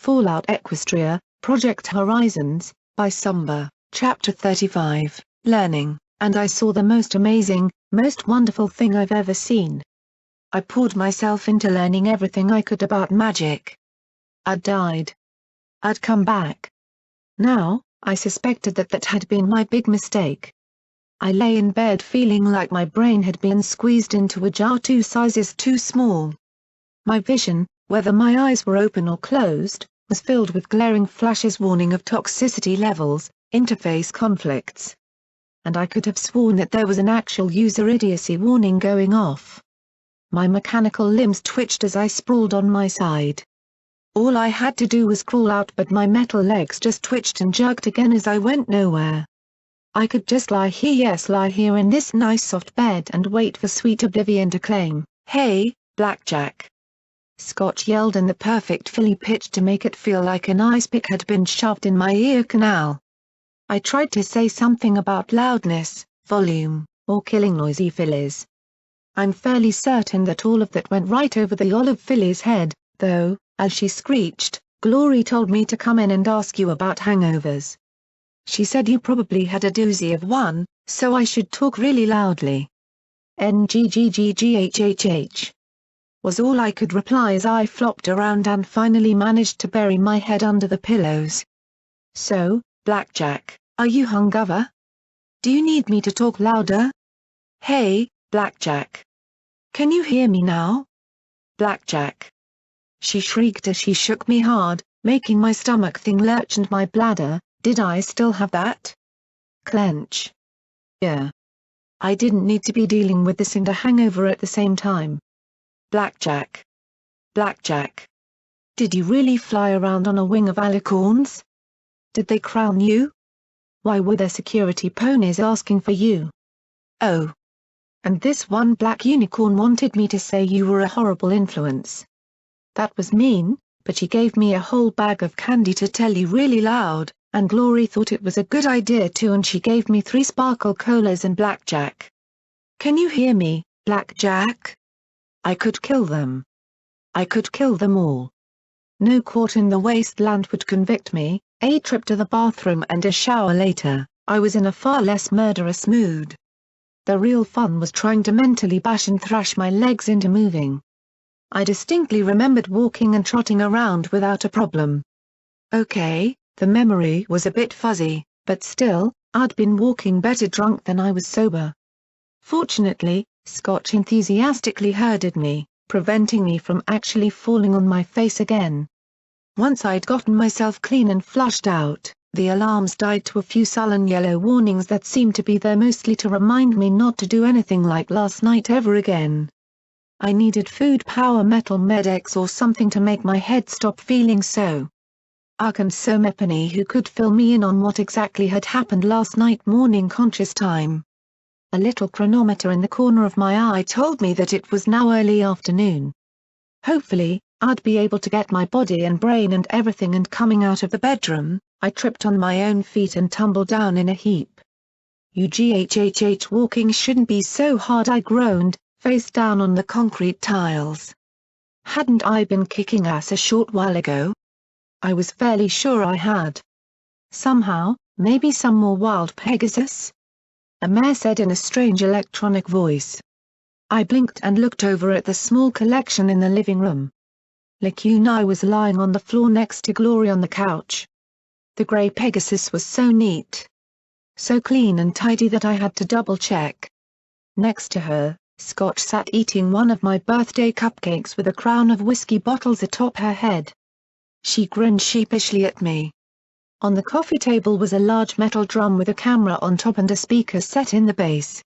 Fallout Equestria, Project Horizons, by Somber, Chapter 35, Learning, and I saw the most amazing, most wonderful thing I've ever seen. I poured myself into learning everything I could about magic. I'd died. I'd come back. Now, I suspected that had been my big mistake. I lay in bed feeling like my brain had been squeezed into a jar 2 sizes too small. My vision, whether my eyes were open or closed, was filled with glaring flashes warning of toxicity levels, interface conflicts. And I could have sworn that there was an actual user idiocy warning going off. My mechanical limbs twitched as I sprawled on my side. All I had to do was crawl out, but my metal legs just twitched and jerked again as I went nowhere. I could just lie here, yes, lie here in this nice soft bed and wait for sweet oblivion to claim, "Hey, Blackjack." Scotch yelled in the perfect Philly pitch to make it feel like an ice pick had been shoved in my ear canal. I tried to say something about loudness, volume, or killing noisy fillies. I'm fairly certain that all of that went right over the olive filly's head, though, as she screeched, "Glory told me to come in and ask you about hangovers. She said you probably had a doozy of one, so I should talk really loudly." "NGGGGHHH," was all I could reply as I flopped around and finally managed to bury my head under the pillows. "So, Blackjack, are you hungover? Do you need me to talk louder? Hey, Blackjack. Can you hear me now? Blackjack." She shrieked as she shook me hard, making my stomach thing lurch and my bladder, did I still have that? Clench. Yeah. I didn't need to be dealing with this and a hangover at the same time. "Blackjack. Blackjack. Did you really fly around on a wing of alicorns? Did they crown you? Why were there security ponies asking for you? Oh. And this one black unicorn wanted me to say you were a horrible influence. That was mean, but she gave me a whole bag of candy to tell you really loud, and Glory thought it was a good idea too, and she gave me 3 sparkle colas and Blackjack. Can you hear me, Blackjack? I could kill them. I could kill them all. No court in the wasteland would convict me. A trip to the bathroom and a shower later, I was in a far less murderous mood. The real fun was trying to mentally bash and thrash my legs into moving. I distinctly remembered walking and trotting around without a problem. Okay, the memory was a bit fuzzy, but still, I'd been walking better drunk than I was sober. Fortunately, Scotch enthusiastically herded me, preventing me from actually falling on my face again. Once I'd gotten myself clean and flushed out, the alarms died to a few sullen yellow warnings that seemed to be there mostly to remind me not to do anything like last night ever again. I needed food, power, metal Med-X or something to make my head stop feeling so. And so Mepany, who could fill me in on what exactly had happened last night morning conscious time. A little chronometer in the corner of my eye told me that it was now early afternoon. Hopefully, I'd be able to get my body and brain and everything, and coming out of the bedroom, I tripped on my own feet and tumbled down in a heap. "UGHHH, walking shouldn't be so hard," I groaned, face down on the concrete tiles. Hadn't I been kicking ass a short while ago? I was fairly sure I had. Somehow, maybe some more wild Pegasus? A mare said in a strange electronic voice. I blinked and looked over at the small collection in the living room. Lacuna was lying on the floor next to Glory on the couch. The grey Pegasus was so neat. So clean and tidy that I had to double-check. Next to her, Scotch sat eating one of my birthday cupcakes with a crown of whiskey bottles atop her head. She grinned sheepishly at me. On the coffee table was a large metal drum with a camera on top and a speaker set in the base.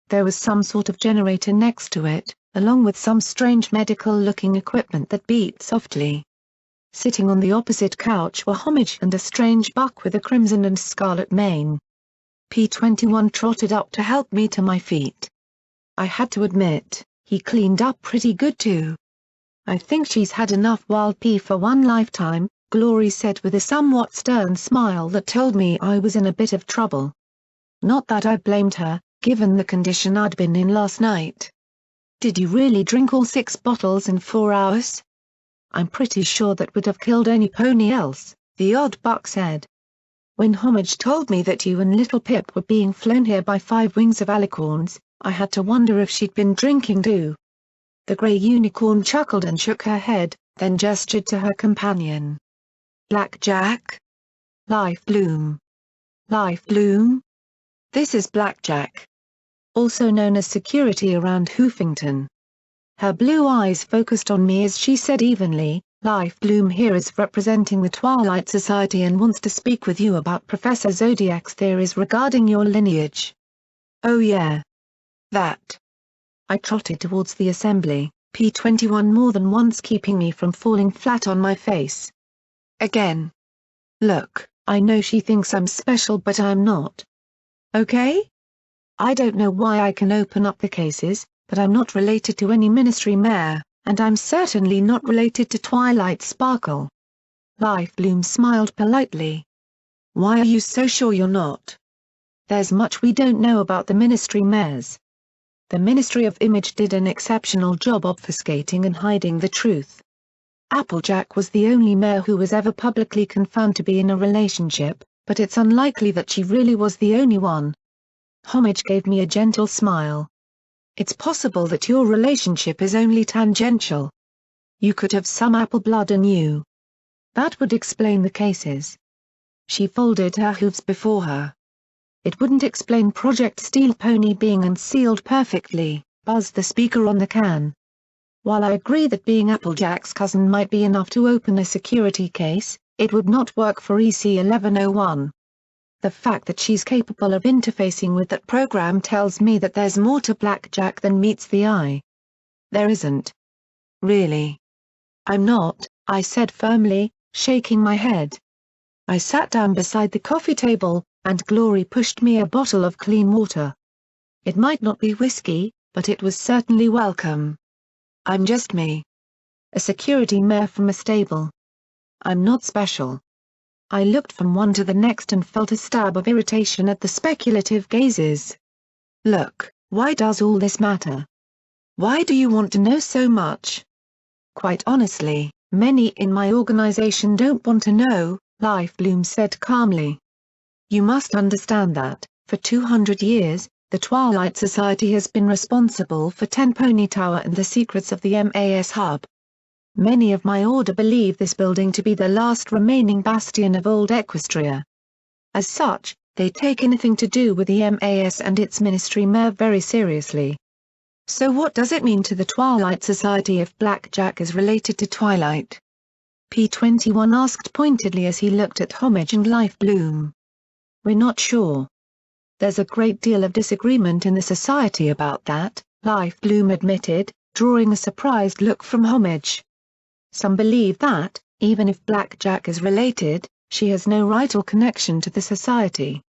There was some sort of generator next to it, along with some strange medical-looking equipment that beat softly. Sitting on the opposite couch were Homage and a strange buck with a crimson and scarlet mane. P21 trotted up to help me to my feet. I had to admit, he cleaned up pretty good too. "I think she's had enough wild pea for one lifetime," Glory said with a somewhat stern smile that told me I was in a bit of trouble. Not that I blamed her, given the condition I'd been in last night. "Did you really drink all 6 bottles in 4 hours?" I'm pretty sure that would have killed any pony else, the odd buck said. When Homage told me that you and Little Pip were being flown here by 5 wings of alicorns, I had to wonder if she'd been drinking too. The grey unicorn chuckled and shook her head, then gestured to her companion. Blackjack? Life Bloom. Life Bloom? This is Blackjack. Also known as security around Hoofington. Her blue eyes focused on me as she said evenly, Life Bloom here is representing the Twilight Society and wants to speak with you about Professor Zodiac's theories regarding your lineage. Oh yeah. That. I trotted towards the assembly, P21 more than once keeping me from falling flat on my face. Again. Look, I know she thinks I'm special but I'm not. Okay? I don't know why I can open up the cases, but I'm not related to any Ministry Mare, and I'm certainly not related to Twilight Sparkle. Life Bloom smiled politely. Why are you so sure you're not? There's much we don't know about the Ministry Mares. The Ministry of Image did an exceptional job obfuscating and hiding the truth. Applejack was the only mare who was ever publicly confirmed to be in a relationship, but it's unlikely that she really was the only one. Homage gave me a gentle smile. It's possible that your relationship is only tangential. You could have some apple blood in you. That would explain the cases. She folded her hooves before her. It wouldn't explain Project Steel Pony being unsealed perfectly, buzzed the speaker on the can. While I agree that being Applejack's cousin might be enough to open a security case, it would not work for EC 1101. The fact that she's capable of interfacing with that program tells me that there's more to Blackjack than meets the eye. There isn't. Really. I'm not, I said firmly, shaking my head. I sat down beside the coffee table, and Glory pushed me a bottle of clean water. It might not be whiskey, but it was certainly welcome. I'm just me. A security mare from a stable. I'm not special. I looked from one to the next and felt a stab of irritation at the speculative gazes. Look, why does all this matter? Why do you want to know so much? Quite honestly, many in my organization don't want to know, Life Bloom said calmly. You must understand that, for 200 years, the Twilight Society has been responsible for 10 Pony Tower and the secrets of the MAS hub. Many of my order believe this building to be the last remaining bastion of old Equestria. As such, they take anything to do with the MAS and its Ministry Mare very seriously. So what does it mean to the Twilight Society if Blackjack is related to Twilight? P21 asked pointedly as he looked at Homage and Life Bloom. We're not sure. There's a great deal of disagreement in the society about that, Life Bloom admitted, drawing a surprised look from Homage. Some believe that, even if Blackjack is related, she has no right or connection to the society.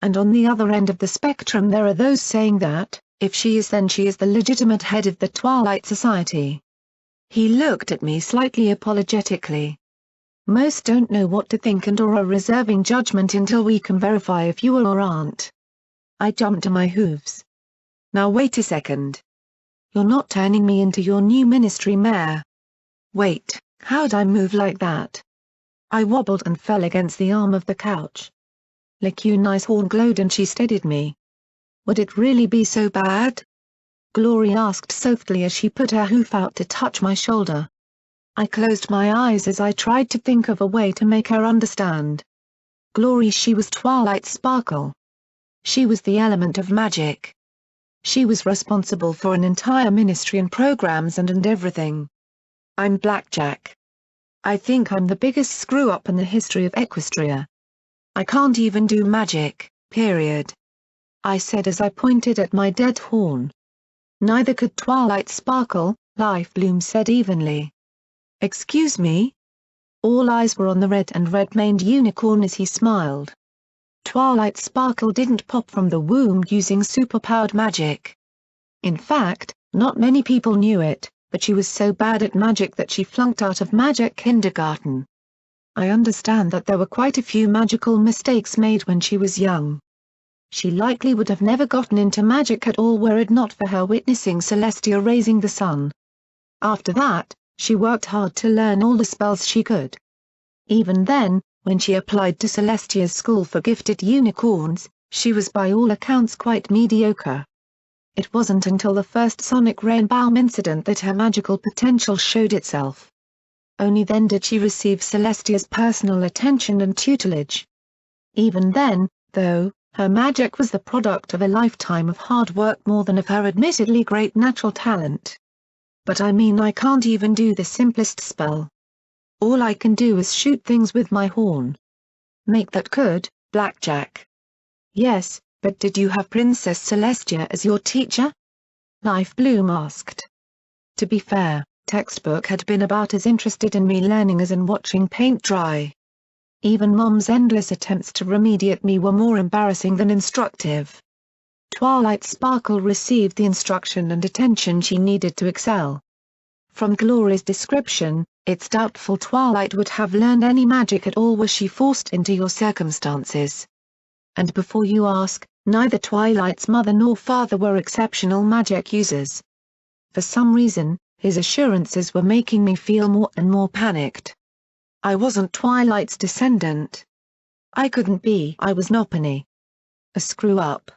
And on the other end of the spectrum there are those saying that, if she is then she is the legitimate head of the Twilight Society. He looked at me slightly apologetically. Most don't know what to think and or are reserving judgment until we can verify if you are or aren't. I jumped to my hooves. Now wait a second. You're not turning me into your new Ministry Mare. Wait, how'd I move like that? I wobbled and fell against the arm of the couch. Lacuna's horn glowed and she steadied me. Would it really be so bad? Glory asked softly as she put her hoof out to touch my shoulder. I closed my eyes as I tried to think of a way to make her understand. Glory, she was Twilight Sparkle. She was the element of magic. She was responsible for an entire ministry and programs and everything. I'm Blackjack. I think I'm the biggest screw-up in the history of Equestria. I can't even do magic, period. I said as I pointed at my dead horn. Neither could Twilight Sparkle, Life Bloom said evenly. Excuse me? All eyes were on the red and red-maned unicorn as he smiled. Twilight Sparkle didn't pop from the womb using superpowered magic. In fact, not many people knew it, but she was so bad at magic that she flunked out of magic kindergarten. I understand that there were quite a few magical mistakes made when she was young. She likely would have never gotten into magic at all were it not for her witnessing Celestia raising the sun. After that, She worked hard to learn all the spells she could. Even then, when she applied to Celestia's school for gifted unicorns, she was by all accounts quite mediocre. It wasn't until the first sonic rainbow incident that her magical potential showed itself. Only then did she receive Celestia's personal attention and tutelage. Even then, though, her magic was the product of a lifetime of hard work more than of her admittedly great natural talent. But I mean, I can't even do the simplest spell. All I can do is shoot things with my horn. Make that good, Blackjack. Yes, but did you have Princess Celestia as your teacher? Life Bloom asked. To be fair, textbook had been about as interested in me learning as in watching paint dry. Even Mom's endless attempts to remediate me were more embarrassing than instructive. Twilight Sparkle received the instruction and attention she needed to excel. From Glory's description, it's doubtful Twilight would have learned any magic at all were she forced into your circumstances. And before you ask, neither Twilight's mother nor father were exceptional magic users. For some reason, his assurances were making me feel more and more panicked. I wasn't Twilight's descendant. I couldn't be. I was Noppany. A screw-up.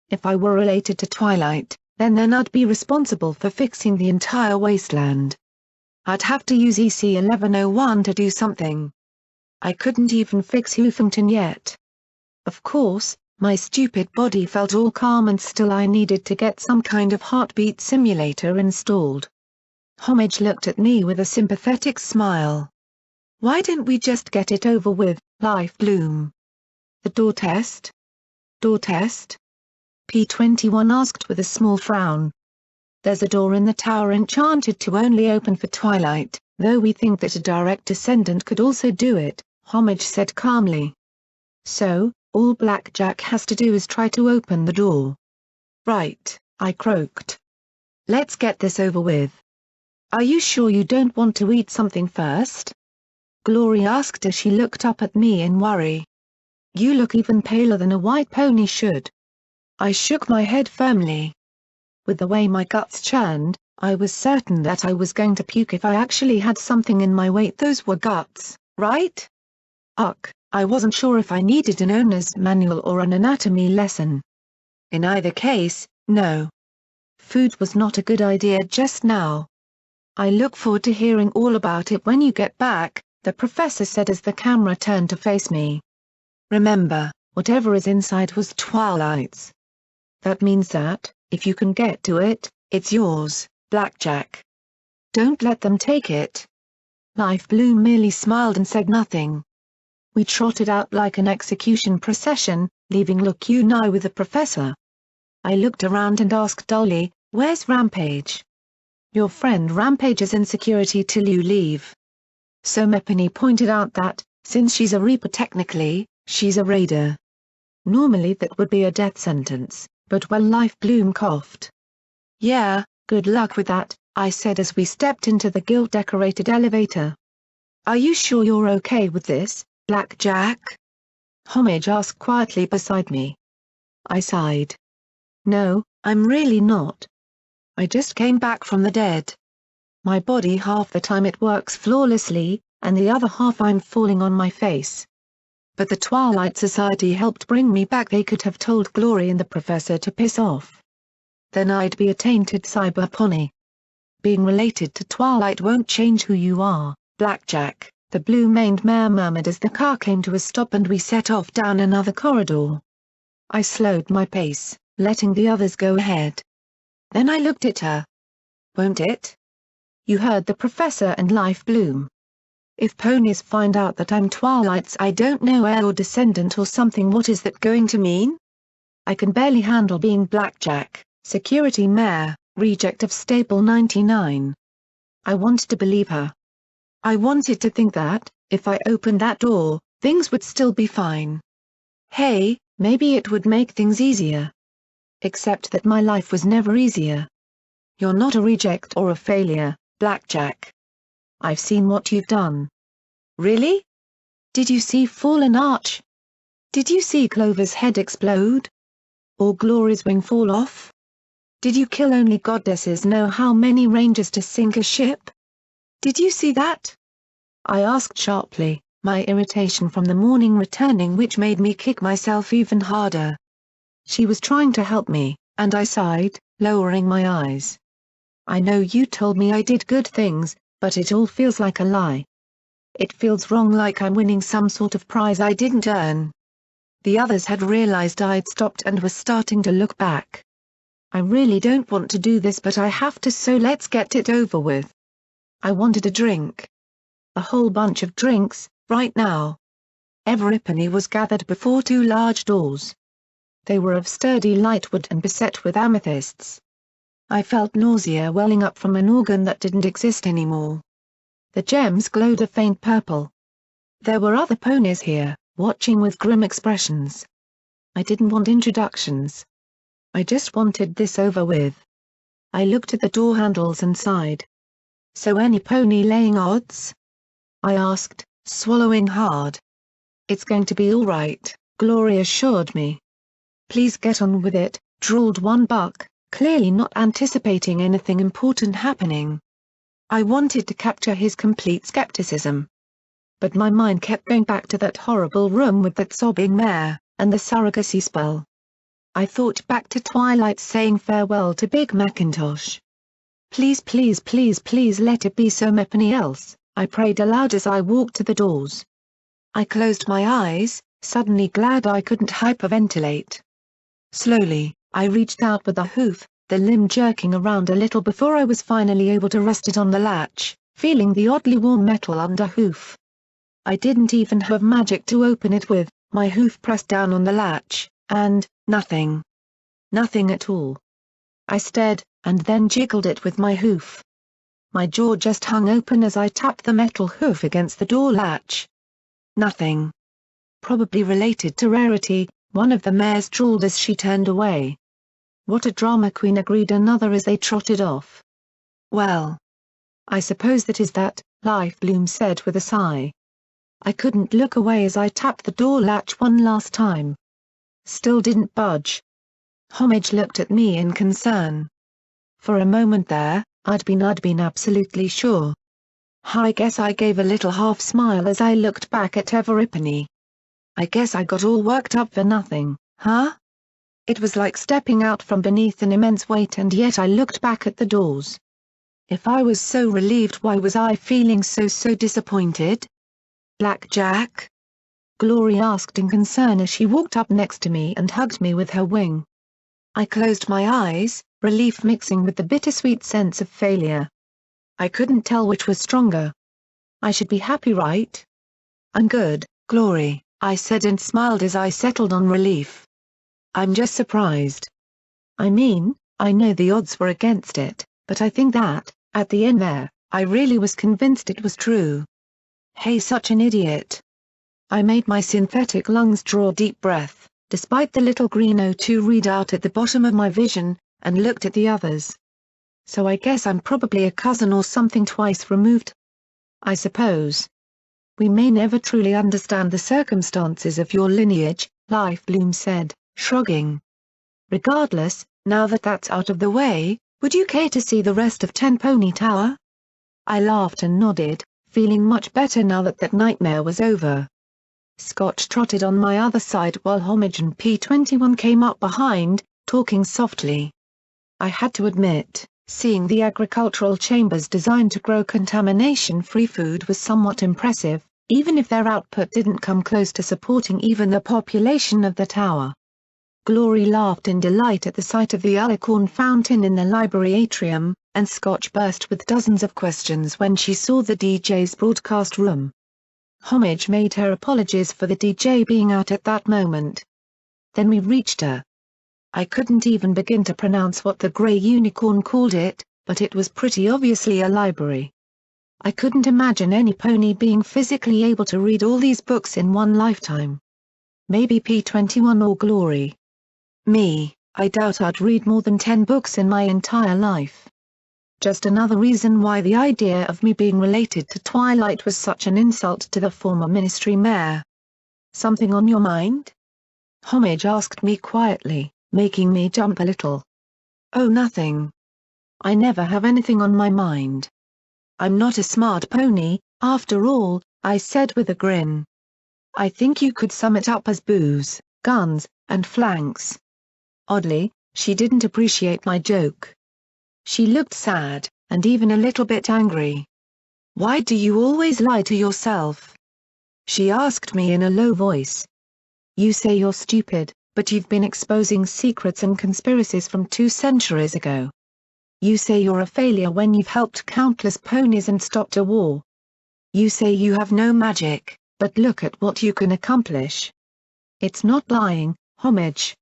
If I were related to Twilight, then I'd be responsible for fixing the entire wasteland. I'd have to use EC 1101 to do something. I couldn't even fix Hoofington yet. Of course, my stupid body felt all calm and still I needed to get some kind of heartbeat simulator installed. Homage looked at me with a sympathetic smile. Why didn't we just get it over with, Life Bloom? The door test? Door test? P21 asked with a small frown. There's a door in the tower enchanted to only open for Twilight, though we think that a direct descendant could also do it, Homage said calmly. So, all Blackjack has to do is try to open the door. Right, I croaked. Let's get this over with. Are you sure you don't want to eat something first? Glory asked as she looked up at me in worry. You look even paler than a white pony should. I shook my head firmly. With the way my guts churned, I was certain that I was going to puke if I actually had something in my weight. Those were guts, right? Ugh, I wasn't sure if I needed an owner's manual or an anatomy lesson. In either case, no. Food was not a good idea just now. I look forward to hearing all about it when you get back, the professor said as the camera turned to face me. Remember, whatever is inside was Twilight's. That means that, if you can get to it, it's yours, Blackjack. Don't let them take it. Life Bloom merely smiled and said nothing. We trotted out like an execution procession, leaving Look You Nye with the professor. I looked around and asked dully, where's Rampage? Your friend Rampages in security till you leave. So Meppany pointed out that, since she's a Reaper technically, she's a Raider. Normally that would be a death sentence, but well, Life Bloom coughed. Yeah, good luck with that, I said as we stepped into the gilt-decorated elevator. Are you sure you're okay with this, Blackjack? Homage asked quietly beside me. I sighed. No, I'm really not. I just came back from the dead. My body half the time it works flawlessly, and the other half I'm falling on my face. But the Twilight Society helped bring me back. They could have told Glory and the professor to piss off. Then I'd be a tainted cyber pony. Being related to Twilight won't change who you are, Blackjack, the blue-maned mare murmured as the car came to a stop and we set off down another corridor. I slowed my pace, letting the others go ahead. Then I looked at her. Won't it? You heard the professor and Life Bloom. If ponies find out that I'm Twilight's I don't know heir or descendant or something, what is that going to mean? I can barely handle being Blackjack, Security Mare, reject of Stable 99. I wanted to believe her. I wanted to think that, if I opened that door, things would still be fine. Hey, maybe it would make things easier. Except that my life was never easier. You're not a reject or a failure, Blackjack. I've seen what you've done. Really? Did you see Fallen Arch? Did you see Clover's head explode? Or Glory's wing fall off? Did you kill only goddesses know how many rangers to sink a ship? Did you see that? I asked sharply, my irritation from the morning returning which made me kick myself even harder. She was trying to help me, and I sighed, lowering my eyes. I know you told me I did good things, but it all feels like a lie. It feels wrong, like I'm winning some sort of prize I didn't earn. The others had realized I'd stopped and were starting to look back. I really don't want to do this, but I have to, so let's get it over with. I wanted a drink. A whole bunch of drinks, right now. Everypenny was gathered before two large doors. They were of sturdy lightwood and beset with amethysts. I felt nausea welling up from an organ that didn't exist anymore. The gems glowed a faint purple. There were other ponies here, watching with grim expressions. I didn't want introductions. I just wanted this over with. I looked at the door handles and sighed. So any pony laying odds? I asked, swallowing hard. It's going to be all right, Glory assured me. Please get on with it, drawled one buck, clearly not anticipating anything important happening. I wanted to capture his complete skepticism. But my mind kept going back to that horrible room with that sobbing mare, and the surrogacy spell. I thought back to Twilight saying farewell to Big Macintosh. Please, please, please, please let it be so many else, I prayed aloud as I walked to the doors. I closed my eyes, suddenly glad I couldn't hyperventilate. Slowly, I reached out with a hoof, the limb jerking around a little before I was finally able to rest it on the latch, feeling the oddly warm metal under hoof. I didn't even have magic to open it with, my hoof pressed down on the latch, and nothing. Nothing at all. I stared, and then jiggled it with my hoof. My jaw just hung open as I tapped the metal hoof against the door latch. Nothing. Probably related to rarity, one of the mares drawled as she turned away. What a drama queen, agreed another as they trotted off. Well, I suppose that is that, Life Bloom said with a sigh. I couldn't look away as I tapped the door latch one last time. Still didn't budge. Homage looked at me in concern. For a moment there, I'd been absolutely sure. I guess I gave a little half smile as I looked back at Everypenny. I guess I got all worked up for nothing, huh? It was like stepping out from beneath an immense weight, and yet I looked back at the doors. If I was so relieved, why was I feeling so disappointed? Blackjack? Glory asked in concern as she walked up next to me and hugged me with her wing. I closed my eyes, relief mixing with the bittersweet sense of failure. I couldn't tell which was stronger. I should be happy, right? I'm good, Glory, I said and smiled as I settled on relief. I'm just surprised. I mean, I know the odds were against it, but I think that, at the end there, I really was convinced it was true. Hey, such an idiot. I made my synthetic lungs draw a deep breath, despite the little green O2 readout at the bottom of my vision, and looked at the others. So I guess I'm probably a cousin or something twice removed? I suppose. We may never truly understand the circumstances of your lineage, Life Bloom said, shrugging. Regardless, now that that's out of the way, would you care to see the rest of Ten Pony Tower? I laughed and nodded, feeling much better now that that nightmare was over. Scotch trotted on my other side while Homage and P21 came up behind, talking softly. I had to admit, seeing the agricultural chambers designed to grow contamination-free food was somewhat impressive, even if their output didn't come close to supporting even the population of the tower. Glory laughed in delight at the sight of the alicorn fountain in the library atrium, and Scotch burst with dozens of questions when she saw the DJ's broadcast room. Homage made her apologies for the DJ being out at that moment. Then we reached her. I couldn't even begin to pronounce what the grey unicorn called it, but it was pretty obviously a library. I couldn't imagine any pony being physically able to read all these books in one lifetime. Maybe P21 or Glory. Me, I doubt I'd read more than 10 books in my entire life. Just another reason why the idea of me being related to Twilight was such an insult to the former Ministry Mayor. Something on your mind? Homage asked me quietly, making me jump a little. Oh, nothing. I never have anything on my mind. I'm not a smart pony, after all, I said with a grin. I think you could sum it up as booze, guns, and flanks. Oddly, she didn't appreciate my joke. She looked sad, and even a little bit angry. Why do you always lie to yourself? She asked me in a low voice. You say you're stupid, but you've been exposing secrets and conspiracies from 2 centuries ago. You say you're a failure when you've helped countless ponies and stopped a war. You say you have no magic, but look at what you can accomplish. It's not lying, Homage.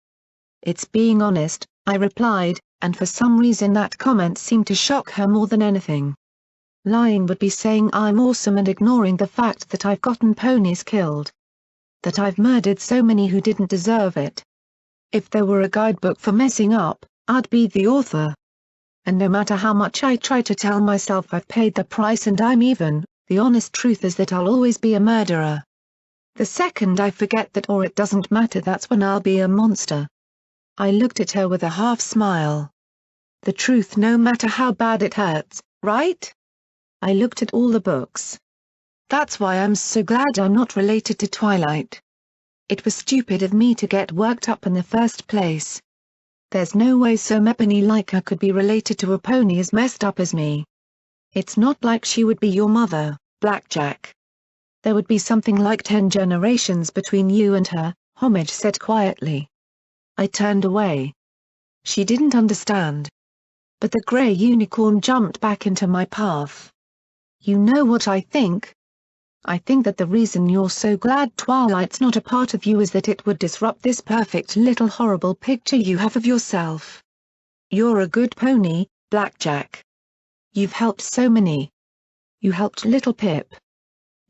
It's being honest, I replied, and for some reason that comment seemed to shock her more than anything. Lying would be saying I'm awesome and ignoring the fact that I've gotten ponies killed. That I've murdered so many who didn't deserve it. If there were a guidebook for messing up, I'd be the author. And no matter how much I try to tell myself I've paid the price and I'm even, the honest truth is that I'll always be a murderer. The second I forget that or it doesn't matter, that's when I'll be a monster. I looked at her with a half smile. The truth, no matter how bad it hurts, right? I looked at all the books. That's why I'm so glad I'm not related to Twilight. It was stupid of me to get worked up in the first place. There's no way some ebony like her could be related to a pony as messed up as me. It's not like she would be your mother, Blackjack. There would be something like 10 generations between you and her, Homage said quietly. I turned away. She didn't understand. But the grey unicorn jumped back into my path. You know what I think? I think that the reason you're so glad Twilight's not a part of you is that it would disrupt this perfect little horrible picture you have of yourself. You're a good pony, Blackjack. You've helped so many. You helped little Pip.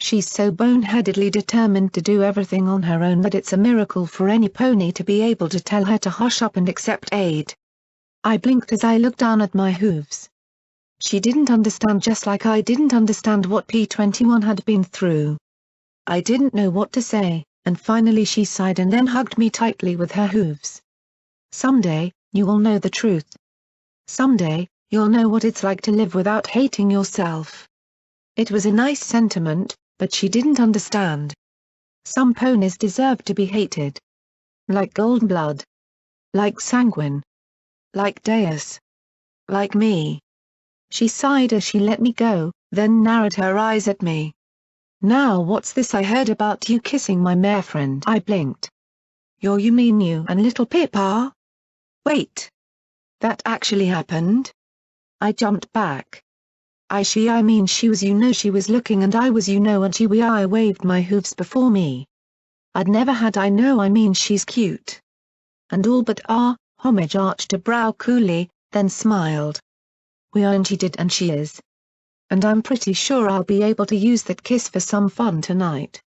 She's so boneheadedly determined to do everything on her own that it's a miracle for any pony to be able to tell her to hush up and accept aid. I blinked as I looked down at my hooves. She didn't understand, just like I didn't understand what P21 had been through. I didn't know what to say, and finally she sighed and then hugged me tightly with her hooves. Someday, you will know the truth. Someday, you'll know what it's like to live without hating yourself. It was a nice sentiment, but she didn't understand. Some ponies deserve to be hated. Like Goldblood. Like Sanguine. Like Deus. Like me. She sighed as she let me go, then narrowed her eyes at me. Now what's this I heard about you kissing my mare friend? I blinked. You mean you and little Pip are? Wait. That actually happened? I jumped back. I mean she was, she was looking and I was, and I waved my hooves before me. I'd never had, I mean she's cute. And all but Homage arched a brow coolly, then smiled. We are, and she did, and she is. And I'm pretty sure I'll be able to use that kiss for some fun tonight.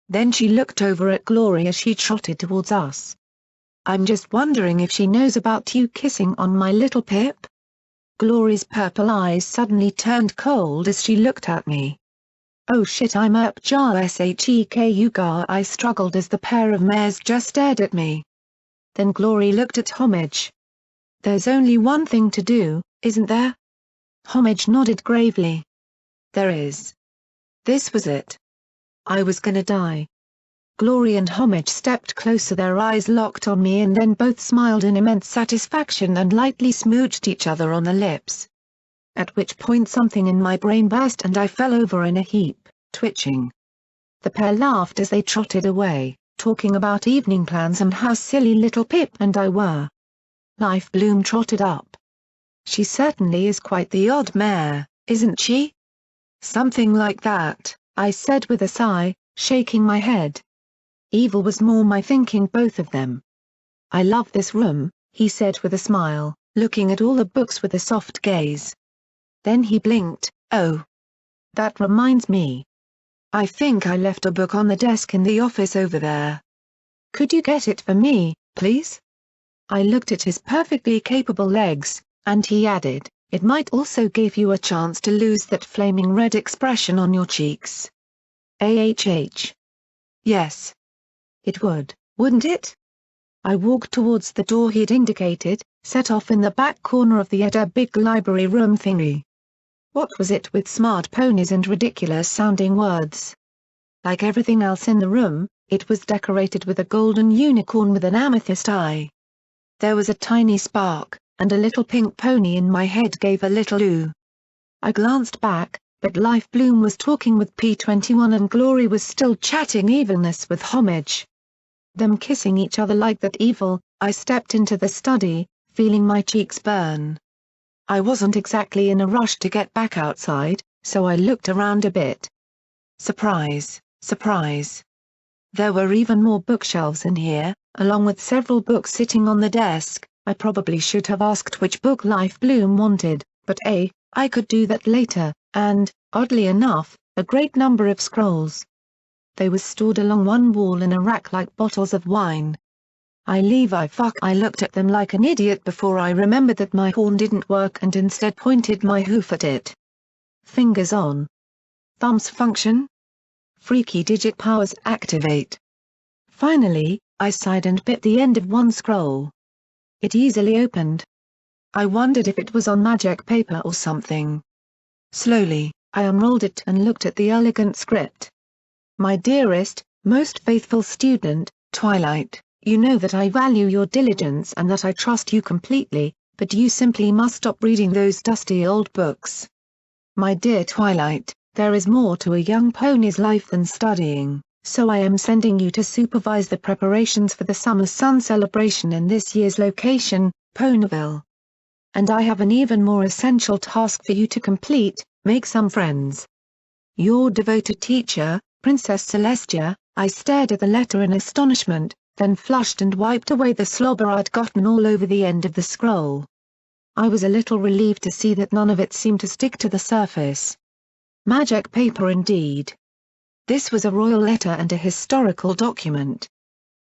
Then she looked over at Glory as she trotted towards us. I'm just wondering if she knows about you kissing on my little Pip? Glory's purple eyes suddenly turned cold as she looked at me. Oh shit, I'm up Shekuga, I struggled as the pair of mares just stared at me. Then Glory looked at Homage. There's only one thing to do, isn't there? Homage nodded gravely. There is. This was it. I was gonna die. Glory and Homage stepped closer, their eyes locked on me, and then both smiled in immense satisfaction and lightly smooched each other on the lips. At which point something in my brain burst and I fell over in a heap, twitching. The pair laughed as they trotted away, talking about evening plans and how silly little Pip and I were. Life Bloom trotted up. She certainly is quite the odd mare, isn't she? Something like that, I said with a sigh, shaking my head. Evil was more my thinking, both of them. I love this room, he said with a smile, looking at all the books with a soft gaze. Then he blinked. Oh. That reminds me. I think I left a book on the desk in the office over there. Could you get it for me, please? I looked at his perfectly capable legs, and he added, it might also give you a chance to lose that flaming red expression on your cheeks. Yes. It would, wouldn't it? I walked towards the door he'd indicated, set off in the back corner of the big library room thingy. What was it with smart ponies and ridiculous-sounding words? Like everything else in the room, it was decorated with a golden unicorn with an amethyst eye. There was a tiny spark, and a little pink pony in my head gave a little ooh. I glanced back, but Life Bloom was talking with P21 and Glory was still chatting evilness with Homage. Them kissing each other like that evil. I stepped into the study, feeling my cheeks burn. I wasn't exactly in a rush to get back outside, so I looked around a bit. Surprise, surprise. There were even more bookshelves in here, along with several books sitting on the desk. I probably should have asked which book Life Bloom wanted, but I could do that later, and, oddly enough, a great number of scrolls. They were stored along one wall in a rack like bottles of wine. I looked at them like an idiot before I remembered that my horn didn't work and instead pointed my hoof at it. Fingers on. Thumbs function? Freaky digit powers activate. Finally, I sighed and bit the end of one scroll. It easily opened. I wondered if it was on magic paper or something. Slowly, I unrolled it and looked at the elegant script. My dearest, most faithful student, Twilight, you know that I value your diligence and that I trust you completely, but you simply must stop reading those dusty old books. My dear Twilight, there is more to a young pony's life than studying, so I am sending you to supervise the preparations for the Summer Sun celebration in this year's location, Ponyville. And I have an even more essential task for you to complete: make some friends. Your devoted teacher, Princess Celestia. I stared at the letter in astonishment, then flushed and wiped away the slobber I'd gotten all over the end of the scroll. I was a little relieved to see that none of it seemed to stick to the surface. Magic paper indeed. This was a royal letter and a historical document.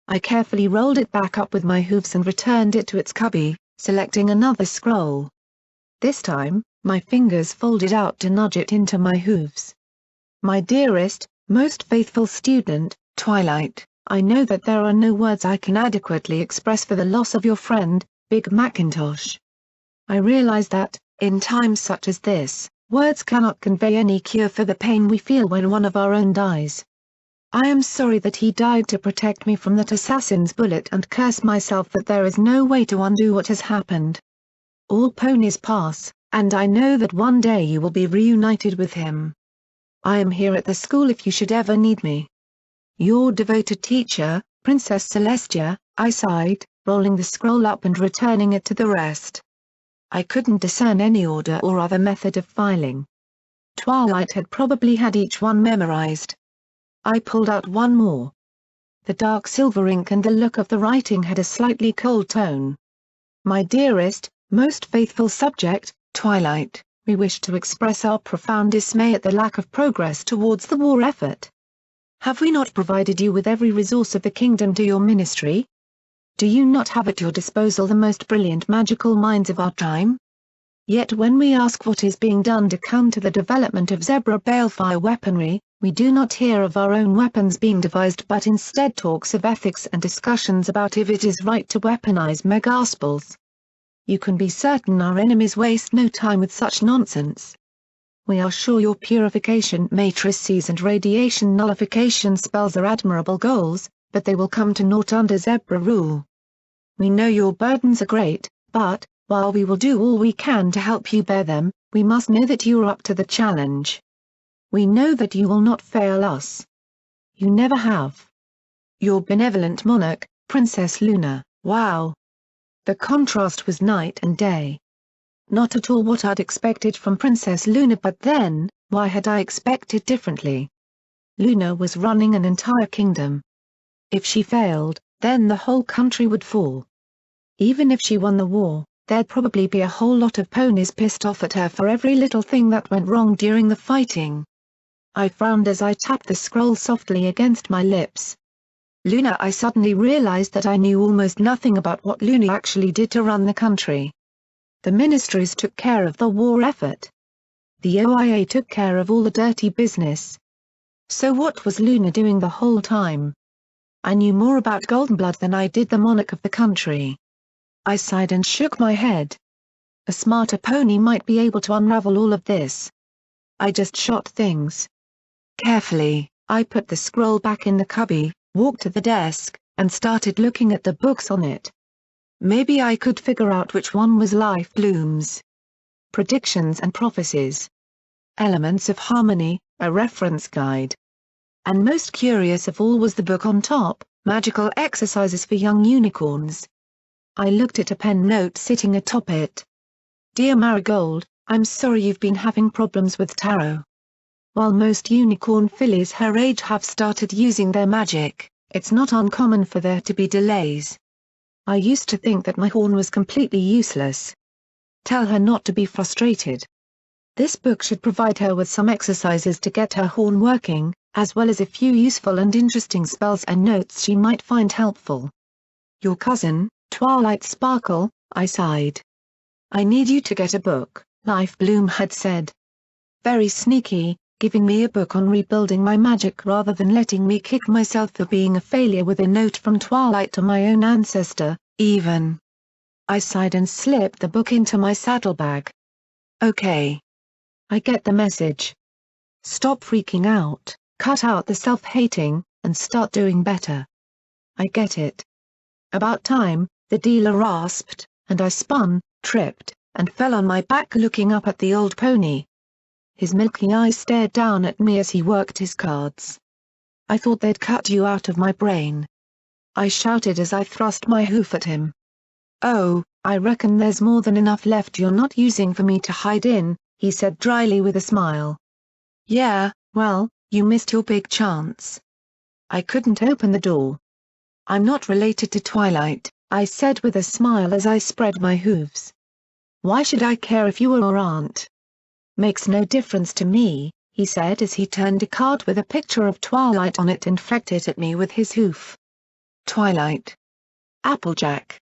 I carefully rolled it back up with my hooves and returned it to its cubby, selecting another scroll. This time, my fingers folded out to nudge it into my hooves. My dearest, most faithful student, Twilight, I know that there are no words I can adequately express for the loss of your friend, Big Macintosh. I realize that, in times such as this, words cannot convey any cure for the pain we feel when one of our own dies. I am sorry that he died to protect me from that assassin's bullet and curse myself that there is no way to undo what has happened. All ponies pass, and I know that one day you will be reunited with him. I am here at the school if you should ever need me. Your devoted teacher, Princess Celestia. I sighed, rolling the scroll up and returning it to the rest. I couldn't discern any order or other method of filing. Twilight had probably had each one memorized. I pulled out one more. The dark silver ink and the look of the writing had a slightly cold tone. My dearest, most faithful subject, Twilight, we wish to express our profound dismay at the lack of progress towards the war effort. Have we not provided you with every resource of the kingdom to your ministry? Do you not have at your disposal the most brilliant magical minds of our time? Yet when we ask what is being done to counter the development of zebra balefire weaponry, we do not hear of our own weapons being devised but instead talks of ethics and discussions about if it is right to weaponize megaspals. You can be certain our enemies waste no time with such nonsense. We are sure your purification matrices and radiation nullification spells are admirable goals, but they will come to naught under zebra rule. We know your burdens are great, but, while we will do all we can to help you bear them, we must know that you are up to the challenge. We know that you will not fail us. You never have. Your benevolent monarch, Princess Luna. Wow. The contrast was night and day. Not at all what I'd expected from Princess Luna, but then, why had I expected differently? Luna was running an entire kingdom. If she failed, then the whole country would fall. Even if she won the war, there'd probably be a whole lot of ponies pissed off at her for every little thing that went wrong during the fighting. I frowned as I tapped the scroll softly against my lips. Luna. I suddenly realized that I knew almost nothing about what Luna actually did to run the country. The ministries took care of the war effort. The OIA took care of all the dirty business. So what was Luna doing the whole time? I knew more about Goldenblood than I did the monarch of the country. I sighed and shook my head. A smarter pony might be able to unravel all of this, I just shot things. Carefully, I put the scroll back in the cubby, walked to the desk, and started looking at the books on it. Maybe I could figure out which one was Life Blooms. Predictions and Prophecies. Elements of Harmony, a reference guide. And most curious of all was the book on top, Magical Exercises for Young Unicorns. I looked at a pen note sitting atop it. Dear Marigold, I'm sorry you've been having problems with tarot. While most unicorn fillies her age have started using their magic, it's not uncommon for there to be delays. I used to think that my horn was completely useless. Tell her not to be frustrated. This book should provide her with some exercises to get her horn working, as well as a few useful and interesting spells and notes she might find helpful. Your cousin, Twilight Sparkle, I sighed. I need you to get a book, Life Bloom had said. Very sneaky, giving me a book on rebuilding my magic rather than letting me kick myself for being a failure with a note from Twilight to my own ancestor, even. I sighed and slipped the book into my saddlebag. Okay. I get the message. Stop freaking out, cut out the self-hating, and start doing better. I get it. About time, the dealer rasped, and I spun, tripped, and fell on my back looking up at the old pony. His milky eyes stared down at me as he worked his cards. I thought they'd cut you out of my brain. I shouted as I thrust my hoof at him. Oh, I reckon there's more than enough left you're not using for me to hide in, he said dryly with a smile. Yeah, well, you missed your big chance. I couldn't open the door. I'm not related to Twilight, I said with a smile as I spread my hooves. Why should I care if you were or aren't? Makes no difference to me, he said as he turned a card with a picture of Twilight on it and flicked it at me with his hoof. Twilight. Applejack.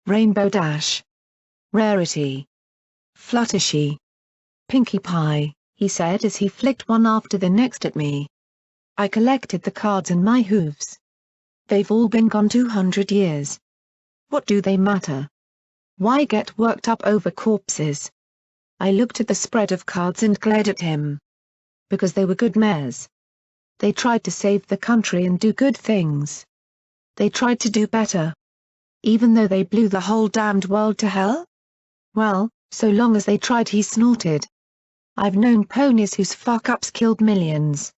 Rainbow Dash. Rarity. Fluttershy. Pinkie Pie, he said as he flicked one after the next at me. I collected the cards in my hooves. They've all been gone 200 years. What do they matter? Why get worked up over corpses? I looked at the spread of cards and glared at him. Because they were good mares. They tried to save the country and do good things. They tried to do better. Even though they blew the whole damned world to hell? Well, so long as they tried, he snorted. I've known ponies whose fuck-ups killed millions.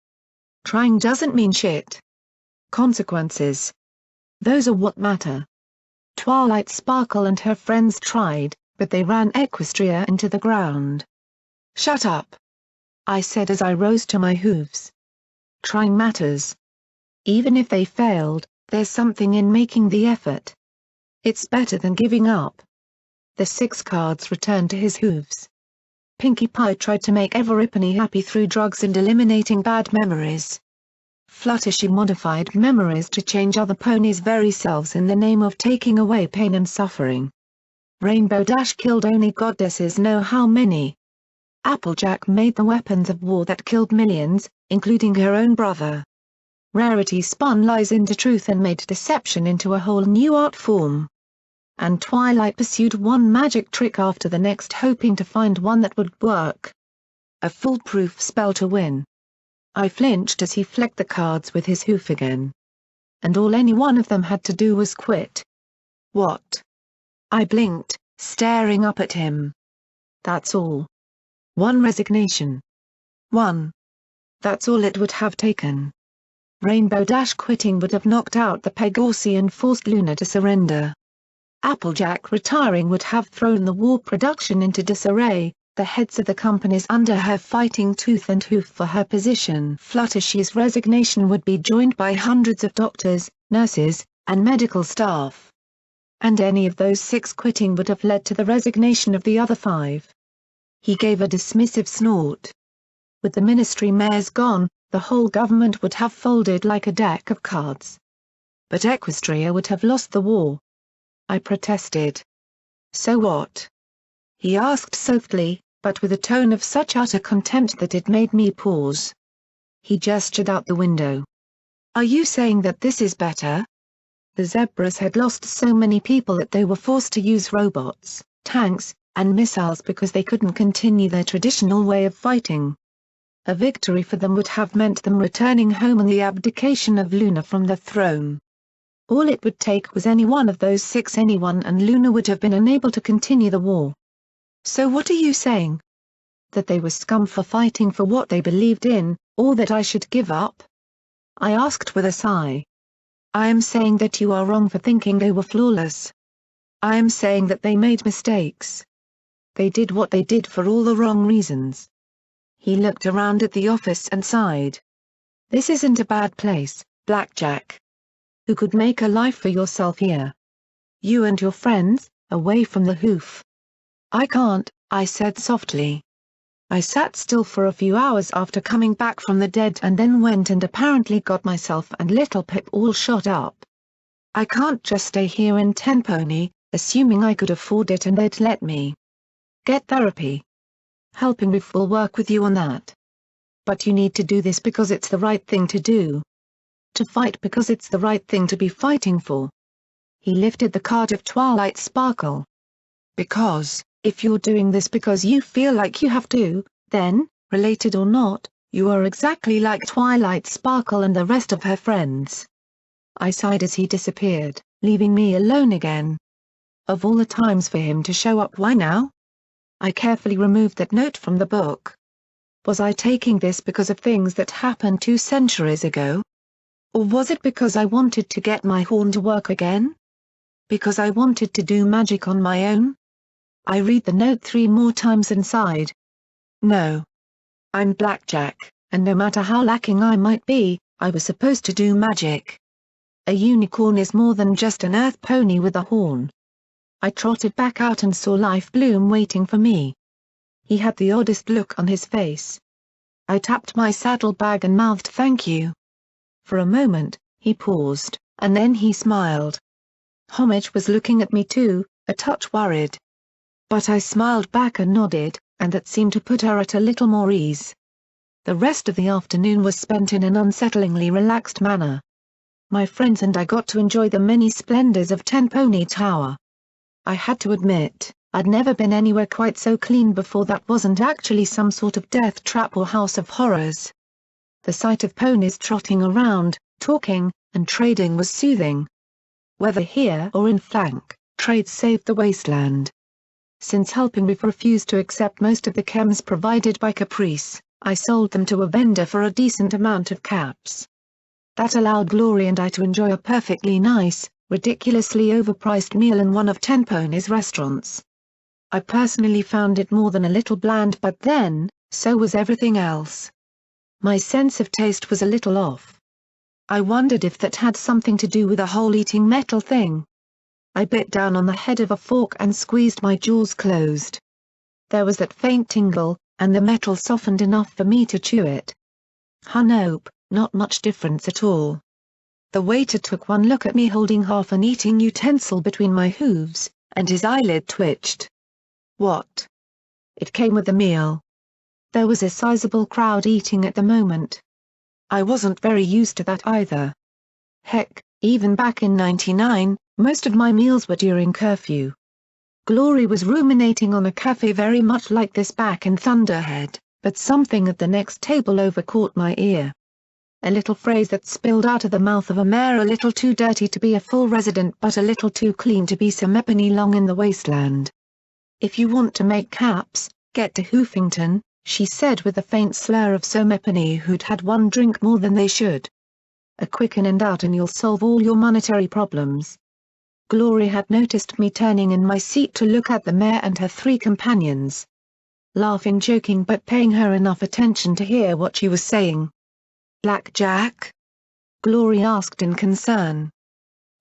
Trying doesn't mean shit. Consequences. Those are what matter. Twilight Sparkle and her friends tried, but they ran Equestria into the ground. Shut up. I said as I rose to my hooves. Trying matters. Even if they failed, there's something in making the effort. It's better than giving up. The 6 cards returned to his hooves. Pinkie Pie tried to make Everypony happy through drugs and eliminating bad memories. Fluttershy modified memories to change other ponies' very selves in the name of taking away pain and suffering. Rainbow Dash killed only goddesses know how many. Applejack made the weapons of war that killed millions, including her own brother. Rarity spun lies into truth and made deception into a whole new art form. And Twilight pursued one magic trick after the next, hoping to find one that would work. A foolproof spell to win. I flinched as he flicked the cards with his hoof again. And all any one of them had to do was quit. What? I blinked, staring up at him. That's all. One resignation. One. That's all it would have taken. Rainbow Dash quitting would have knocked out the Pegasus and forced Luna to surrender. Applejack retiring would have thrown the war production into disarray, the heads of the companies under her fighting tooth and hoof for her position. Fluttershy's resignation would be joined by hundreds of doctors, nurses, and medical staff. And any of those 6 quitting would have led to the resignation of the other 5. He gave a dismissive snort. With the ministry mayors gone, the whole government would have folded like a deck of cards. But Equestria would have lost the war. I protested. So what? He asked softly, but with a tone of such utter contempt that it made me pause. He gestured out the window. Are you saying that this is better? The zebras had lost so many people that they were forced to use robots, tanks, and missiles because they couldn't continue their traditional way of fighting. A victory for them would have meant them returning home and the abdication of Luna from the throne. All it would take was any one of those 6, anyone, and Luna would have been unable to continue the war. So what are you saying? That they were scum for fighting for what they believed in, or that I should give up? I asked with a sigh. I am saying that you are wrong for thinking they were flawless. I am saying that they made mistakes. They did what they did for all the wrong reasons. He looked around at the office and sighed. This isn't a bad place, Blackjack. Who could make a life for yourself here? You and your friends, away from the Hoof. I can't, I said softly. I sat still for a few hours after coming back from the dead and then went and apparently got myself and little Pip all shot up. I can't just stay here in Tenpony, assuming I could afford it and they'd let me. Get therapy. Helping Roof will work with you on that. But you need to do this because it's the right thing to do. To fight because it's the right thing to be fighting for. He lifted the card of Twilight Sparkle. Because, if you're doing this because you feel like you have to, then, related or not, you are exactly like Twilight Sparkle and the rest of her friends. I sighed as he disappeared, leaving me alone again. Of all the times for him to show up, why now? I carefully removed that note from the book. Was I taking this because of things that happened 2 centuries ago? Or was it because I wanted to get my horn to work again? Because I wanted to do magic on my own? I read the note 3 more times and sighed. No. I'm Blackjack, and no matter how lacking I might be, I was supposed to do magic. A unicorn is more than just an earth pony with a horn. I trotted back out and saw Life Bloom waiting for me. He had the oddest look on his face. I tapped my saddlebag and mouthed thank you. For a moment, he paused, and then he smiled. Homage was looking at me too, a touch worried. But I smiled back and nodded, and that seemed to put her at a little more ease. The rest of the afternoon was spent in an unsettlingly relaxed manner. My friends and I got to enjoy the many splendors of Tenpony Tower. I had to admit, I'd never been anywhere quite so clean before that wasn't actually some sort of death trap or house of horrors. The sight of ponies trotting around, talking, and trading was soothing. Whether here or in flank, trade saved the wasteland. Since Helping Roof refused to accept most of the chems provided by Caprice, I sold them to a vendor for a decent amount of caps. That allowed Glory and I to enjoy a perfectly nice, ridiculously overpriced meal in one of Tenpony's restaurants. I personally found it more than a little bland, but then, so was everything else. My sense of taste was a little off. I wondered if that had something to do with the whole eating metal thing. I bit down on the head of a fork and squeezed my jaws closed. There was that faint tingle, and the metal softened enough for me to chew it. Nope, not much difference at all. The waiter took one look at me holding half an eating utensil between my hooves, and his eyelid twitched. What? It came with the meal. There was a sizable crowd eating at the moment. I wasn't very used to that either. Heck, even back in '99, most of my meals were during curfew. Glory was ruminating on a cafe very much like this back in Thunderhead, but something at the next table over caught my ear. A little phrase that spilled out of the mouth of a mare, a little too dirty to be a full resident but a little too clean to be some ebony long in the wasteland. If you want to make caps, get to Hoofington, she said with a faint slur of some ebony who'd had one drink more than they should. A quick in and out and you'll solve all your monetary problems. Glory had noticed me turning in my seat to look at the mare and her 3 companions. Laughing, joking, but paying her enough attention to hear what she was saying. Blackjack? Glory asked in concern.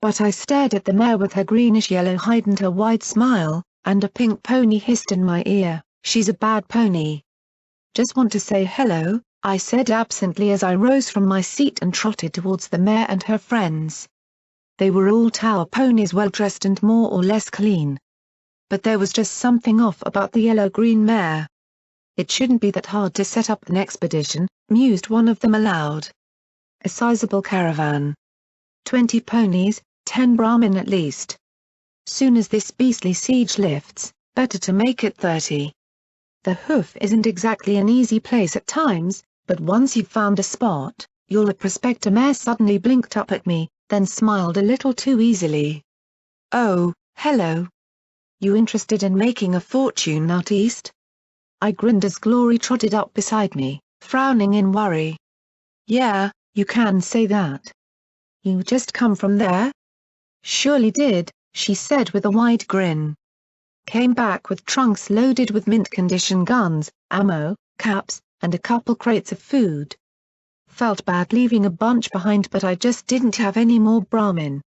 But I stared at the mare with her greenish-yellow hide and her wide smile, and a pink pony hissed in my ear, "She's a bad pony." "Just want to say hello," I said absently as I rose from my seat and trotted towards the mare and her friends. They were all tower ponies, well-dressed and more or less clean. But there was just something off about the yellow-green mare. "It shouldn't be that hard to set up an expedition," mused one of them aloud. "A sizable caravan. 20 ponies, 10 Brahmin at least. Soon as this beastly siege lifts, better to make it 30. The Hoof isn't exactly an easy place at times, But once you've found a spot, you're a prospector. Mare suddenly blinked up at me, then smiled a little too easily. Oh, hello. You interested in making a fortune out east? I grinned as Glory trotted up beside me, frowning in worry. Yeah, you can say that. You just come from there? Surely did, she said with a wide grin. Came back with trunks loaded with mint-condition guns, ammo, caps, and a couple crates of food. Felt bad leaving a bunch behind, but I just didn't have any more Brahmin.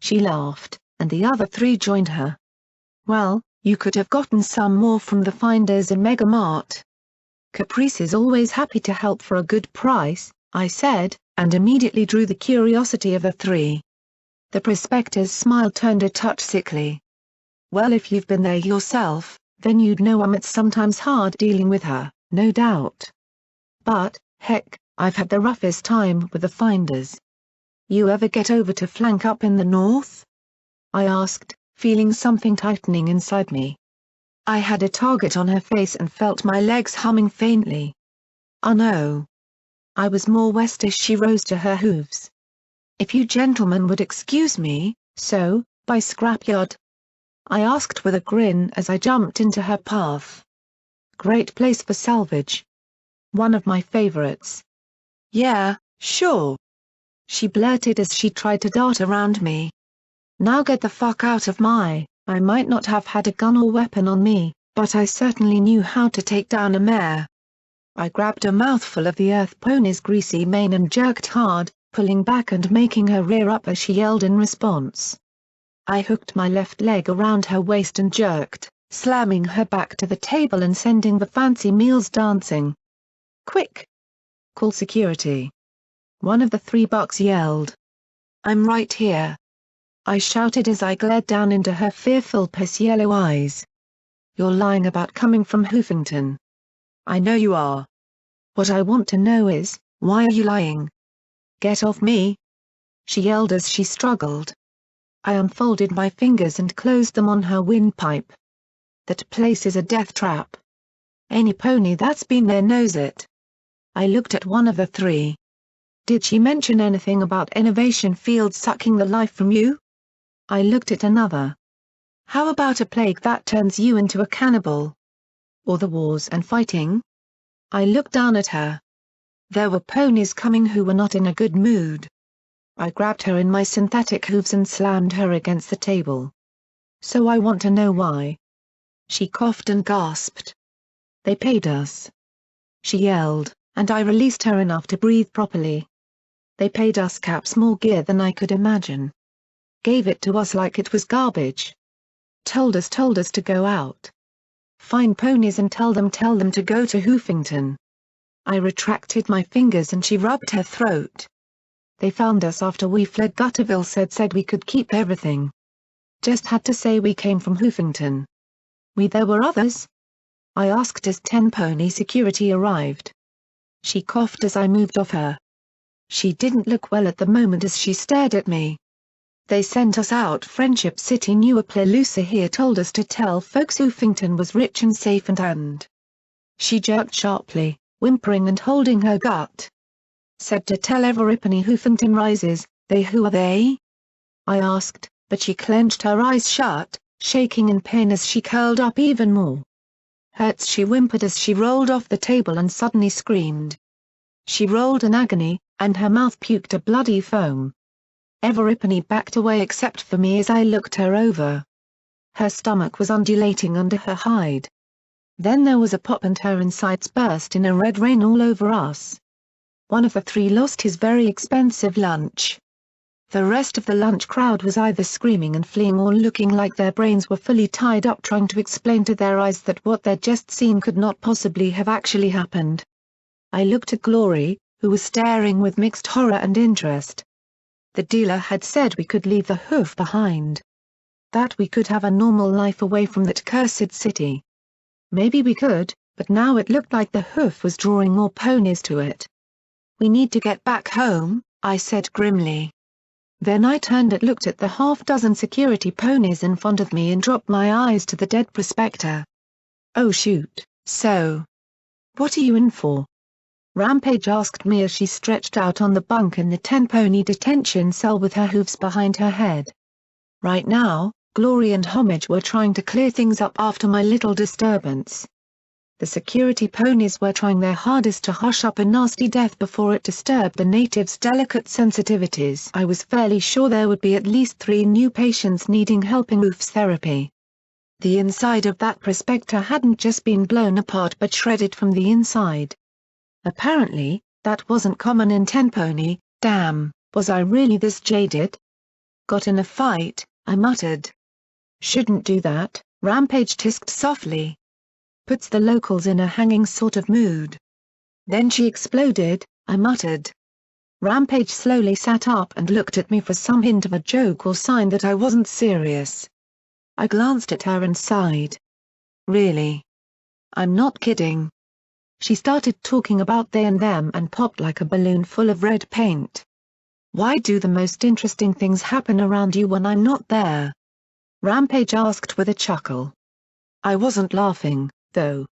She laughed, and the other three joined her. Well, you could have gotten some more from the finders in Megamart. Caprice is always happy to help for a good price, I said, and immediately drew the curiosity of the three. The prospector's smile turned a touch sickly. Well, if you've been there yourself, then you'd know it's sometimes hard dealing with her, no doubt. But, heck, I've had the roughest time with the finders. You ever get over to flank up in the north? I asked, feeling something tightening inside me. I had a target on her face and felt my legs humming faintly. Oh no. I was more westish. She rose to her hooves. If you gentlemen would excuse me, so, by scrapyard? I asked with a grin as I jumped into her path. Great place for salvage. One of my favorites. Yeah, sure. She blurted as she tried to dart around me. Now get the fuck out of my... I might not have had a gun or weapon on me, but I certainly knew how to take down a mare. I grabbed a mouthful of the earth pony's greasy mane and jerked hard, pulling back and making her rear up as she yelled in response. I hooked my left leg around her waist and jerked, slamming her back to the table and sending the fancy meals dancing. Quick! Call security. One of the three bucks yelled. I'm right here. I shouted as I glared down into her fearful piss-yellow eyes. You're lying about coming from Hoofington. I know you are. What I want to know is, why are you lying? Get off me! She yelled as she struggled. I unfolded my fingers and closed them on her windpipe. That place is a death trap. Any pony that's been there knows it. I looked at one of the three. Did she mention anything about Enervation fields sucking the life from you? I looked at another. How about a plague that turns you into a cannibal? Or the wars and fighting? I looked down at her. There were ponies coming who were not in a good mood. I grabbed her in my synthetic hooves and slammed her against the table. So I want to know why. She coughed and gasped. They paid us. She yelled, and I released her enough to breathe properly. They paid us caps more gear than I could imagine. Gave it to us like it was garbage. Told us to go out. Find ponies and tell them to go to Hoofington. I retracted my fingers and she rubbed her throat. They found us after we fled. Gutterville said we could keep everything. Just had to say we came from Hoofington. There were others? I asked as 10-pony security arrived. She coughed as I moved off her. She didn't look well at the moment as she stared at me. They sent us out. Friendship City New Appaloosa here told us to tell folks Hoofington was rich and safe and... She jerked sharply, whimpering and holding her gut. Said to tell Everipany Hoofington rises. They who are they? I asked, but she clenched her eyes shut, shaking in pain as she curled up even more. Hurts, she whimpered as she rolled off the table and suddenly screamed. She rolled in agony, and her mouth puked a bloody foam. Everipany backed away except for me as I looked her over. Her stomach was undulating under her hide. Then there was a pop and her insides burst in a red rain all over us. One of the three lost his very expensive lunch. The rest of the lunch crowd was either screaming and fleeing or looking like their brains were fully tied up trying to explain to their eyes that what they'd just seen could not possibly have actually happened. I looked at Glory, who was staring with mixed horror and interest. The dealer had said we could leave the hoof behind. That we could have a normal life away from that cursed city. Maybe we could, but now it looked like the hoof was drawing more ponies to it. We need to get back home, I said grimly. Then I turned and looked at the half-dozen security ponies in front of me and dropped my eyes to the dead prospector. Oh shoot, so. What are you in for? Rampage asked me as she stretched out on the bunk in the 10-pony detention cell with her hooves behind her head. Right now, Glory and Homage were trying to clear things up after my little disturbance. The security ponies were trying their hardest to hush up a nasty death before it disturbed the natives' delicate sensitivities. I was fairly sure there would be at least 3 new patients needing helping hoofs therapy. The inside of that prospector hadn't just been blown apart but shredded from the inside. Apparently, that wasn't common in 10-pony. Damn, was I really this jaded? Got in a fight, I muttered. Shouldn't do that, Rampage hissed softly. Puts the locals in a hanging sort of mood. Then she exploded, I muttered. Rampage slowly sat up and looked at me for some hint of a joke or sign that I wasn't serious. I glanced at her and sighed. Really? I'm not kidding. She started talking about they and them and popped like a balloon full of red paint. Why do the most interesting things happen around you when I'm not there? Rampage asked with a chuckle. I wasn't laughing, though.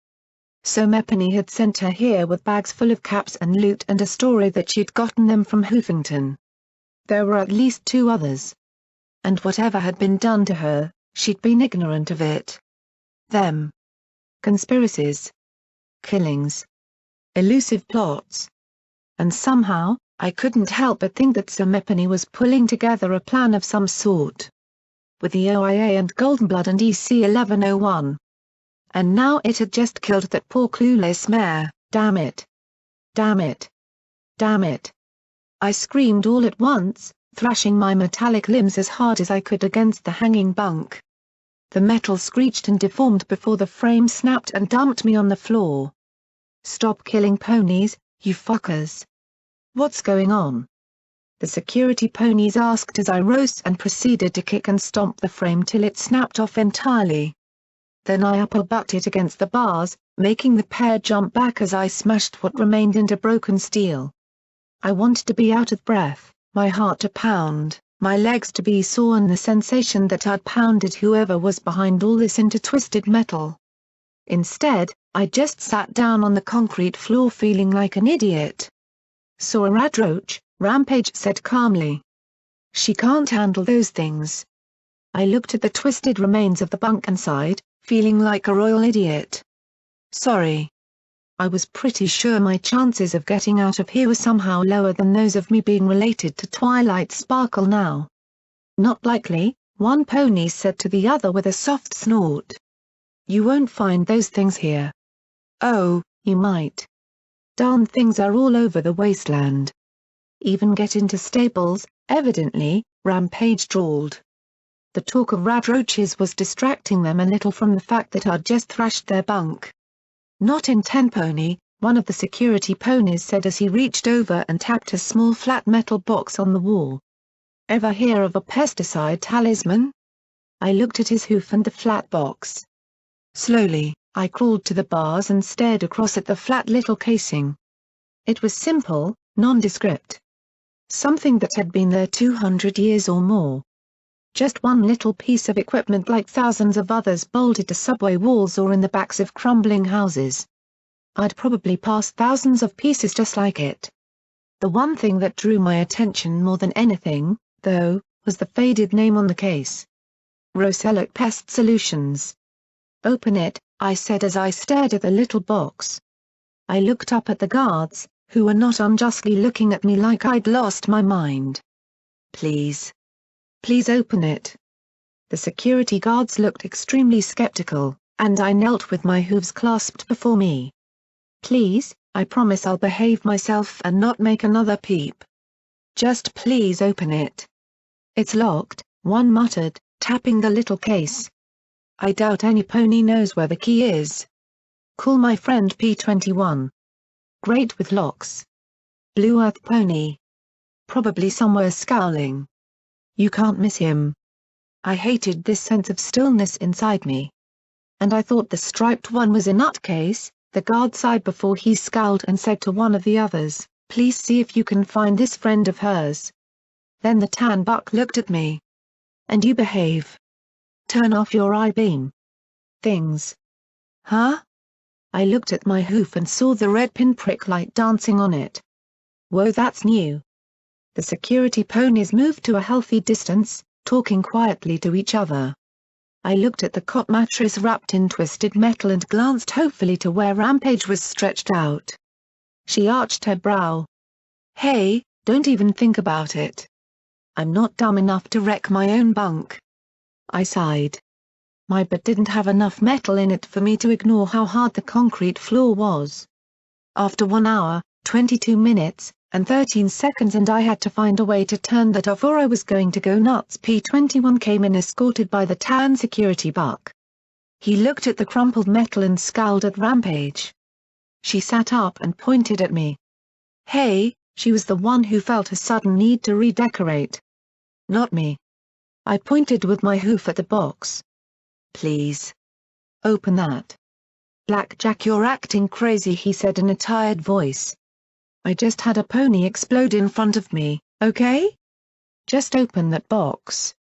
So Mepany had sent her here with bags full of caps and loot and a story that she'd gotten them from Hoofington. There were at least 2 others. And whatever had been done to her, she'd been ignorant of it. Them. Conspiracies. Killings. Elusive plots. And somehow, I couldn't help but think that Sir Mepany was pulling together a plan of some sort. With the OIA and Goldenblood and EC 1101. And now it had just killed that poor clueless mare, damn it. Damn it. Damn it. I screamed all at once, thrashing my metallic limbs as hard as I could against the hanging bunk. The metal screeched and deformed before the frame snapped and dumped me on the floor. Stop killing ponies, you fuckers. What's going on? The security ponies asked as I rose and proceeded to kick and stomp the frame till it snapped off entirely. Then I uppercut it against the bars, making the pair jump back as I smashed what remained into broken steel. I wanted to be out of breath, my heart to pound, my legs to be sore and the sensation that I'd pounded whoever was behind all this into twisted metal. Instead, I just sat down on the concrete floor feeling like an idiot. Saw a radroach, Rampage said calmly. She can't handle those things. I looked at the twisted remains of the bunk and sighed, feeling like a royal idiot. Sorry. I was pretty sure my chances of getting out of here were somehow lower than those of me being related to Twilight Sparkle now. Not likely, one pony said to the other with a soft snort. You won't find those things here. Oh, you might. Darn things are all over the wasteland. Even get into stables, evidently, Rampage drawled. The talk of radroaches was distracting them a little from the fact that I'd just thrashed their bunk. Not in 10-pony, one of the security ponies said as he reached over and tapped a small flat metal box on the wall. Ever hear of a pesticide talisman? I looked at his hoof and the flat box. Slowly, I crawled to the bars and stared across at the flat little casing. It was simple, nondescript. Something that had been there 200 years or more. Just one little piece of equipment like thousands of others bolted to subway walls or in the backs of crumbling houses. I'd probably passed thousands of pieces just like it. The one thing that drew my attention more than anything, though, was the faded name on the case. Roselic Pest Solutions. Open it, I said as I stared at the little box. I looked up at the guards, who were not unjustly looking at me like I'd lost my mind. Please. Please open it. The security guards looked extremely skeptical, and I knelt with my hooves clasped before me. Please, I promise I'll behave myself and not make another peep. Just please open it. It's locked, one muttered, tapping the little case. I doubt any pony knows where the key is. Call my friend P21. Great with locks. Blue Earth pony. Probably somewhere scowling. You can't miss him. I hated this sense of stillness inside me. And I thought the striped one was a nutcase. The guard sighed before he scowled and said to one of the others, please see if you can find this friend of hers. Then the tan buck looked at me. And you behave. Turn off your I-beam. Things. Huh? I looked at my hoof and saw the red pinprick light dancing on it. Whoa, that's new. The security ponies moved to a healthy distance, talking quietly to each other. I looked at the cot mattress wrapped in twisted metal and glanced hopefully to where Rampage was stretched out. She arched her brow. Hey, don't even think about it. I'm not dumb enough to wreck my own bunk. I sighed. My bed didn't have enough metal in it for me to ignore how hard the concrete floor was. After 1 hour, 22 minutes, and 13 seconds and I had to find a way to turn that off or I was going to go nuts. P-21 came in escorted by the tan security buck. He looked at the crumpled metal and scowled at Rampage. She sat up and pointed at me. Hey, she was the one who felt a sudden need to redecorate. Not me. I pointed with my hoof at the box. Please. Open that. Blackjack, you're acting crazy, he said in a tired voice. I just had a pony explode in front of me, okay? Just open that box.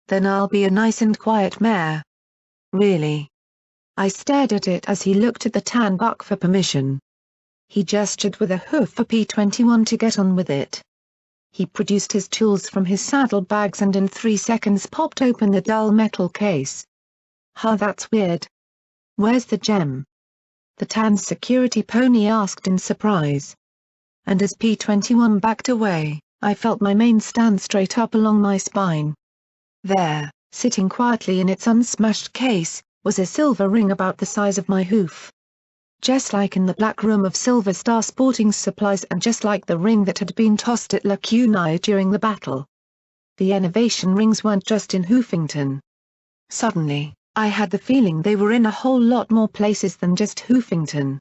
Then I'll be a nice and quiet mare. Really? I stared at it as he looked at the tan buck for permission. He gestured with a hoof for P-21 to get on with it. He produced his tools from his saddlebags and in 3 seconds popped open the dull metal case. Huh, that's weird. Where's the gem? The tan security pony asked in surprise. And as P-21 backed away, I felt my mane stand straight up along my spine. There, sitting quietly in its unsmashed case, was a silver ring about the size of my hoof. Just like in the black room of Silver Star Sporting Supplies and just like the ring that had been tossed at Lacunai during the battle. The Enervation rings weren't just in Hoofington. Suddenly, I had the feeling they were in a whole lot more places than just Hoofington.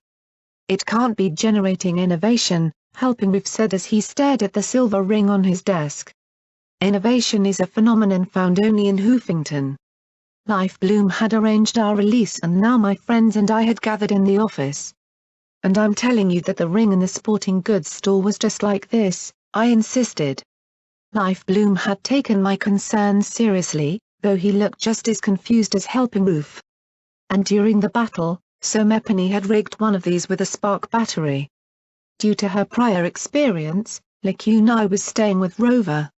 It can't be generating Enervation, Helping said as he stared at the silver ring on his desk. Enervation is a phenomenon found only in Hoofington. Life Bloom had arranged our release and now my friends and I had gathered in the office. And I'm telling you that the ring in the sporting goods store was just like this, I insisted. Life Bloom had taken my concerns seriously, though he looked just as confused as Helping Roof. And during the battle, Somepany had rigged one of these with a spark battery. Due to her prior experience, Lacunai was staying with Rover.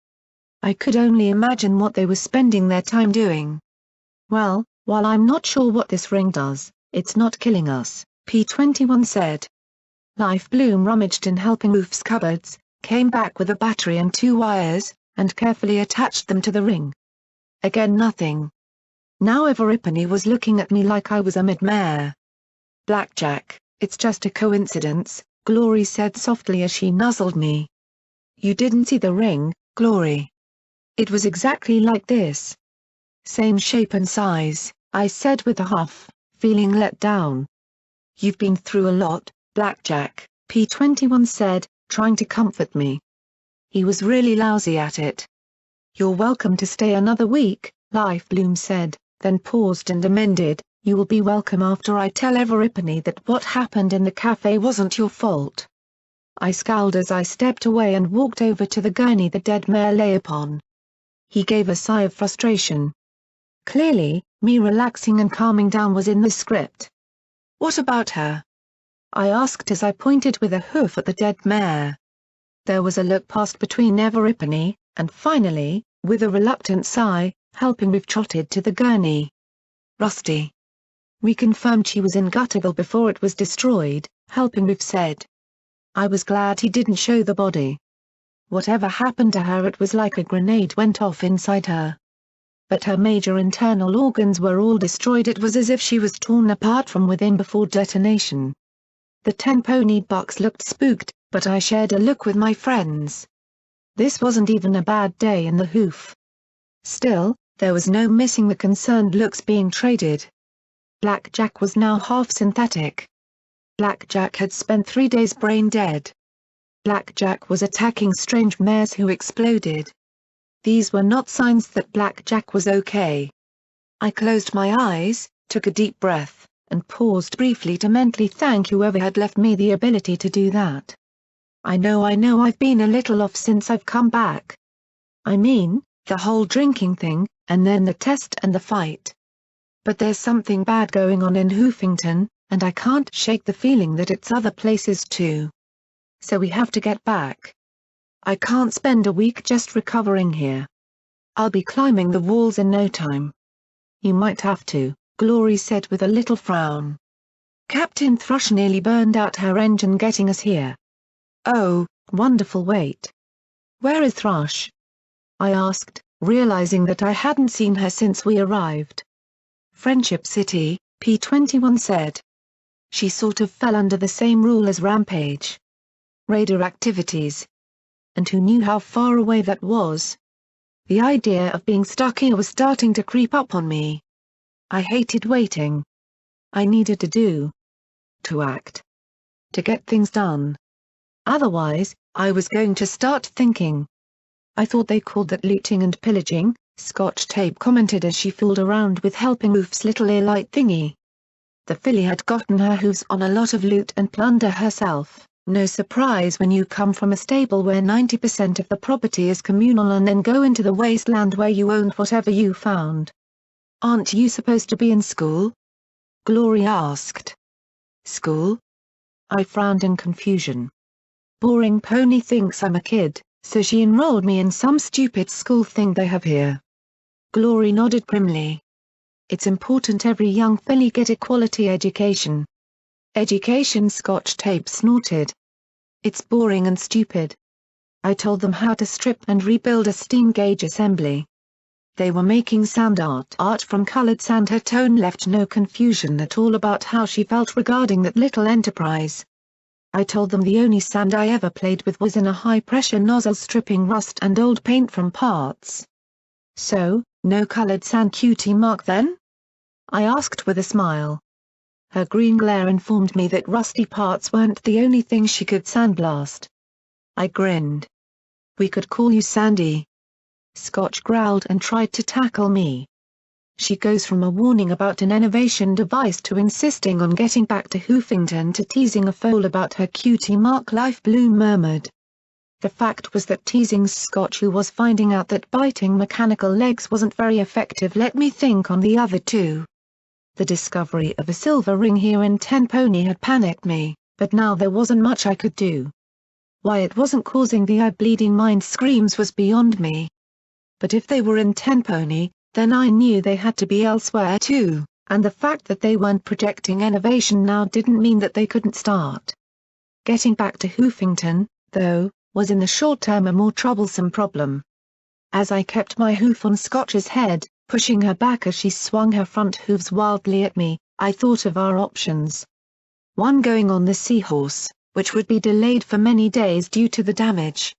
I could only imagine what they were spending their time doing. Well, while I'm not sure what this ring does, it's not killing us, P-21 said. Life Bloom rummaged in Helping Roof's cupboards, came back with a battery and 2 wires, and carefully attached them to the ring. Again nothing. Now Everipany was looking at me like I was a mid-mare. Blackjack, it's just a coincidence, Glory said softly as she nuzzled me. You didn't see the ring, Glory. It was exactly like this. Same shape and size, I said with a huff, feeling let down. You've been through a lot, Blackjack, P-21 said, trying to comfort me. He was really lousy at it. You're welcome to stay another week, Life Bloom said, then paused and amended, you will be welcome after I tell Everipany that what happened in the cafe wasn't your fault. I scowled as I stepped away and walked over to the gurney the dead mare lay upon. He gave a sigh of frustration. Clearly, me relaxing and calming down was in the script. What about her? I asked as I pointed with a hoof at the dead mare. There was a look passed between Everipany, and finally, with a reluctant sigh, Helping Roof trotted to the gurney. Rusty. We confirmed she was in Gutterville before it was destroyed, Helping Roof said. I was glad he didn't show the body. Whatever happened to her, it was like a grenade went off inside her. But her major internal organs were all destroyed. It was as if she was torn apart from within before detonation. The 10 pony bucks looked spooked, but I shared a look with my friends. This wasn't even a bad day in the hoof. Still, there was no missing the concerned looks being traded. Blackjack was now half synthetic. Blackjack had spent 3 days brain dead. Blackjack was attacking strange mares who exploded. These were not signs that Blackjack was okay. I closed my eyes, took a deep breath, and paused briefly to mentally thank whoever had left me the ability to do that. I know I've been a little off since I've come back. I mean, the whole drinking thing, and then the test and the fight. But there's something bad going on in Hoofington, and I can't shake the feeling that it's other places too. So we have to get back. I can't spend a week just recovering here. I'll be climbing the walls in no time. You might have to, Glory said with a little frown. Captain Thrush nearly burned out her engine getting us here. Oh, wonderful wait. Where is Thrush? I asked, realizing that I hadn't seen her since we arrived. Friendship City, P-21 said. She sort of fell under the same rule as Rampage. Raider activities. And who knew how far away that was? The idea of being stuck here was starting to creep up on me. I hated waiting. I needed to act. To get things done. Otherwise, I was going to start thinking. I thought they called that looting and pillaging, Scotch Tape commented as she fooled around with helping Oof's little air-light thingy. The filly had gotten her hooves on a lot of loot and plunder herself, no surprise when you come from a stable where 90% of the property is communal and then go into the wasteland where you owned whatever you found. Aren't you supposed to be in school? Glory asked. School? I frowned in confusion. Boring pony thinks I'm a kid, so she enrolled me in some stupid school thing they have here. Glory nodded grimly. It's important every young filly get a quality education. Education, Scotch Tape snorted. It's boring and stupid. I told them how to strip and rebuild a steam gauge assembly. They were making sand art from colored sand. Her tone left no confusion at all about how she felt regarding that little enterprise. I told them the only sand I ever played with was in a high-pressure nozzle stripping rust and old paint from parts. So, no colored sand cutie mark then? I asked with a smile. Her green glare informed me that rusty parts weren't the only thing she could sandblast. I grinned. We could call you Sandy. Scotch growled and tried to tackle me. She goes from a warning about an Enervation device to insisting on getting back to Hoofington to teasing a foal about her cutie mark. Life Bloom murmured. The fact was that teasing Scotch, who was finding out that biting mechanical legs wasn't very effective, let me think on the other two. The discovery of a silver ring here in Ten Pony had panicked me, but now there wasn't much I could do. Why it wasn't causing the eye-bleeding mind screams was beyond me. But if they were in Ten Pony, then I knew they had to be elsewhere too, and the fact that they weren't projecting Enervation now didn't mean that they couldn't start. Getting back to Hoofington, though, was in the short term a more troublesome problem. As I kept my hoof on Scotch's head, pushing her back as she swung her front hooves wildly at me, I thought of our options. One, going on the Seahorse, which would be delayed for many days due to the damage.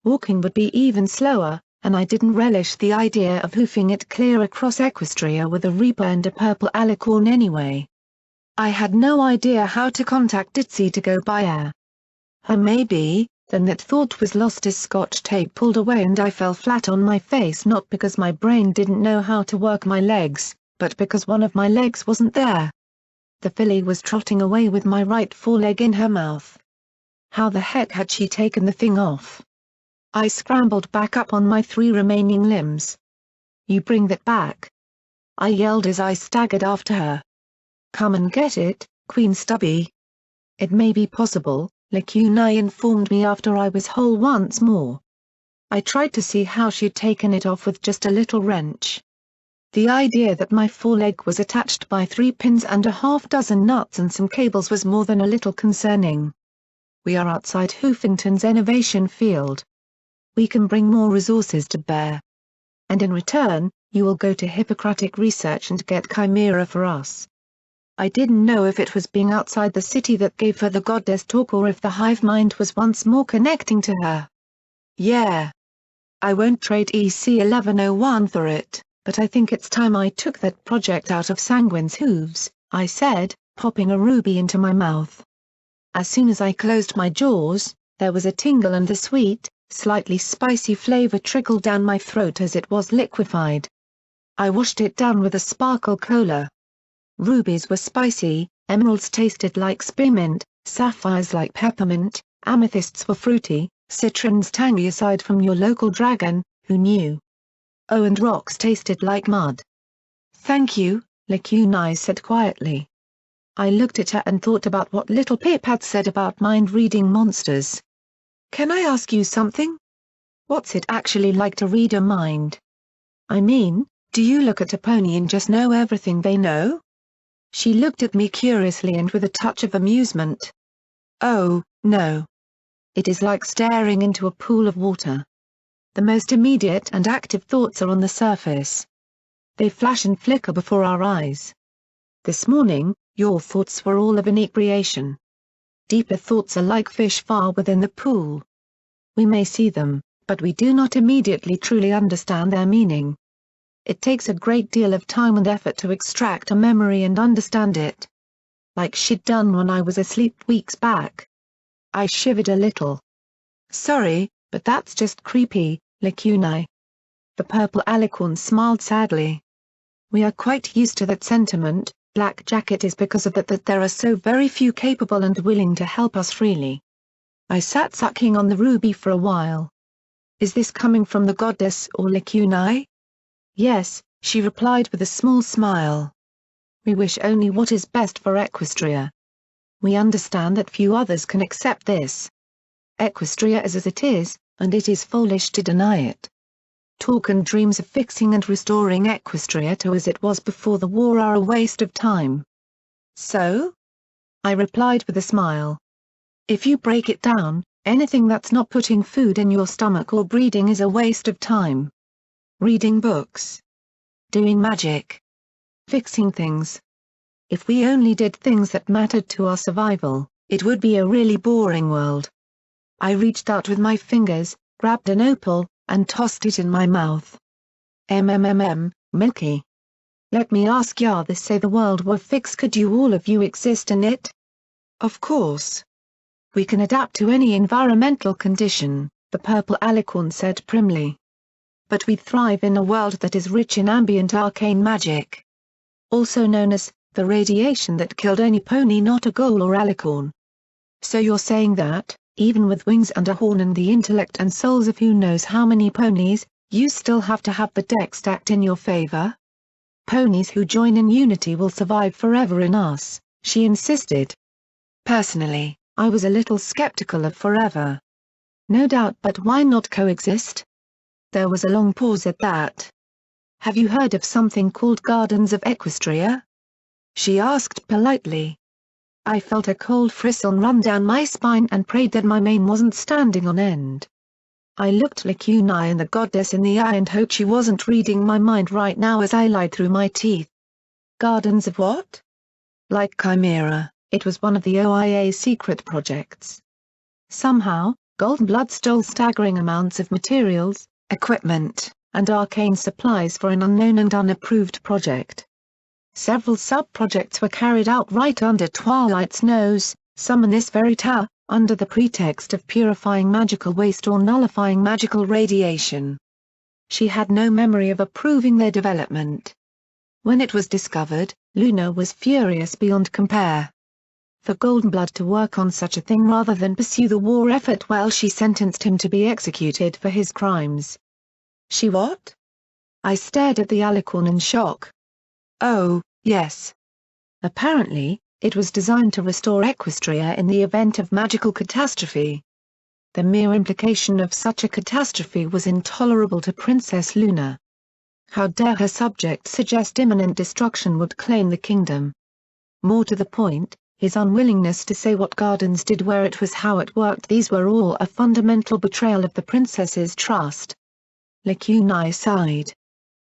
Walking would be even slower, and I didn't relish the idea of hoofing it clear across Equestria with a Reaper and a purple alicorn anyway. I had no idea how to contact Ditsy to go by air. Maybe, then that thought was lost as Scotch Tape pulled away and I fell flat on my face, not because my brain didn't know how to work my legs, but because one of my legs wasn't there. The filly was trotting away with my right foreleg in her mouth. How the heck had she taken the thing off? I scrambled back up on my 3 remaining limbs. You bring that back! I yelled as I staggered after her. Come and get it, Queen Stubby. It may be possible, Lacunai informed me after I was whole once more. I tried to see how she'd taken it off with just a little wrench. The idea that my foreleg was attached by 3 pins and a half-dozen nuts and some cables was more than a little concerning. We are outside Hoofington's Enervation field. We can bring more resources to bear. And in return, you will go to Hippocratic Research and get Chimera for us. I didn't know if it was being outside the city that gave her the goddess talk or if the hive mind was once more connecting to her. Yeah. I won't trade EC-1101 for it, but I think it's time I took that project out of Sanguine's hooves, I said, popping a ruby into my mouth. As soon as I closed my jaws, there was a tingle and the sweet, slightly spicy flavor trickled down my throat as it was liquefied. I washed it down with a sparkle cola. Rubies were spicy, emeralds tasted like spearmint, sapphires like peppermint, amethysts were fruity, citrons tangy aside from your local dragon, who knew? Oh, and rocks tasted like mud. Thank you, Lacunai said quietly. I looked at her and thought about what little Pip had said about mind-reading monsters. Can I ask you something? What's it actually like to read a mind? I mean, do you look at a pony and just know everything they know? She looked at me curiously and with a touch of amusement. Oh, no. It is like staring into a pool of water. The most immediate and active thoughts are on the surface. They flash and flicker before our eyes. This morning, your thoughts were all of inebriation. Deeper thoughts are like fish far within the pool. We may see them, but we do not immediately truly understand their meaning. It takes a great deal of time and effort to extract a memory and understand it. Like she'd done when I was asleep weeks back. I shivered a little. Sorry, but that's just creepy, Lacuni. The purple alicorn smiled sadly. We are quite used to that sentiment, Black Jacket, is because of that there are so very few capable and willing to help us freely. I sat sucking on the ruby for a while. Is this coming from the goddess or Lacuni? Yes, she replied with a small smile. We wish only what is best for Equestria. We understand that few others can accept this. Equestria is as it is, and it is foolish to deny it. Talk and dreams of fixing and restoring Equestria to as it was before the war are a waste of time. So? I replied with a smile. If you break it down, anything that's not putting food in your stomach or breeding is a waste of time. Reading books. Doing magic. Fixing things. If we only did things that mattered to our survival, it would be a really boring world. I reached out with my fingers, grabbed an opal, and tossed it in my mouth. Milky. Let me ask ya this: say the world were fixed, could you all of you exist in it? Of course. We can adapt to any environmental condition, the purple alicorn said primly. But we thrive in a world that is rich in ambient arcane magic. Also known as, the radiation that killed any pony not a ghoul or alicorn. So you're saying that, even with wings and a horn and the intellect and souls of who knows how many ponies, you still have to have the deck stacked in your favor? Ponies who join in unity will survive forever in us, she insisted. Personally, I was a little skeptical of forever. No doubt, but why not coexist? There was a long pause at that. Have you heard of something called Gardens of Equestria? She asked politely. I felt a cold frisson run down my spine and prayed that my mane wasn't standing on end. I looked Lacuni and the goddess in the eye and hoped she wasn't reading my mind right now as I lied through my teeth. Gardens of what? Like Chimera, it was one of the OIA's secret projects. Somehow, Goldenblood stole staggering amounts of materials, equipment, and arcane supplies for an unknown and unapproved project. Several sub-projects were carried out right under Twilight's nose, some in this very tower, under the pretext of purifying magical waste or nullifying magical radiation. She had no memory of approving their development. When it was discovered, Luna was furious beyond compare. For Goldenblood to work on such a thing rather than pursue the war effort, well, she sentenced him to be executed for his crimes. She what? I stared at the alicorn in shock. Oh, yes. Apparently, it was designed to restore Equestria in the event of magical catastrophe. The mere implication of such a catastrophe was intolerable to Princess Luna. How dare her subject suggest imminent destruction would claim the kingdom? More to the point, his unwillingness to say what Gardens did, where it was, how it worked, these were all a fundamental betrayal of the princess's trust. Lacuni sighed.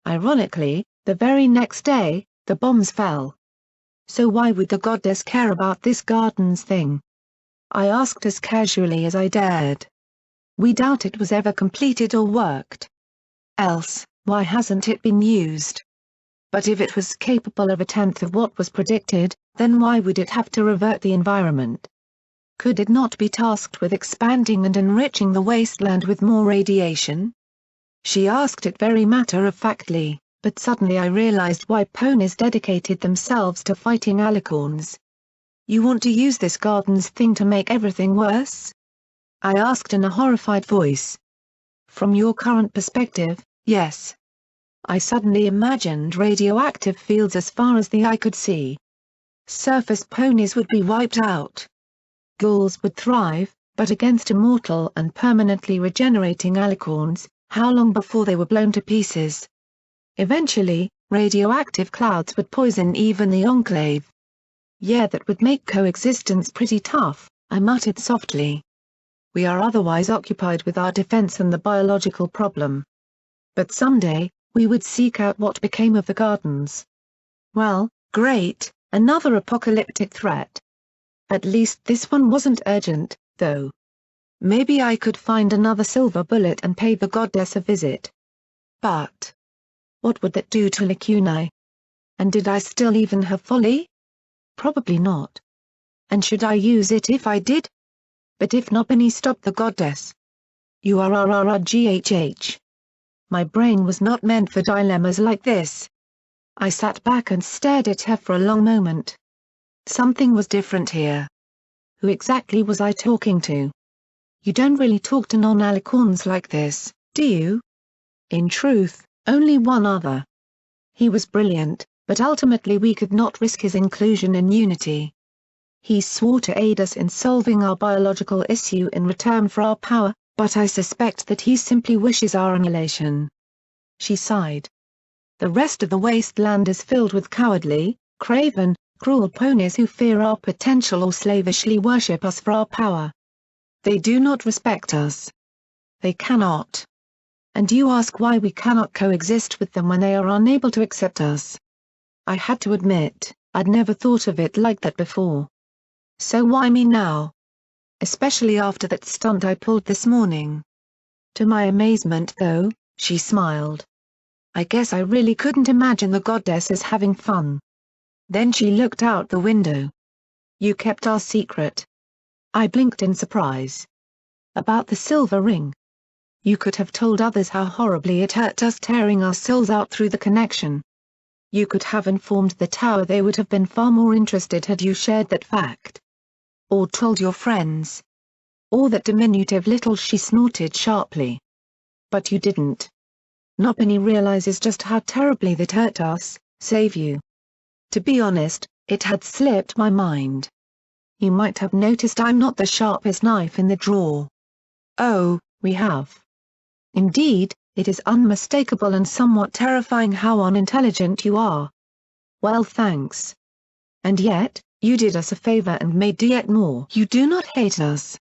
Ironically, the very next day, the bombs fell. So why would the goddess care about this Gardens thing? I asked as casually as I dared. We doubt it was ever completed or worked. Else, why hasn't it been used? But if it was capable of a tenth of what was predicted, then why would it have to revert the environment? Could it not be tasked with expanding and enriching the wasteland with more radiation? She asked it very matter-of-factly, but suddenly I realized why ponies dedicated themselves to fighting alicorns. You want to use this Gardens thing to make everything worse? I asked in a horrified voice. From your current perspective, yes. I suddenly imagined radioactive fields as far as the eye could see. Surface ponies would be wiped out. Ghouls would thrive, but against immortal and permanently regenerating alicorns, how long before they were blown to pieces? Eventually, radioactive clouds would poison even the Enclave. Yeah, that would make coexistence pretty tough, I muttered softly. We are otherwise occupied with our defense and the biological problem. But someday, we would seek out what became of the gardens. Well, great, another apocalyptic threat. At least this one wasn't urgent, though. Maybe I could find another silver bullet and pay the goddess a visit. But what would that do to Lacunae? And did I still even have folly? Probably not. And should I use it if I did? But if not, Benny, stop the goddess. GHH. My brain was not meant for dilemmas like this. I sat back and stared at her for a long moment. Something was different here. Who exactly was I talking to? You don't really talk to non-alicorns like this, do you? In truth, only one other. He was brilliant, but ultimately we could not risk his inclusion in Unity. He swore to aid us in solving our biological issue in return for our power, but I suspect that he simply wishes our annihilation. She sighed. The rest of the wasteland is filled with cowardly, craven, cruel ponies who fear our potential or slavishly worship us for our power. They do not respect us. They cannot. And you ask why we cannot coexist with them when they are unable to accept us. I had to admit, I'd never thought of it like that before. So why me now? Especially after that stunt I pulled this morning. To my amazement though, she smiled. I guess I really couldn't imagine the goddess as having fun. Then she looked out the window. You kept our secret. I blinked in surprise. About the silver ring. You could have told others how horribly it hurt us tearing our souls out through the connection. You could have informed the tower. They would have been far more interested had you shared that fact. Or told your friends. Or that diminutive little, she snorted sharply. But you didn't. Nobody realizes just how terribly that hurt us, save you. To be honest, it had slipped my mind. You might have noticed I'm not the sharpest knife in the drawer. Oh, we have. Indeed, it is unmistakable and somewhat terrifying how unintelligent you are. Well, thanks. And yet, you did us a favor and made yet more. You do not hate us.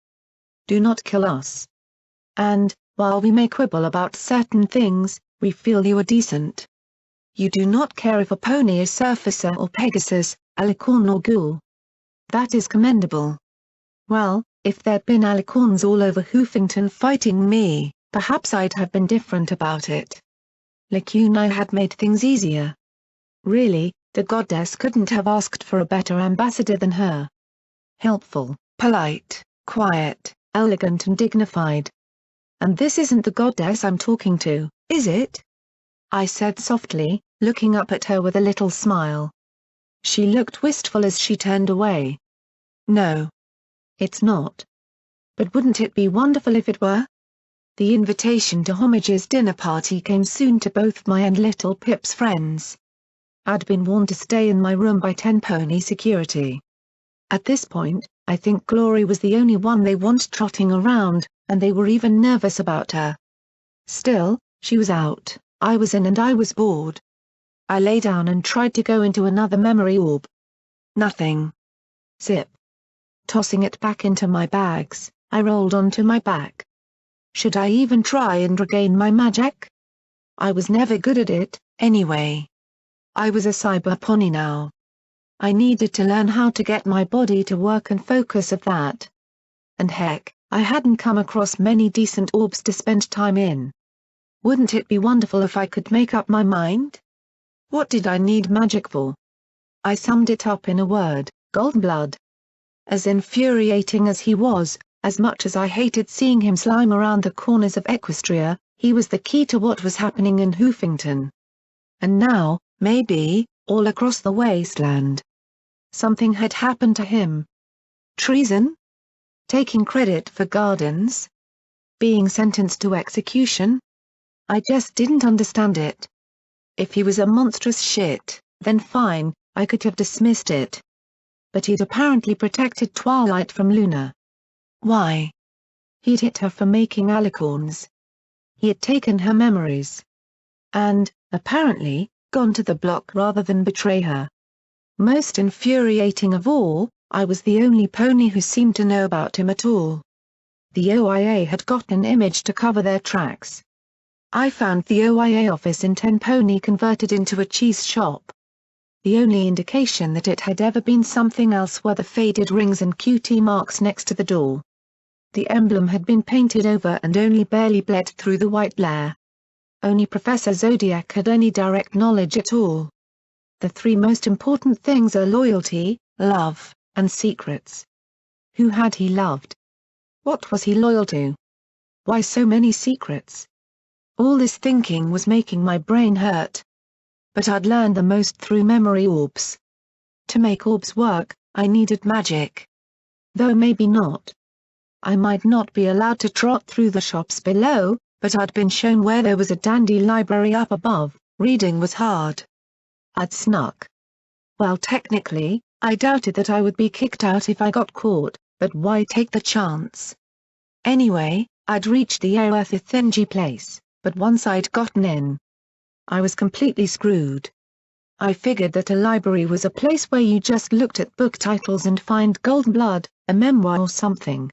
Do not kill us. And, while we may quibble about certain things, we feel you are decent. You do not care if a pony is Surfacer or Pegasus, alicorn or ghoul. That is commendable. Well, if there'd been alicorns all over Hoofington fighting me, perhaps I'd have been different about it. Lacunae had made things easier. Really, the goddess couldn't have asked for a better ambassador than her. Helpful, polite, quiet, elegant and dignified. And this isn't the goddess I'm talking to, is it? I said softly, looking up at her with a little smile. She looked wistful as she turned away. No. It's not. But wouldn't it be wonderful if it were? The invitation to Homage's dinner party came soon to both my and little Pip's friends. I'd been warned to stay in my room by 10 pony security. At this point, I think Glory was the only one they wanted trotting around, and they were even nervous about her. Still, she was out, I was in and I was bored. I lay down and tried to go into another memory orb. Nothing. Zip. Tossing it back into my bags, I rolled onto my back. Should I even try and regain my magic? I was never good at it, anyway. I was a cyber pony now. I needed to learn how to get my body to work and focus at that. And heck, I hadn't come across many decent orbs to spend time in. Wouldn't it be wonderful if I could make up my mind? What did I need magic for? I summed it up in a word: golden blood. As infuriating as he was, as much as I hated seeing him slime around the corners of Equestria, he was the key to what was happening in Hoofington. And now, maybe, all across the wasteland. Something had happened to him. Treason? Taking credit for gardens? Being sentenced to execution? I just didn't understand it. If he was a monstrous shit, then fine, I could have dismissed it. but he'd apparently protected Twilight from Luna. Why? He'd hit her for making alicorns. He had taken her memories. And, apparently, gone to the block rather than betray her. Most infuriating of all, I was the only pony who seemed to know about him at all. The OIA had got an image to cover their tracks. I found the OIA office in 10 Pony converted into a cheese shop. The only indication that it had ever been something else were the faded rings and QT marks next to the door. The emblem had been painted over and only barely bled through the white layer. Only Professor Zodiac had any direct knowledge at all. The 3 most important things are loyalty, love, and secrets. Who had he loved? What was he loyal to? Why so many secrets? All this thinking was making my brain hurt. But I'd learned the most through memory orbs. To make orbs work, I needed magic. Though maybe not. I might not be allowed to trot through the shops below, but I'd been shown where there was a dandy library up above. Reading was hard. I'd snuck. Well, technically, I doubted that I would be kicked out if I got caught, but why take the chance? Anyway, I'd reached the Earthy place, but once I'd gotten in, I was completely screwed. I figured that a library was a place where you just looked at book titles and find Golden Blood, a memoir or something.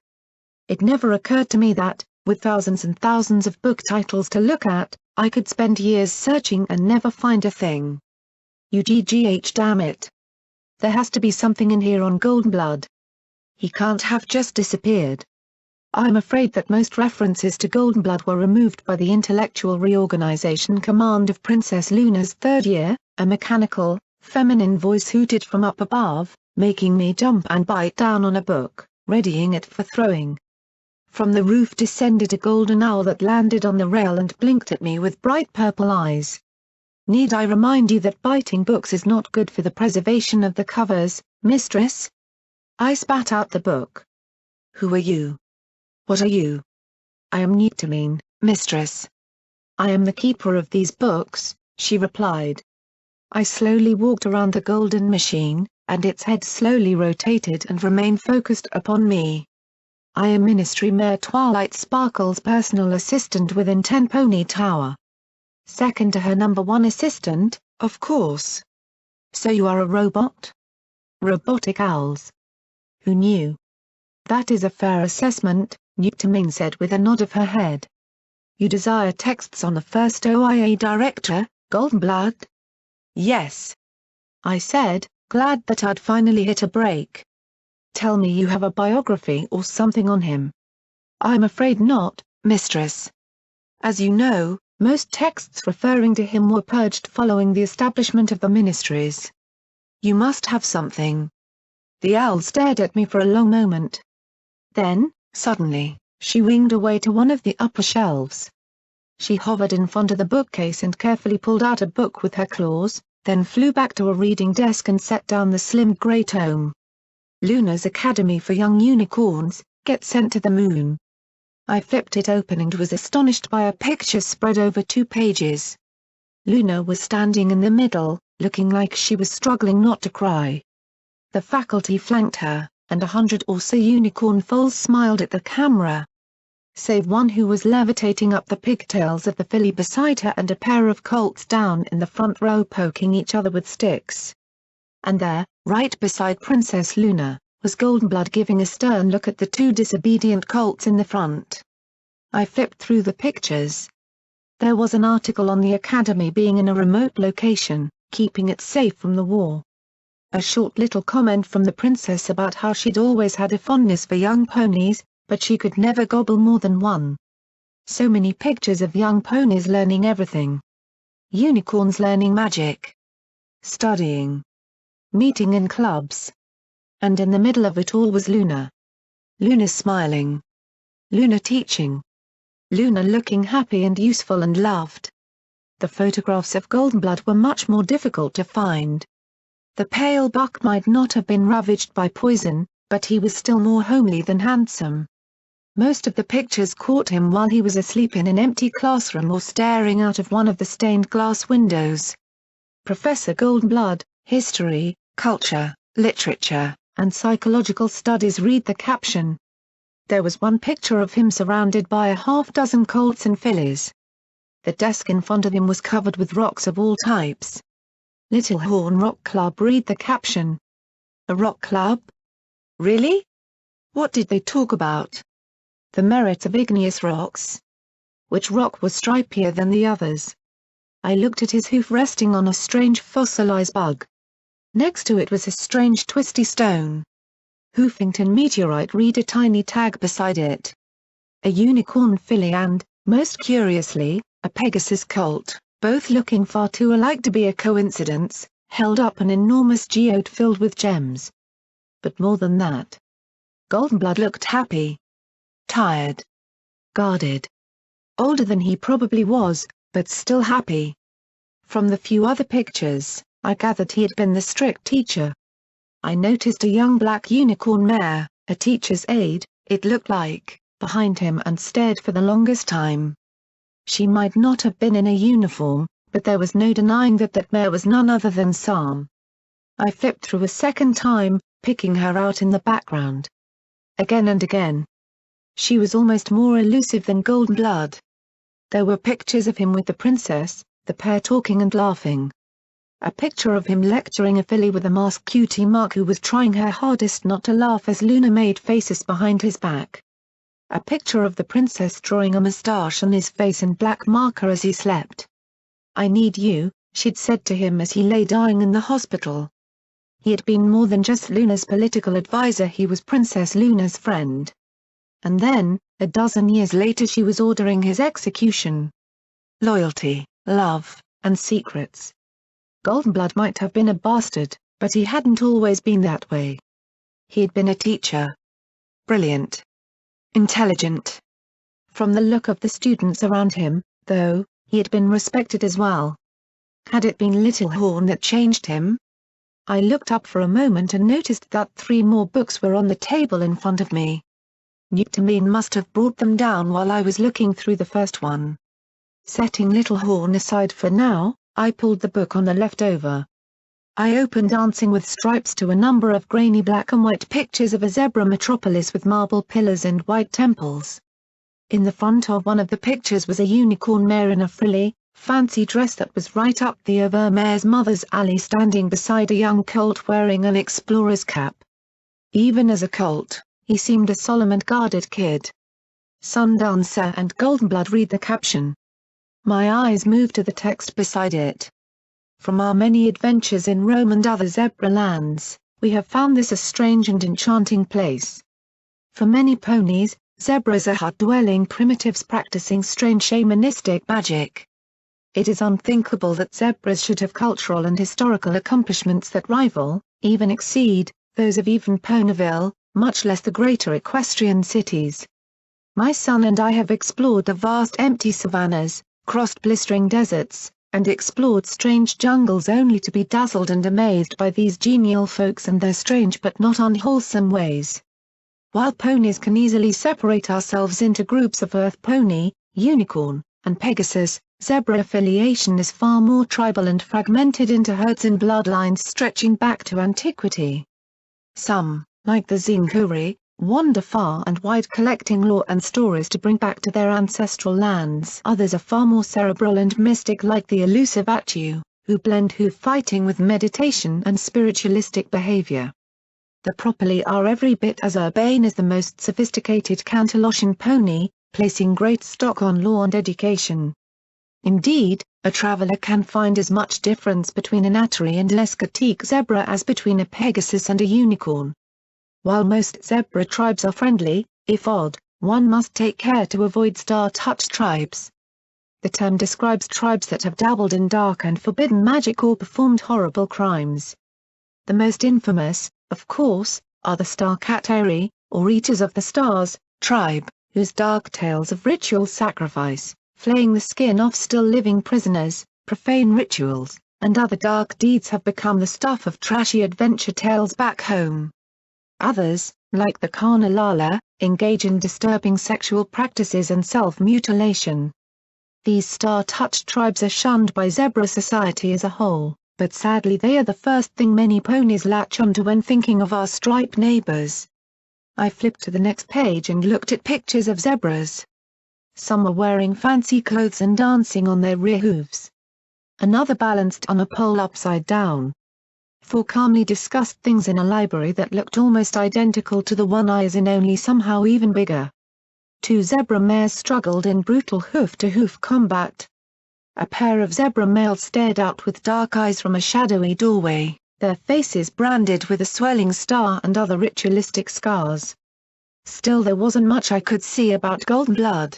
It never occurred to me that, with thousands and thousands of book titles to look at, I could spend years searching and never find a thing. UGGH, damn it. There has to be something in here on Golden Blood. He can't have just disappeared. I'm afraid that most references to Golden Blood were removed by the Intellectual Reorganization Command of Princess Luna's 3rd year, a mechanical, feminine voice hooted from up above, making me jump and bite down on a book, readying it for throwing. From the roof descended a golden owl that landed on the rail and blinked at me with bright purple eyes. Need I remind you that biting books is not good for the preservation of the covers, mistress? I spat out the book. Who are you? What are you? I am Newtomine, mistress. I am the keeper of these books, she replied. I slowly walked around the golden machine, and its head slowly rotated and remained focused upon me. I am Ministry Mare Twilight Sparkle's personal assistant within 10 Pony Tower. Second to her number 1 assistant, of course. So you are a robot? Robotic owls. Who knew? That is a fair assessment, Newtomine said with a nod of her head. You desire texts on the first OIA director, Golden Blood? Yes. I said, glad that I'd finally hit a break. Tell me you have a biography or something on him. I'm afraid not, mistress. As you know, most texts referring to him were purged following the establishment of the ministries. You must have something. The owl stared at me for a long moment. Then, suddenly, she winged away to one of the upper shelves. She hovered in front of the bookcase and carefully pulled out a book with her claws, then flew back to a reading desk and set down the slim grey tome. Luna's Academy for Young Unicorns, Get Sent to the Moon. I flipped it open and was astonished by a picture spread over 2 pages. Luna was standing in the middle, looking like she was struggling not to cry. The faculty flanked her, and 100 or so unicorn foals smiled at the camera. Save one who was levitating up the pigtails of the filly beside her and a pair of colts down in the front row poking each other with sticks. And there, right beside Princess Luna, was Golden Blood giving a stern look at the 2 disobedient colts in the front. I flipped through the pictures. There was an article on the Academy being in a remote location, keeping it safe from the war. A short little comment from the princess about how she'd always had a fondness for young ponies, but she could never gobble more than one. So many pictures of young ponies learning everything. Unicorns learning magic. Studying. Meeting in clubs. And in the middle of it all was Luna. Luna smiling. Luna teaching. Luna looking happy and useful and loved. The photographs of Golden Blood were much more difficult to find. The pale buck might not have been ravaged by poison, but he was still more homely than handsome. Most of the pictures caught him while he was asleep in an empty classroom or staring out of one of the stained glass windows. Professor Golden Blood, History, Culture, Literature, and psychological studies read the caption. There was one picture of him surrounded by a half-dozen colts and fillies. The desk in front of him was covered with rocks of all types. Little Horn Rock Club read the caption. A rock club? Really? What did they talk about? The merits of igneous rocks? Which rock was stripier than the others? I looked at his hoof resting on a strange fossilized bug. Next to it was a strange twisty stone. Hoofington meteorite read a tiny tag beside it. A unicorn filly and, most curiously, a Pegasus colt, both looking far too alike to be a coincidence, held up an enormous geode filled with gems. But more than that. Goldenblood looked happy. Tired. Guarded. Older than he probably was, but still happy. From the few other pictures, I gathered he had been the strict teacher. I noticed a young black unicorn mare, a teacher's aide, it looked like, behind him and stared for the longest time. She might not have been in a uniform, but there was no denying that that mare was none other than Sam. I flipped through a second time, picking her out in the background. Again and again. She was almost more elusive than Goldenblood. There were pictures of him with the princess, the pair talking and laughing. A picture of him lecturing a filly with a masked cutie mark who was trying her hardest not to laugh as Luna made faces behind his back. A picture of the princess drawing a moustache on his face in black marker as he slept. "I need you," she'd said to him as he lay dying in the hospital. He had been more than just Luna's political advisor, he was Princess Luna's friend. And then, a dozen years later, she was ordering his execution. Loyalty, love, and secrets. Goldenblood might have been a bastard, but he hadn't always been that way. He had been a teacher. Brilliant. Intelligent. From the look of the students around him, though, he had been respected as well. Had it been Little Horn that changed him? I looked up for a moment and noticed that 3 more books were on the table in front of me. Newton must have brought them down while I was looking through the first one. Setting Little Horn aside for now, I pulled the book on the left over. I opened Dancing with Stripes to a number of grainy black and white pictures of a zebra metropolis with marble pillars and white temples. In the front of one of the pictures was a unicorn mare in a frilly, fancy dress that was right up the over-mare's mother's alley, standing beside a young colt wearing an explorer's cap. Even as a colt, he seemed a solemn and guarded kid. Sundancer and Goldenblood read the caption. My eyes moved to the text beside it. From our many adventures in Rome and other zebra lands, we have found this a strange and enchanting place. For many ponies, zebras are hut-dwelling primitives practicing strange shamanistic magic. It is unthinkable that zebras should have cultural and historical accomplishments that rival, even exceed, those of even Ponyville, much less the greater equestrian cities. My son and I have explored the vast empty savannas, crossed blistering deserts, and explored strange jungles only to be dazzled and amazed by these genial folks and their strange but not unwholesome ways. While ponies can easily separate ourselves into groups of earth pony, unicorn, and Pegasus, zebra affiliation is far more tribal and fragmented into herds and bloodlines stretching back to antiquity. Some, like the Zinguri, wander far and wide collecting lore and stories to bring back to their ancestral lands. Others are far more cerebral and mystic, like the elusive Atu, who blend hoof fighting with meditation and spiritualistic behavior. The properly are every bit as urbane as the most sophisticated Cantalochen pony, placing great stock on law and education. Indeed, a traveler can find as much difference between an Atari and Lescatique zebra as between a Pegasus and a unicorn. While most zebra tribes are friendly, if odd, one must take care to avoid star-touched tribes. The term describes tribes that have dabbled in dark and forbidden magic or performed horrible crimes. The most infamous, of course, are the Star-Kateri, or Eaters of the Stars, tribe, whose dark tales of ritual sacrifice, flaying the skin off still living prisoners, profane rituals, and other dark deeds have become the stuff of trashy adventure tales back home. Others, like the Karnalala, engage in disturbing sexual practices and self-mutilation. These star-touched tribes are shunned by zebra society as a whole, But sadly they are the first thing many ponies latch onto when thinking of our striped neighbors. I flipped to the next page and looked at pictures of zebras. Some were wearing fancy clothes and dancing on their rear hooves. Another balanced on a pole upside down. 4 calmly discussed things in a library that looked almost identical to the one I was in, only somehow even bigger. 2 zebra mares struggled in brutal hoof-to-hoof combat. A pair of zebra males stared out with dark eyes from a shadowy doorway, their faces branded with a swelling star and other ritualistic scars. Still there wasn't much I could see about golden blood.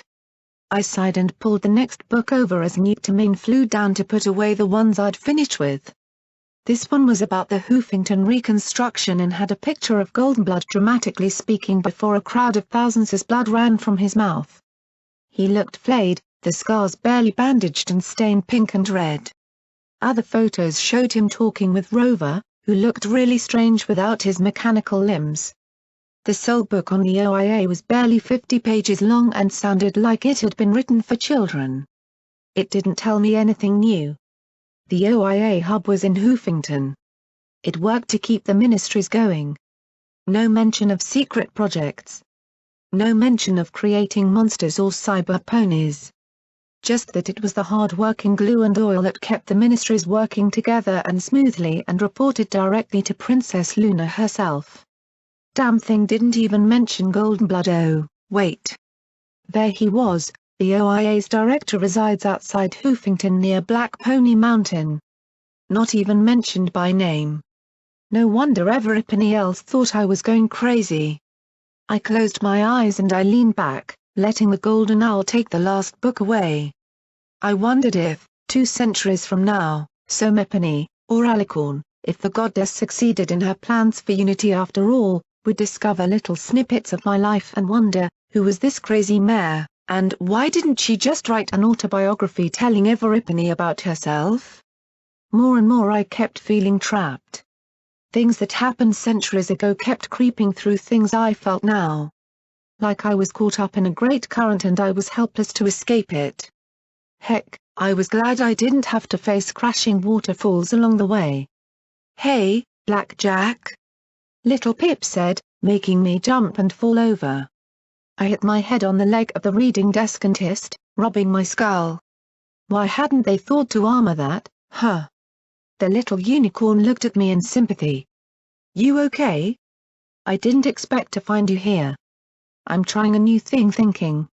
I sighed and pulled the next book over as Newton flew down to put away the ones I'd finished with. This one was about the Hoofington reconstruction and had a picture of Goldenblood dramatically speaking before a crowd of thousands as blood ran from his mouth. He looked flayed, the scars barely bandaged and stained pink and red. Other photos showed him talking with Rover, who looked really strange without his mechanical limbs. The sole book on the OIA was barely 50 pages long and sounded like it had been written for children. It didn't tell me anything new. The OIA hub was in Hoofington. It worked to keep the ministries going. No mention of secret projects. No mention of creating monsters or cyber ponies. Just that it was the hard-working glue and oil that kept the ministries working together and smoothly, and reported directly to Princess Luna herself. Damn thing didn't even mention Goldenblood. Oh, wait. There he was. The OIA's director resides outside Hoofington near Black Pony Mountain. Not even mentioned by name. No wonder everybody else thought I was going crazy. I closed my eyes and I leaned back, letting the golden owl take the last book away. I wondered if, 2 centuries from now, Somepony, or Alicorn, if the goddess succeeded in her plans for unity after all, would discover little snippets of my life and wonder, who was this crazy mare? And why didn't she just write an autobiography telling everybody about herself? More and more I kept feeling trapped. Things that happened centuries ago kept creeping through things I felt now. Like I was caught up in a great current and I was helpless to escape it. Heck, I was glad I didn't have to face crashing waterfalls along the way. "Hey, Blackjack," Little Pip said, making me jump and fall over. I hit my head on the leg of the reading desk and hissed, rubbing my skull. Why hadn't they thought to armor that, huh? The little unicorn looked at me in sympathy. "You okay? I didn't expect to find you here." "I'm trying a new thing thinking.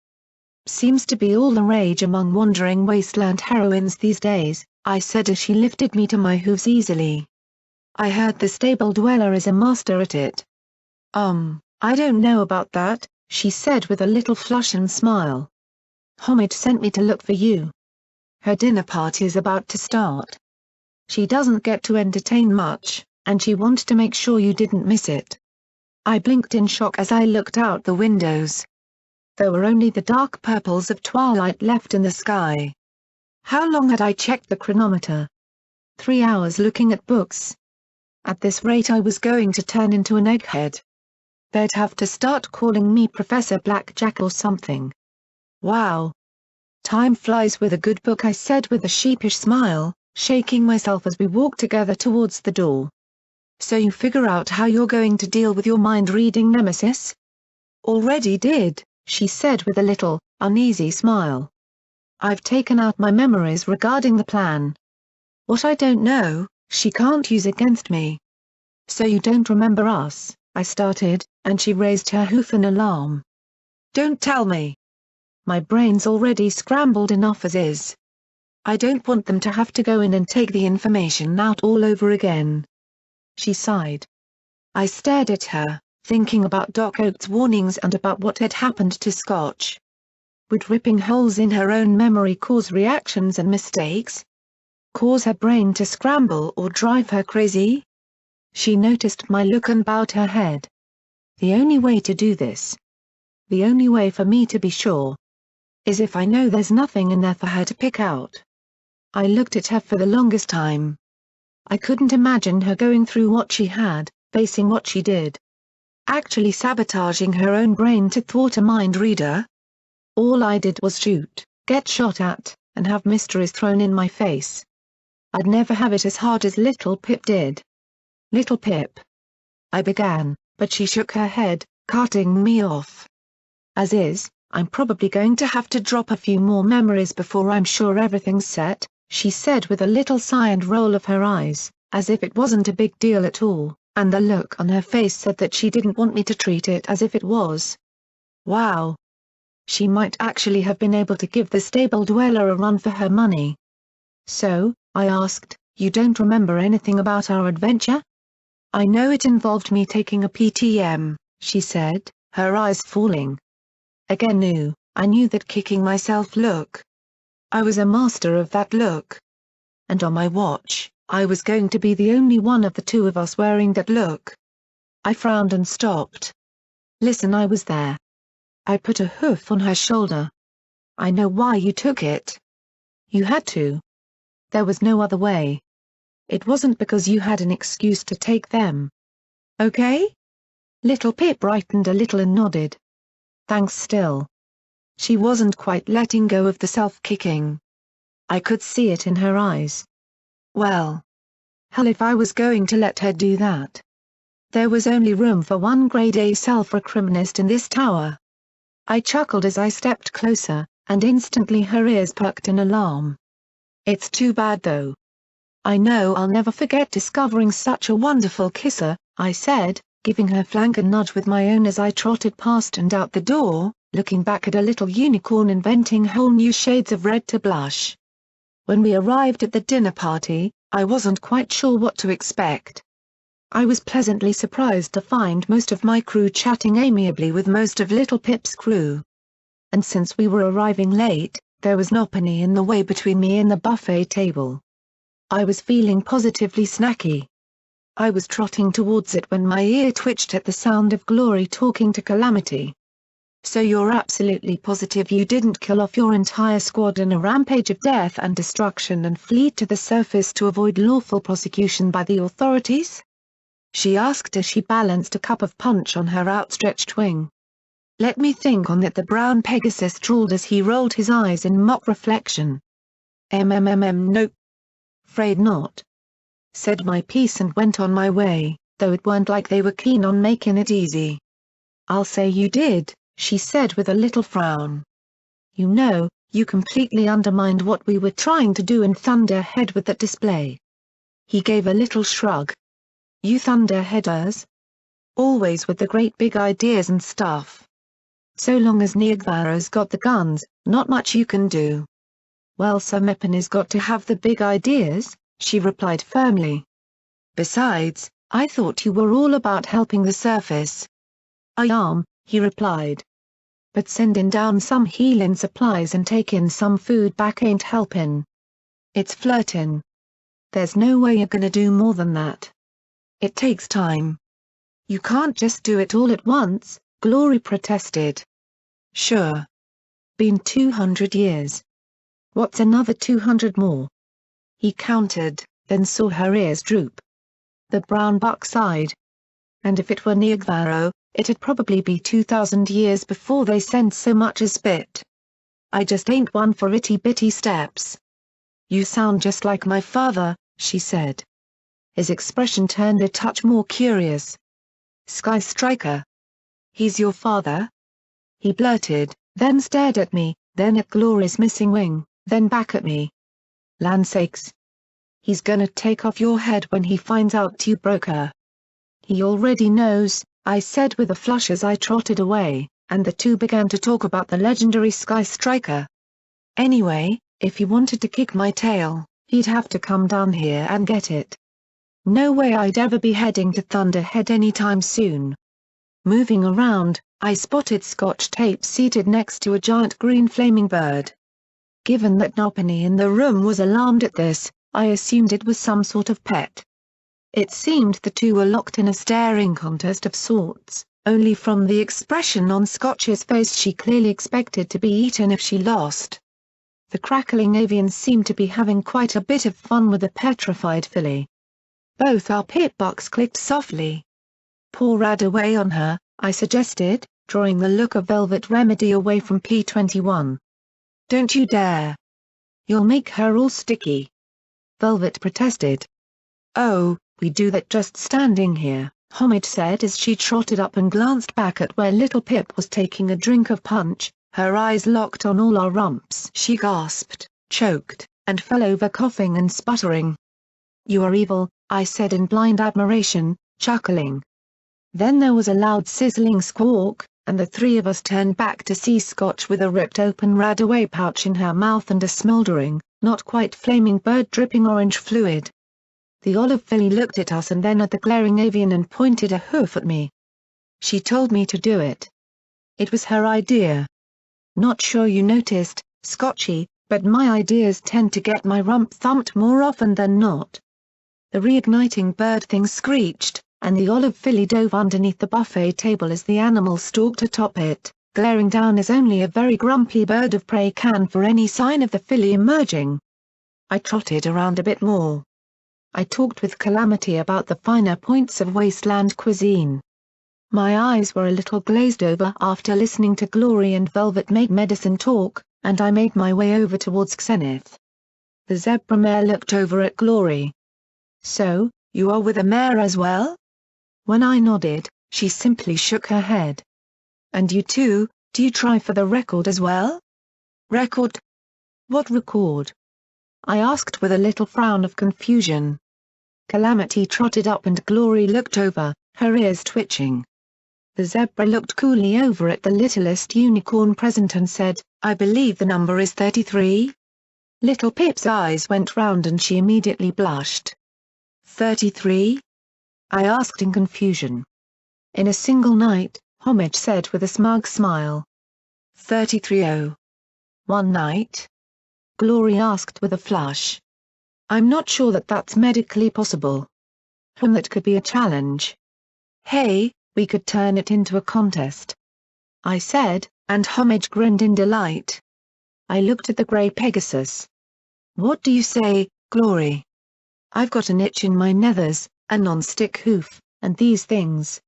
Seems to be all the rage among wandering wasteland heroines these days," I said as she lifted me to my hooves easily. "I heard the stable dweller is a master at it." I don't know about that," she said with a little flush and smile. "Homage sent me to look for you. Her dinner party is about to start. She doesn't get to entertain much, and she wanted to make sure you didn't miss it." I blinked in shock as I looked out the windows. There were only the dark purples of twilight left in the sky. How long had I checked the chronometer? 3 hours looking at books. At this rate I was going to turn into an egghead. They'd have to start calling me Professor Blackjack or something. Wow. Time flies with a good book, I said with a sheepish smile, shaking myself as we walked together towards the door. "So you figure out how you're going to deal with your mind-reading nemesis?" "Already did," she said with a little, uneasy smile. "I've taken out my memories regarding the plan. What I don't know, she can't use against me." "So you don't remember us?" I started, and she raised her hoof in alarm. "Don't tell me. My brain's already scrambled enough as is. I don't want them to have to go in and take the information out all over again." She sighed. I stared at her, thinking about Doc Oates' warnings and about what had happened to Scotch. Would ripping holes in her own memory cause reactions and mistakes? Cause her brain to scramble or drive her crazy? She noticed my look and bowed her head. "The only way to do this, the only way for me to be sure, is if I know there's nothing in there for her to pick out." I looked at her for the longest time. I couldn't imagine her going through what she had, facing what she did. Actually sabotaging her own brain to thwart a mind reader. All I did was shoot, get shot at, and have mysteries thrown in my face. I'd never have it as hard as little Pip did. Little Pip. I began, but she shook her head, cutting me off. As is, I'm probably going to have to drop a few more memories before I'm sure everything's set, she said with a little sigh and roll of her eyes, as if it wasn't a big deal at all, and the look on her face said that she didn't want me to treat it as if it was. Wow. She might actually have been able to give the stable dweller a run for her money. So, I asked, you don't remember anything about our adventure? I know it involved me taking a PTM, she said, her eyes falling. Again I knew that kicking myself look. I was a master of that look. And on my watch, I was going to be the only one of the two of us wearing that look. I frowned and stopped. Listen, I was there. I put a hoof on her shoulder. I know why you took it. You had to. There was no other way. It wasn't because you had an excuse to take them. Okay? Little Pip brightened a little and nodded. Thanks still. She wasn't quite letting go of the self-kicking. I could see it in her eyes. Well. Hell, if I was going to let her do that. There was only room for one grade A self-recriminist in this tower. I chuckled as I stepped closer, and instantly her ears perked in alarm. It's too bad though. I know I'll never forget discovering such a wonderful kisser, I said, giving her flank a nudge with my own as I trotted past and out the door, looking back at a little unicorn inventing whole new shades of red to blush. When we arrived at the dinner party, I wasn't quite sure what to expect. I was pleasantly surprised to find most of my crew chatting amiably with most of Little Pip's crew. And since we were arriving late, there was no penny in the way between me and the buffet table. I was feeling positively snacky. I was trotting towards it when my ear twitched at the sound of Glory talking to Calamity. So you're absolutely positive you didn't kill off your entire squad in a rampage of death and destruction and flee to the surface to avoid lawful prosecution by the authorities? She asked as she balanced a cup of punch on her outstretched wing. Let me think on that, the brown Pegasus drawled as he rolled his eyes in mock reflection. Nope. Afraid not. Said my piece and went on my way, though it weren't like they were keen on making it easy. I'll say you did, she said with a little frown. You know, you completely undermined what we were trying to do in Thunderhead with that display. He gave a little shrug. You Thunderheaders? Always with the great big ideas and stuff. So long as Niagara's got the guns, not much you can do. Well, Sir Meppin got to have the big ideas, she replied firmly. Besides, I thought you were all about helping the surface. I am, he replied. But sending down some healin' supplies and taking some food back ain't helpin'. It's flirtin'. There's no way you're gonna do more than that. It takes time. You can't just do it all at once, Glory protested. Sure. Been 200 years. What's another 200 more? He countered, then saw her ears droop. The brown buck sighed. And if it were Niagara, it'd probably be 2,000 years before they sent so much as spit. I just ain't one for itty-bitty steps. You sound just like my father, she said. His expression turned a touch more curious. Sky Striker. He's your father? He blurted, then stared at me, then at Glory's missing wing, then back at me. Land sakes. He's gonna take off your head when he finds out you broke her. He already knows, I said with a flush as I trotted away, and the two began to talk about the legendary Sky Striker. Anyway, if he wanted to kick my tail, he'd have to come down here and get it. No way I'd ever be heading to Thunderhead anytime soon. Moving around, I spotted Scotch Tape seated next to a giant green flaming bird. Given that Nopany in the room was alarmed at this, I assumed it was some sort of pet. It seemed the two were locked in a staring contest of sorts, only from the expression on Scotch's face she clearly expected to be eaten if she lost. The crackling avians seemed to be having quite a bit of fun with the petrified filly. Both our pit bucks clicked softly. Pour Rad away on her, I suggested, drawing the look of Velvet Remedy away from P21. Don't you dare. You'll make her all sticky. Velvet protested. "Oh, we do that just standing here," Homage said as she trotted up and glanced back at where little Pip was taking a drink of punch, her eyes locked on all our rumps. She gasped, choked, and fell over coughing and sputtering. "You are evil," I said in blind admiration, chuckling. Then there was a loud sizzling squawk, and the three of us turned back to see Scotch with a ripped-open Radaway pouch in her mouth and a smoldering, not quite flaming bird dripping orange fluid. The olive filly looked at us and then at the glaring avian and pointed a hoof at me. She told me to do it. It was her idea. Not sure you noticed, Scotchy, but my ideas tend to get my rump thumped more often than not. The reigniting bird thing screeched, and the olive filly dove underneath the buffet table as the animal stalked atop it, glaring down as only a very grumpy bird of prey can for any sign of the filly emerging. I trotted around a bit more. I talked with Calamity about the finer points of wasteland cuisine. My eyes were a little glazed over after listening to Glory and Velvet make medicine talk, and I made my way over towards Xenith. The zebra mare looked over at Glory. "So, you are with a mare as well?" When I nodded, she simply shook her head. "And you too, do you try for the record as well?" "Record? What record?" I asked with a little frown of confusion. Calamity trotted up and Glory looked over, her ears twitching. The zebra looked coolly over at the littlest unicorn present and said, "I believe the number is 33. Little Pip's eyes went round and she immediately blushed. 33? I asked in confusion. "In a single night," Homage said with a smug smile. 33-0. One night? Glory asked with a flush. "I'm not sure that that's medically possible." That could be a challenge. "Hey, we could turn it into a contest," I said, and Homage grinned in delight. I looked at the grey Pegasus. "What do you say, Glory? I've got an itch in my nethers, a non-stick hoof, and these things,"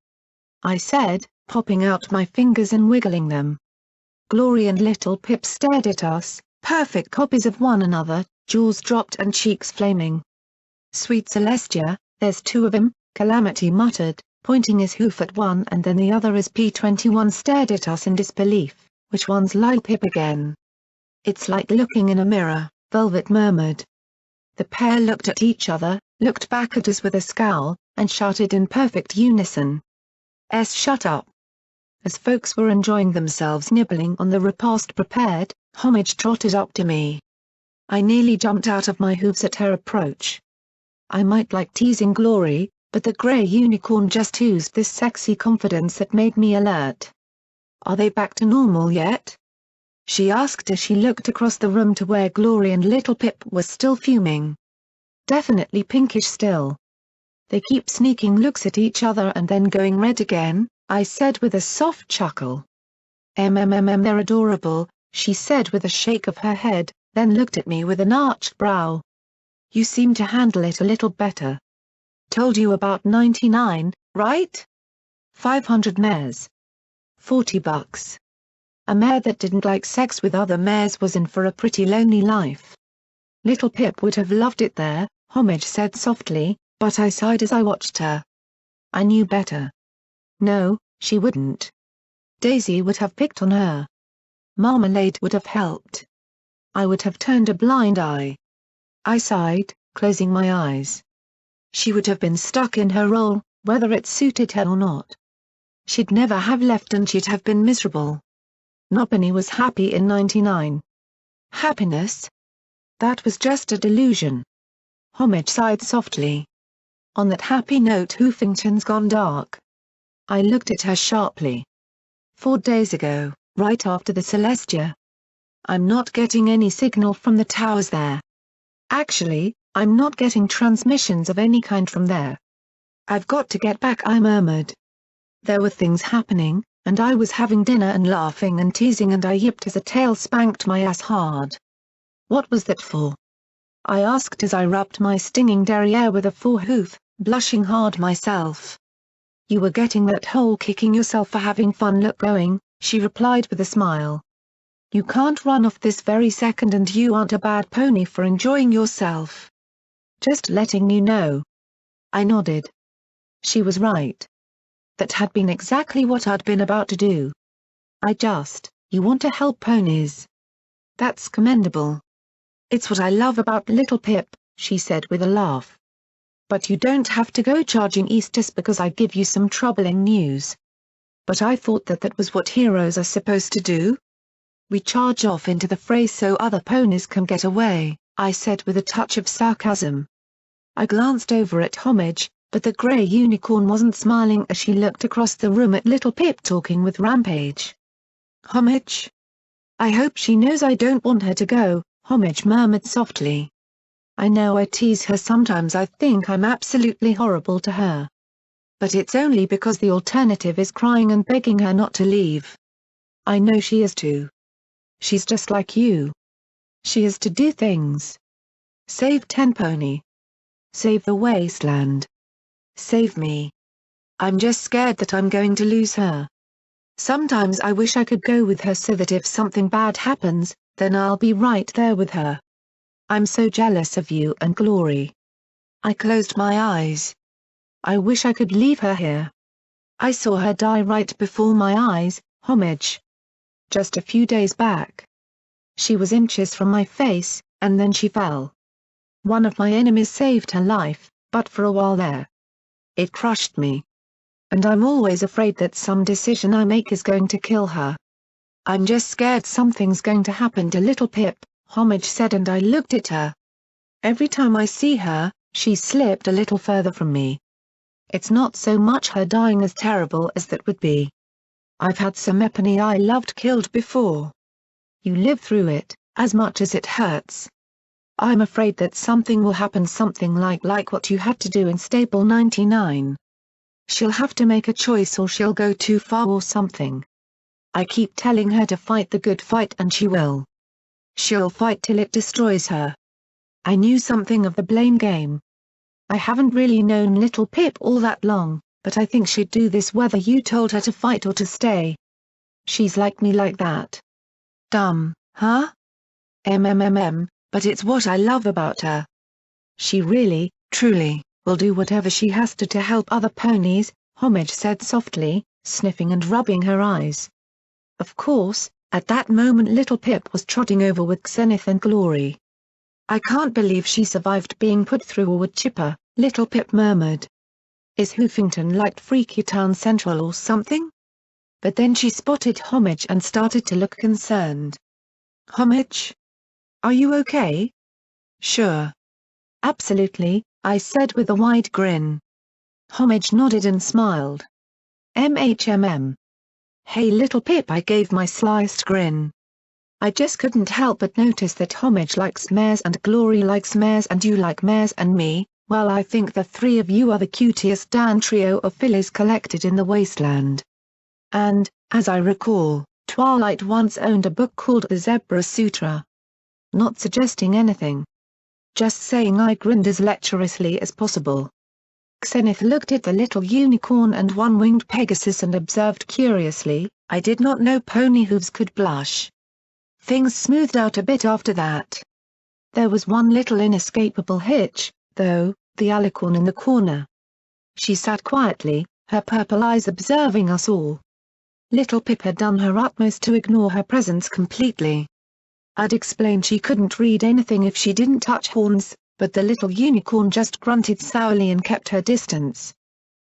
I said, popping out my fingers and wiggling them. Glory and little Pip stared at us, perfect copies of one another, jaws dropped and cheeks flaming. "Sweet Celestia, there's two of 'em," Calamity muttered, pointing his hoof at one and then the other as P21 stared at us in disbelief. "Which one's Lil Pip again?" "It's like looking in a mirror," Velvet murmured. The pair looked at each other, looked back at us with a scowl, and shouted in perfect unison. Shut up." As folks were enjoying themselves nibbling on the repast prepared, Homage trotted up to me. I nearly jumped out of my hooves at her approach. I might like teasing Glory, but the grey unicorn just oozed this sexy confidence that made me alert. "Are they back to normal yet?" she asked as she looked across the room to where Glory and little Pip was still fuming. "Definitely pinkish still. They keep sneaking looks at each other and then going red again," I said with a soft chuckle. They're adorable," she said with a shake of her head, then looked at me with an arched brow. "You seem to handle it a little better. Told you about 99, right? 500 mares. $40. A mare that didn't like sex with other mares was in for a pretty lonely life." "Little Pip would have loved it there," Homage said softly, but I sighed as I watched her. I knew better. No, she wouldn't. Daisy would have picked on her. Marmalade would have helped. I would have turned a blind eye. I sighed, closing my eyes. She would have been stuck in her role, whether it suited her or not. She'd never have left and she'd have been miserable. Nobody was happy in 99. Happiness? That was just a delusion. Homage sighed softly. On that happy note Hoofington's gone dark. I looked at her sharply. 4 days ago, right after the Celestia. I'm not getting any signal from the towers there. Actually, I'm not getting transmissions of any kind from there. I've got to get back, I murmured. There were things happening, and I was having dinner and laughing and teasing and I yipped as a tail spanked my ass hard. What was that for? I asked as I rubbed my stinging derriere with a forehoof, blushing hard myself. You were getting that whole kicking yourself for having fun look going, she replied with a smile. You can't run off this very second and you aren't a bad pony for enjoying yourself. Just letting you know. I nodded. She was right. That had been exactly what I'd been about to do. You want to help ponies. That's commendable. It's what I love about Little Pip, she said with a laugh. But you don't have to go charging east just because I give you some troubling news. But I thought that was what heroes are supposed to do? We charge off into the fray so other ponies can get away, I said with a touch of sarcasm. I glanced over at Homage, but the grey unicorn wasn't smiling as she looked across the room at Little Pip talking with Rampage. Homage? I hope she knows I don't want her to go, Homage murmured softly. I know I tease her sometimes. I think I'm absolutely horrible to her. But it's only because the alternative is crying and begging her not to leave. I know she is too. She's just like you. She is to do things. Save Tenpony. Save the wasteland. Save me. I'm just scared that I'm going to lose her. Sometimes I wish I could go with her so that if something bad happens, then I'll be right there with her. I'm so jealous of you and Glory. I closed my eyes. I wish I could leave her here. I saw her die right before my eyes, Homage. Just a few days back. She was inches from my face, and then she fell. One of my enemies saved her life, but for a while there. It crushed me. And I'm always afraid that some decision I make is going to kill her. I'm just scared something's going to happen to Little Pip, Homage said, and I looked at her. Every time I see her, she's slipped a little further from me. It's not so much her dying as terrible as that would be. I've had some Epony I loved killed before. You live through it, as much as it hurts. I'm afraid that something will happen, something like what you had to do in Stable 99. She'll have to make a choice or she'll go too far or something. I keep telling her to fight the good fight and she will. She'll fight till it destroys her. I knew something of the blame game. I haven't really known Little Pip all that long, but I think she'd do this whether you told her to fight or to stay. She's like me like that. Dumb, huh? But it's what I love about her. She really, truly, will do whatever she has to help other ponies, Homage said softly, sniffing and rubbing her eyes. Of course, at that moment Little Pip was trotting over with Xenith and Glory. I can't believe she survived being put through a wood chipper, Little Pip murmured. Is Hoofington like Freaky Town Central or something? But then she spotted Homage and started to look concerned. Homage? Are you okay? Sure. Absolutely, I said with a wide grin. Homage nodded and smiled. MHMM. Hey Little Pip, I gave my slyest grin. I just couldn't help but notice that Homage likes mares and Glory likes mares and you like mares and me. Well, I think the three of you are the cutest damn trio of fillies collected in the wasteland. And, as I recall, Twilight once owned a book called The Zebra Sutra. Not suggesting anything. Just saying I grinned as lecherously as possible. Xenith looked at the little unicorn and one-winged Pegasus and observed curiously, I did not know pony hooves could blush. Things smoothed out a bit after that. There was one little inescapable hitch, though, the alicorn in the corner. She sat quietly, her purple eyes observing us all. Little Pip had done her utmost to ignore her presence completely. I'd explained she couldn't read anything if she didn't touch horns, but the little unicorn just grunted sourly and kept her distance.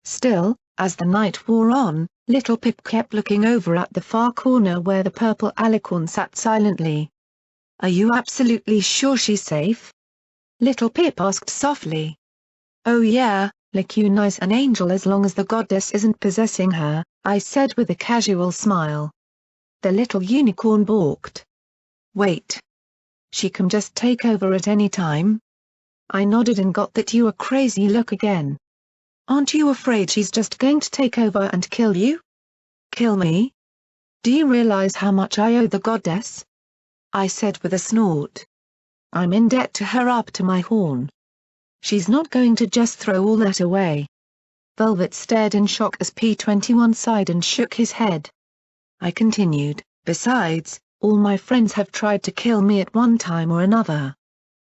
Still, as the night wore on, Little Pip kept looking over at the far corner where the purple alicorn sat silently. Are you absolutely sure she's safe? Little Pip asked softly. Oh yeah, Lacuni's an angel as long as the goddess isn't possessing her, I said with a casual smile. The little unicorn balked. Wait. She can just take over at any time? I nodded and got that you a crazy look again. Aren't you afraid she's just going to take over and kill you? Kill me? Do you realize how much I owe the goddess? I said with a snort. I'm in debt to her up to my horn. She's not going to just throw all that away. Velvet stared in shock as P21 sighed and shook his head. I continued, besides, all my friends have tried to kill me at one time or another.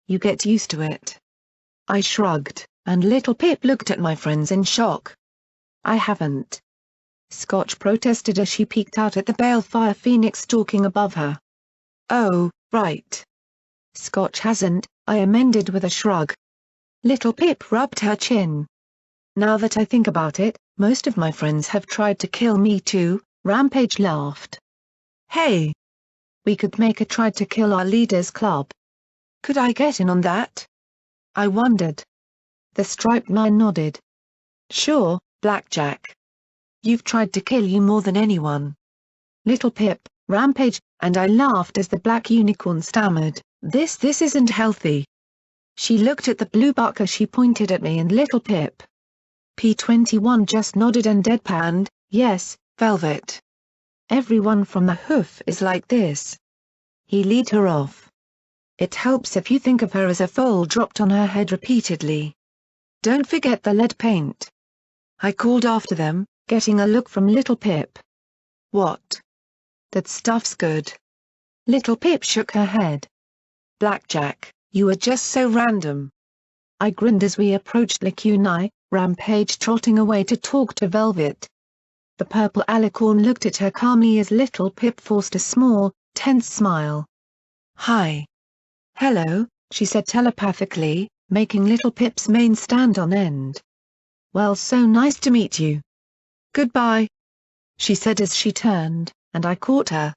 You get used to it. I shrugged, and Little Pip looked at my friends in shock. I haven't. Scotch protested as she peeked out at the balefire phoenix stalking above her. Oh, right. Scotch hasn't, I amended with a shrug. Little Pip rubbed her chin. Now that I think about it, most of my friends have tried to kill me too, Rampage laughed. Hey! We could make a try to kill our leaders club. Could I get in on that? I wondered. The striped man nodded. Sure, Blackjack. You've tried to kill you more than anyone. Little Pip, Rampage, and I laughed as the black unicorn stammered, this isn't healthy. She looked at the blue buck as she pointed at me and Little Pip. P-21 just nodded and deadpanned, yes, Velvet. Everyone from the Hoof is like this. He led her off. It helps if you think of her as a foal dropped on her head repeatedly. Don't forget the lead paint. I called after them, getting a look from Little Pip. What? That stuff's good. Little Pip shook her head. Blackjack, you are just so random. I grinned as we approached Lacuni, Rampage trotting away to talk to Velvet. The purple alicorn looked at her calmly as Little Pip forced a small, tense smile. Hi. Hello, she said telepathically, making Little Pip's mane stand on end. Well, so nice to meet you. Goodbye, she said as she turned, and I caught her.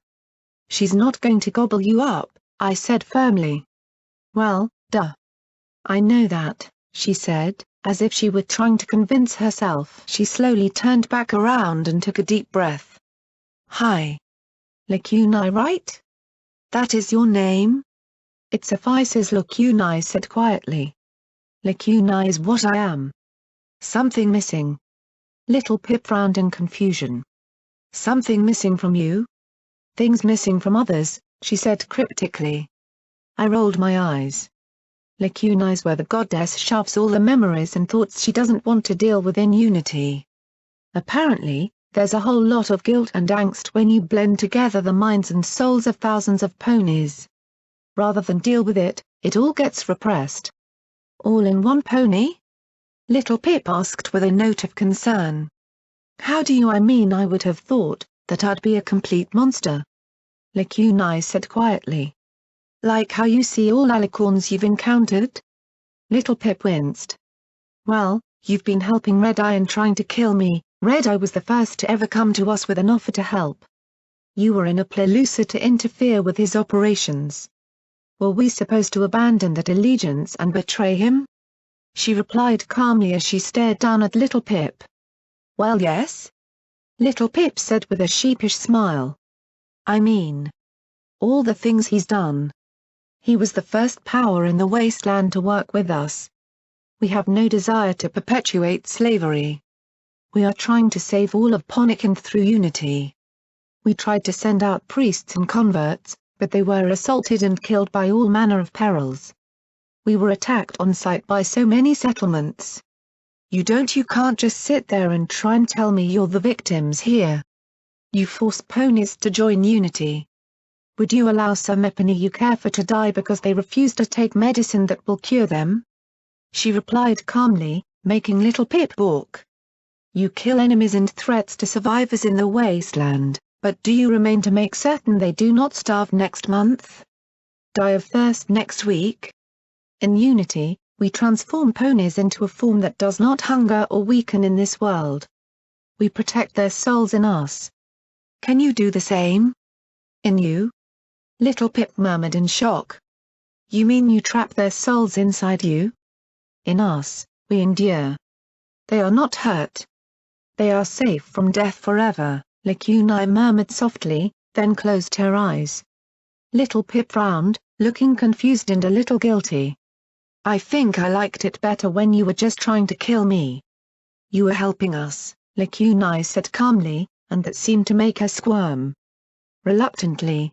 She's not going to gobble you up, I said firmly. Well, duh. I know that, she said, as if she were trying to convince herself. She slowly turned back around and took a deep breath. Hi. Lacuni, right? That is your name? It suffices, Lacuni said quietly. Lacuni is what I am. Something missing. Little Pip frowned in confusion. Something missing from you? Things missing from others, she said cryptically. I rolled my eyes. Lacuni's where the goddess shoves all the memories and thoughts she doesn't want to deal with in Unity. Apparently, there's a whole lot of guilt and angst when you blend together the minds and souls of thousands of ponies. Rather than deal with it, it all gets repressed. All in one pony? Little Pip asked with a note of concern. How do you? I mean, I would have thought that I'd be a complete monster. Lacuni said quietly. Like how you see all alicorns you've encountered? Little Pip winced. Well, you've been helping Red Eye and trying to kill me. Red Eye was the first to ever come to us with an offer to help. You were in a Plelusa to interfere with his operations. Were we supposed to abandon that allegiance and betray him? She replied calmly as she stared down at Little Pip. Well, yes. Little Pip said with a sheepish smile. I mean, all the things he's done. He was the first power in the wasteland to work with us. We have no desire to perpetuate slavery. We are trying to save all of Ponican through Unity. We tried to send out priests and converts, but they were assaulted and killed by all manner of perils. We were attacked on sight by so many settlements. You can't just sit there and try and tell me you're the victims here. You forced ponies to join Unity. Would you allow some Epony you care for to die because they refuse to take medicine that will cure them? She replied calmly, making Little Pip balk. You kill enemies and threats to survivors in the wasteland, but do you remain to make certain they do not starve next month? Die of thirst next week? In Unity, we transform ponies into a form that does not hunger or weaken in this world. We protect their souls in us. Can you do the same? In you? Little Pip murmured in shock. You mean you trap their souls inside you? In us, we endure. They are not hurt. They are safe from death forever, Lacuni murmured softly, then closed her eyes. Little Pip frowned, looking confused and a little guilty. I think I liked it better when you were just trying to kill me. You were helping us, Lacuni said calmly, and that seemed to make her squirm. Reluctantly.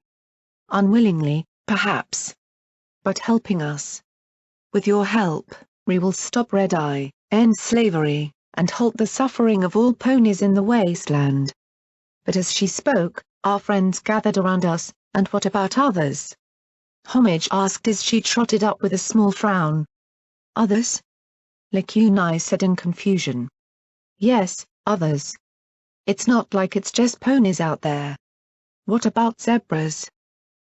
Unwillingly, perhaps. But helping us. With your help, we will stop Red Eye, end slavery, and halt the suffering of all ponies in the wasteland. But as she spoke, our friends gathered around us, and what about others? Homage asked as she trotted up with a small frown. Others? Lekunai said in confusion. Yes, others. It's not like it's just ponies out there. What about zebras?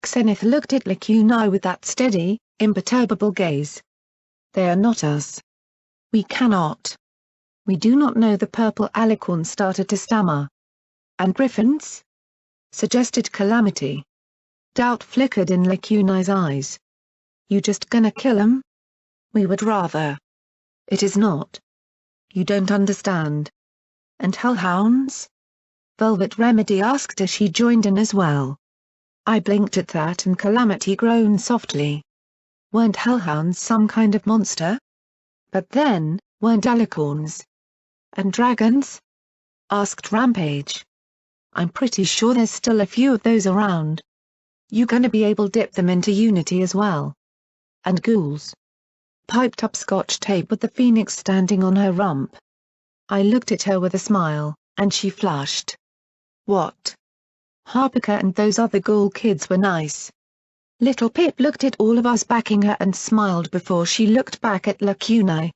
Xenith looked at Lekunai with that steady, imperturbable gaze. They are not us. We cannot. We do not know. The purple alicorn started to stammer. And griffins? Suggested Calamity. Doubt flickered in Lekunai's eyes. You just gonna kill 'em? We would rather. It is not. You don't understand. And hellhounds? Velvet Remedy asked as she joined in as well. I blinked at that and Calamity groaned softly. Weren't hellhounds some kind of monster? But then, weren't alicorns? And dragons? Asked Rampage. I'm pretty sure there's still a few of those around. You gonna be able to dip them into Unity as well? And ghouls? Piped up Scotch tape with the phoenix standing on her rump. I looked at her with a smile, and she flushed. What? Harpica and those other ghoul kids were nice. Little Pip looked at all of us backing her and smiled before she looked back at Lekunai.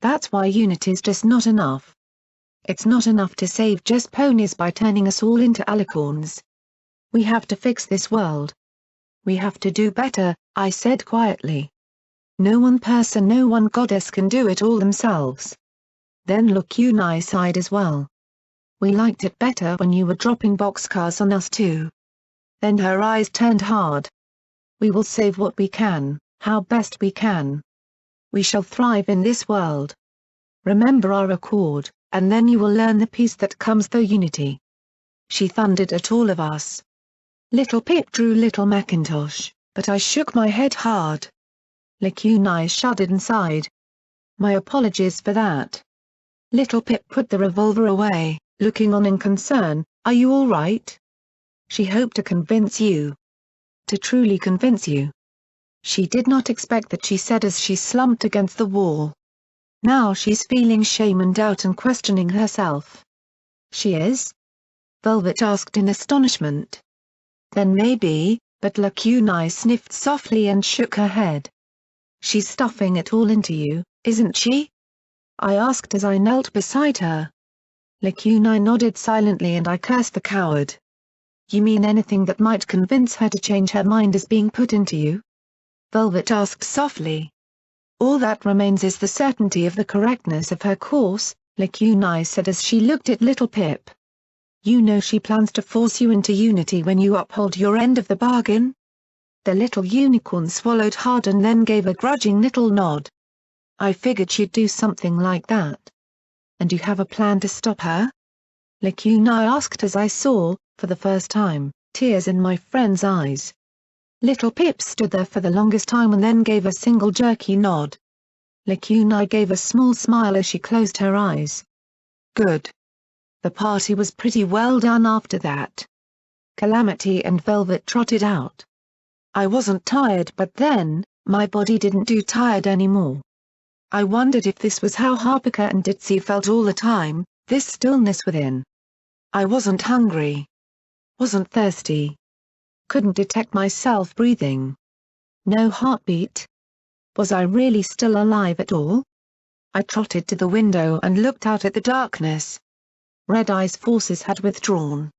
That's why Unity's just not enough. It's not enough to save just ponies by turning us all into alicorns. We have to fix this world. We have to do better, I said quietly. No one person, no one goddess can do it all themselves. Then Lekunai sighed as well. We liked it better when you were dropping boxcars on us too. Then her eyes turned hard. We will save what we can, how best we can. We shall thrive in this world. Remember our accord, and then you will learn the peace that comes through unity. She thundered at all of us. Little Pip drew Little Macintosh, but I shook my head hard. Lekunai shuddered and sighed. My apologies for that. Little Pip put the revolver away, looking on in concern. Are you all right? She hoped to convince you. To truly convince you. She did not expect that, she said as she slumped against the wall. Now she's feeling shame and doubt and questioning herself. She is? Velvet asked in astonishment. Then maybe, but Lekunai sniffed softly and shook her head. She's stuffing it all into you, isn't she? I asked as I knelt beside her. Lekunai nodded silently and I cursed the coward. You mean anything that might convince her to change her mind is being put into you? Velvet asked softly. All that remains is the certainty of the correctness of her course, Lekunai said as she looked at Little Pip. You know she plans to force you into unity when you uphold your end of the bargain? The little unicorn swallowed hard and then gave a grudging little nod. I figured she'd do something like that. And you have a plan to stop her? Lekunai asked as I saw, for the first time, tears in my friend's eyes. Little Pip stood there for the longest time and then gave a single jerky nod. Lekunai gave a small smile as she closed her eyes. Good. The party was pretty well done after that. Calamity and Velvet trotted out. I wasn't tired, but then, my body didn't do tired anymore. I wondered if this was how Harpica and Ditsy felt all the time, this stillness within. I wasn't hungry. Wasn't thirsty. Couldn't detect myself breathing. No heartbeat. Was I really still alive at all? I trotted to the window and looked out at the darkness. Red Eye's forces had withdrawn.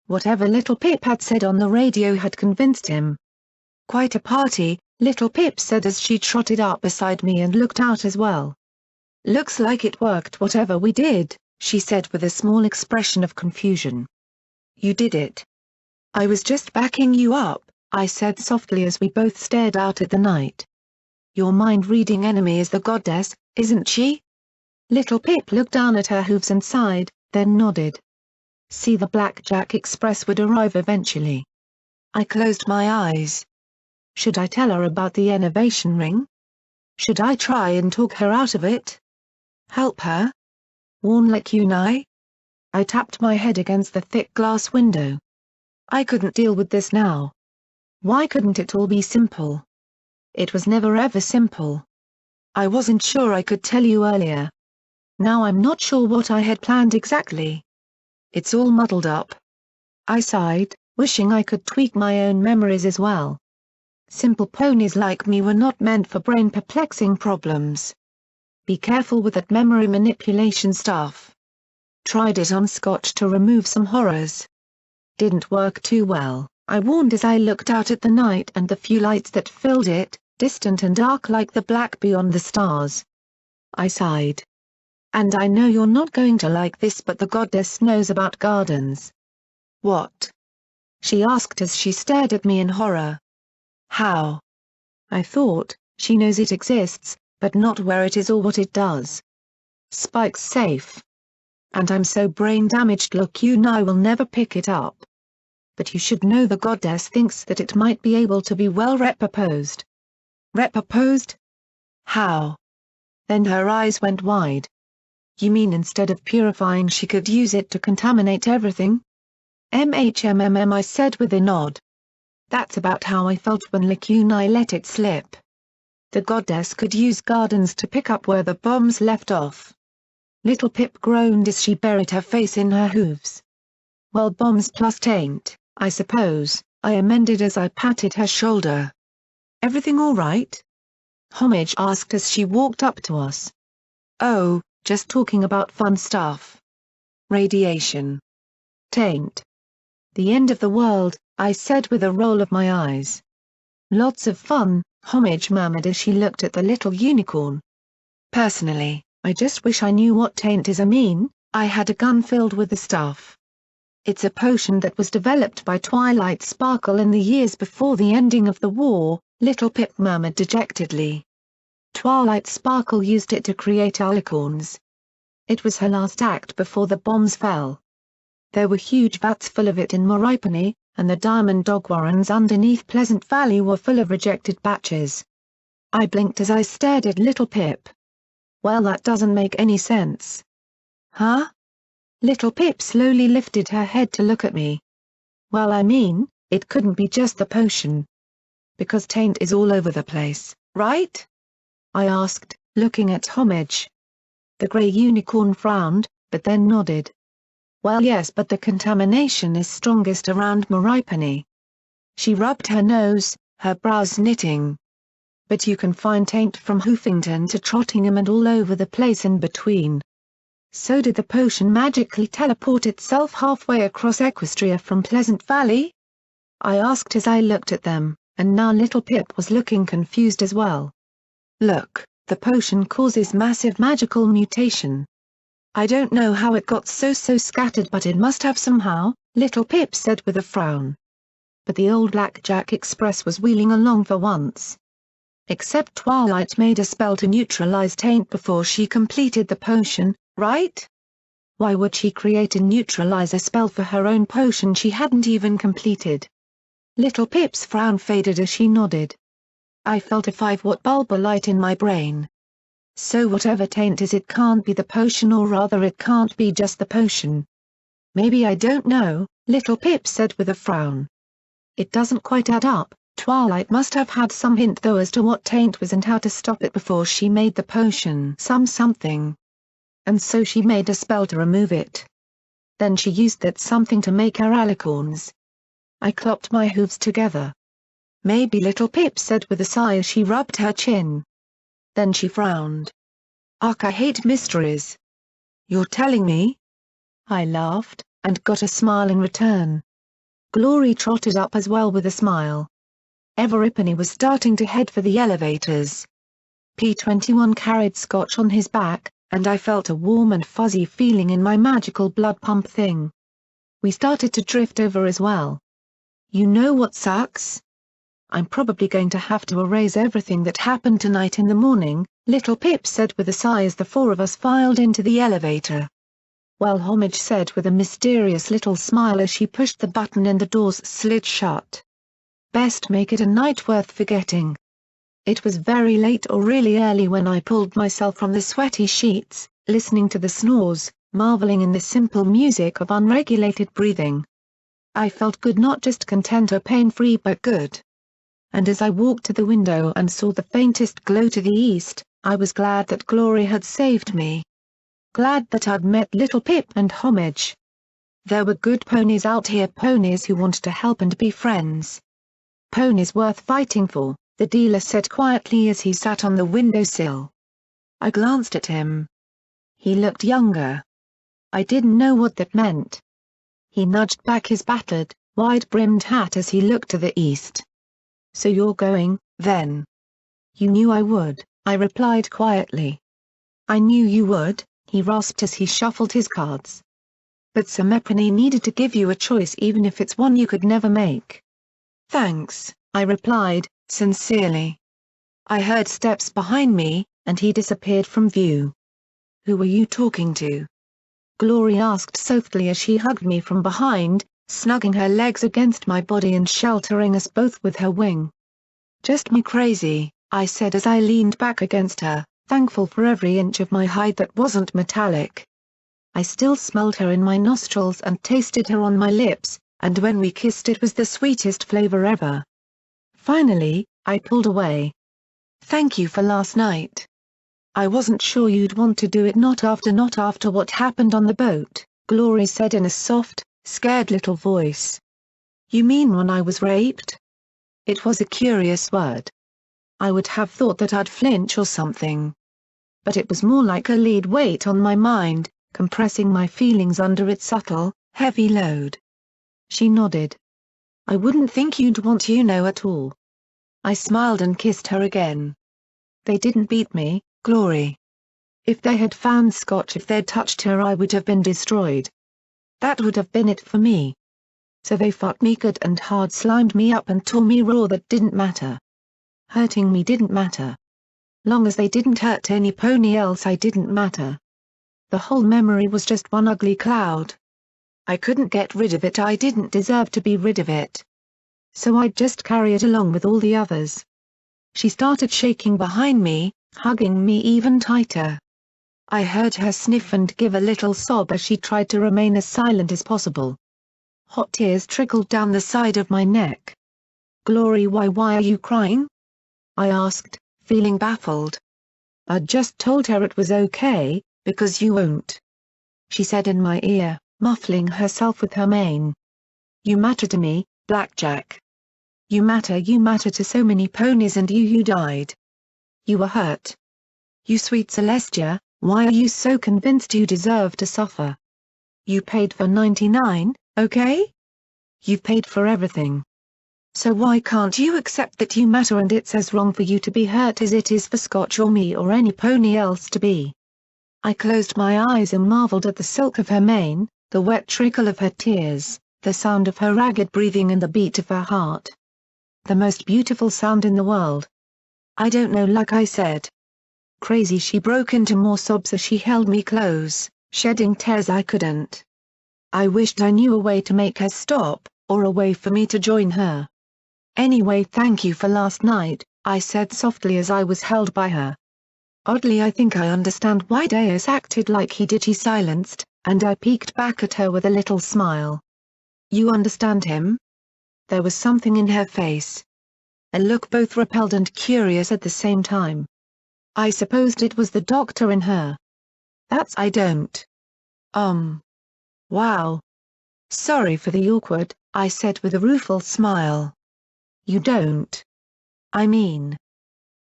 Whatever Little Pip had said on the radio had convinced him. Quite a party, Little Pip said as she trotted up beside me and looked out as well. Looks like it worked whatever we did, she said with a small expression of confusion. You did it. I was just backing you up, I said softly as we both stared out at the night. Your mind-reading enemy is the goddess, isn't she? Little Pip looked down at her hooves and sighed, then nodded. See, the Blackjack Express would arrive eventually. I closed my eyes. Should I tell her about the Enervation ring? Should I try and talk her out of it? Help her? Warn Lekunai? I tapped my head against the thick glass window. I couldn't deal with this now. Why couldn't it all be simple? It was never ever simple. I wasn't sure I could tell you earlier. Now I'm not sure what I had planned exactly. It's all muddled up. I sighed, wishing I could tweak my own memories as well. Simple ponies like me were not meant for brain-perplexing problems. Be careful with that memory manipulation stuff. Tried it on Scotch to remove some horrors. Didn't work too well, I warned as I looked out at the night and the few lights that filled it, distant and dark like the black beyond the stars. I sighed. And I know you're not going to like this, but the goddess knows about gardens. What? She asked as she stared at me in horror. How? I thought, she knows it exists, but not where it is or what it does. Spike's safe. And I'm so brain damaged look you know I will never pick it up. But you should know the goddess thinks that it might be able to be well repurposed. Repurposed? How? Then her eyes went wide. You mean instead of purifying she could use it to contaminate everything? I said with a nod. That's about how I felt when Lacuna let it slip. The goddess could use gardens to pick up where the bombs left off. Little Pip groaned as she buried her face in her hooves. Well, bombs plus taint, I suppose, I amended as I patted her shoulder. Everything all right? Homage asked as she walked up to us. Oh, just talking about fun stuff. Radiation. Taint. The end of the world, I said with a roll of my eyes. Lots of fun, Homage murmured as she looked at the little unicorn. Personally, I just wish I knew what taint is. I mean, I had a gun filled with the stuff. It's a potion that was developed by Twilight Sparkle in the years before the ending of the war, Little Pip murmured dejectedly. Twilight Sparkle used it to create alicorns. It was her last act before the bombs fell. There were huge vats full of it in Moripony, and the diamond dog warrens underneath Pleasant Valley were full of rejected batches. I blinked as I stared at Little Pip. Well, that doesn't make any sense. Huh? Little Pip slowly lifted her head to look at me. Well, I mean, it couldn't be just the potion. Because taint is all over the place, right? I asked, looking at Homage. The grey unicorn frowned, but then nodded. Well, yes, but the contamination is strongest around Moripony. She rubbed her nose, her brows knitting. But you can find taint from Hoofington to Trottingham and all over the place in between. So did the potion magically teleport itself halfway across Equestria from Pleasant Valley? I asked as I looked at them, and now Little Pip was looking confused as well. Look, the potion causes massive magical mutation. I don't know how it got so scattered, but it must have somehow, Little Pip said with a frown. But the old Blackjack Express was wheeling along for once. Except Twilight made a spell to neutralize taint before she completed the potion, right? Why would she create a neutralizer spell for her own potion she hadn't even completed? Little Pip's frown faded as she nodded. I felt a 5-watt bulb alight in my brain. So whatever taint is, it can't be the potion, or rather it can't be just the potion. Maybe, I don't know, Little Pip said with a frown. It doesn't quite add up. Twilight must have had some hint though as to what taint was and how to stop it before she made the potion something. And so she made a spell to remove it. Then she used that something to make her alicorns. I clopped my hooves together. Maybe, Little Pip said with a sigh as she rubbed her chin. Then she frowned. Ugh, I hate mysteries. You're telling me? I laughed, and got a smile in return. Glory trotted up as well with a smile. Everipany was starting to head for the elevators. P-21 carried Scotch on his back, and I felt a warm and fuzzy feeling in my magical blood pump thing. We started to drift over as well. You know what sucks? I'm probably going to have to erase everything that happened tonight in the morning, Little Pip said with a sigh as the four of us filed into the elevator. Well, Homage said with a mysterious little smile as she pushed the button and the doors slid shut. Best make it a night worth forgetting. It was very late or really early when I pulled myself from the sweaty sheets, listening to the snores, marveling in the simple music of unregulated breathing. I felt good, not just content or pain-free, but good. And as I walked to the window and saw the faintest glow to the east, I was glad that Glory had saved me. Glad that I'd met Little Pip and Homage. There were good ponies out here, ponies who wanted to help and be friends. Ponies worth fighting for, the dealer said quietly as he sat on the windowsill. I glanced at him. He looked younger. I didn't know what that meant. He nudged back his battered, wide-brimmed hat as he looked to the east. So you're going, then? You knew I would, I replied quietly. I knew you would, he rasped as he shuffled his cards. But Semepone needed to give you a choice even if it's one you could never make. Thanks, I replied, sincerely. I heard steps behind me, and he disappeared from view. Who were you talking to? Glory asked softly as she hugged me from behind, snugging her legs against my body and sheltering us both with her wing. Just me crazy, I said as I leaned back against her, thankful for every inch of my hide that wasn't metallic. I still smelled her in my nostrils and tasted her on my lips, and when we kissed it was the sweetest flavor ever. Finally, I pulled away. Thank you for last night. I wasn't sure you'd want to do it not after what happened on the boat, Glory said in a soft, scared little voice. You mean when I was raped? It was a curious word. I would have thought that I'd flinch or something. But it was more like a lead weight on my mind, compressing my feelings under its subtle, heavy load. She nodded. I wouldn't think you'd want to know at all. I smiled and kissed her again. They didn't beat me, Glory. If they had found Scotch if they'd touched her I would have been destroyed. That would have been it for me. So they fucked me good and hard, slimed me up and tore me raw. That didn't matter. Hurting me didn't matter. Long as they didn't hurt any pony else I didn't matter. The whole memory was just one ugly cloud. I couldn't get rid of it. I didn't deserve to be rid of it. So I'd just carry it along with all the others. She started shaking behind me, hugging me even tighter. I heard her sniff and give a little sob as she tried to remain as silent as possible. Hot tears trickled down the side of my neck. Glory, why are you crying? I asked, feeling baffled. I'd just told her it was okay, because you won't. She said in my ear, muffling herself with her mane. You matter to me, Blackjack. You matter to so many ponies and you died. You were hurt. You sweet Celestia, why are you so convinced you deserve to suffer? You paid for 99, okay? You've paid for everything. So why can't you accept that you matter and it's as wrong for you to be hurt as it is for Scotch or me or any pony else to be? I closed my eyes and marveled at the silk of her mane, the wet trickle of her tears, the sound of her ragged breathing and the beat of her heart. The most beautiful sound in the world. I don't know, like I said. Crazy. She broke into more sobs as she held me close, shedding tears I couldn't. I wished I knew a way to make her stop, or a way for me to join her. Anyway, thank you for last night, I said softly as I was held by her. Oddly, I think I understand why Deus acted like he did. He silenced, and I peeked back at her with a little smile. You understand him? There was something in her face. A look both repelled and curious at the same time. I supposed it was the doctor in her. That's I don't. Wow. Sorry for the awkward, I said with a rueful smile. You don't. I mean.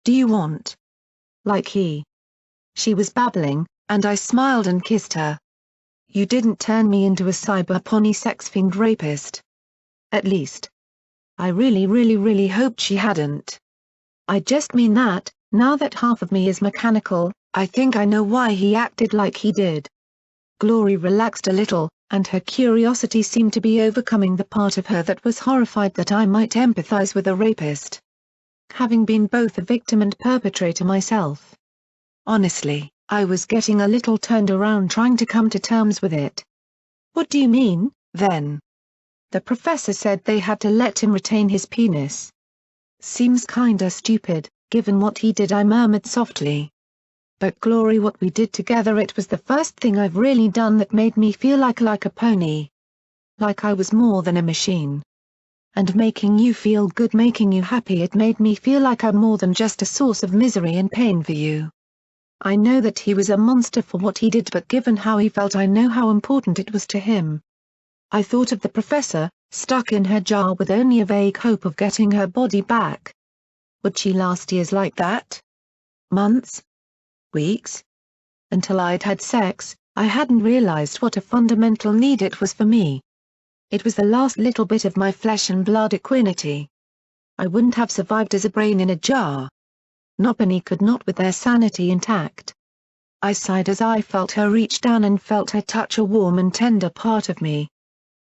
Do you want? Like he. She was babbling, and I smiled and kissed her. You didn't turn me into a cyber pony sex fiend rapist. At least. I really hoped she hadn't. I just mean that, now that half of me is mechanical, I think I know why he acted like he did. Glory relaxed a little, and her curiosity seemed to be overcoming the part of her that was horrified that I might empathize with a rapist. Having been both a victim and perpetrator myself. Honestly, I was getting a little turned around trying to come to terms with it. What do you mean, then? The professor said they had to let him retain his penis. Seems kinda stupid, given what he did, I murmured softly. But Glory, what we did together, it was the first thing I've really done that made me feel like a pony. Like I was more than a machine. And making you feel good, making you happy, it made me feel like I'm more than just a source of misery and pain for you. I know that he was a monster for what he did, but given how he felt, I know how important it was to him. I thought of the professor, stuck in her jar with only a vague hope of getting her body back. Would she last years like that? Months? Weeks? Until I'd had sex, I hadn't realized what a fundamental need it was for me. It was the last little bit of my flesh and blood equinety. I wouldn't have survived as a brain in a jar. Nobody could not with their sanity intact. I sighed as I felt her reach down and felt her touch a warm and tender part of me.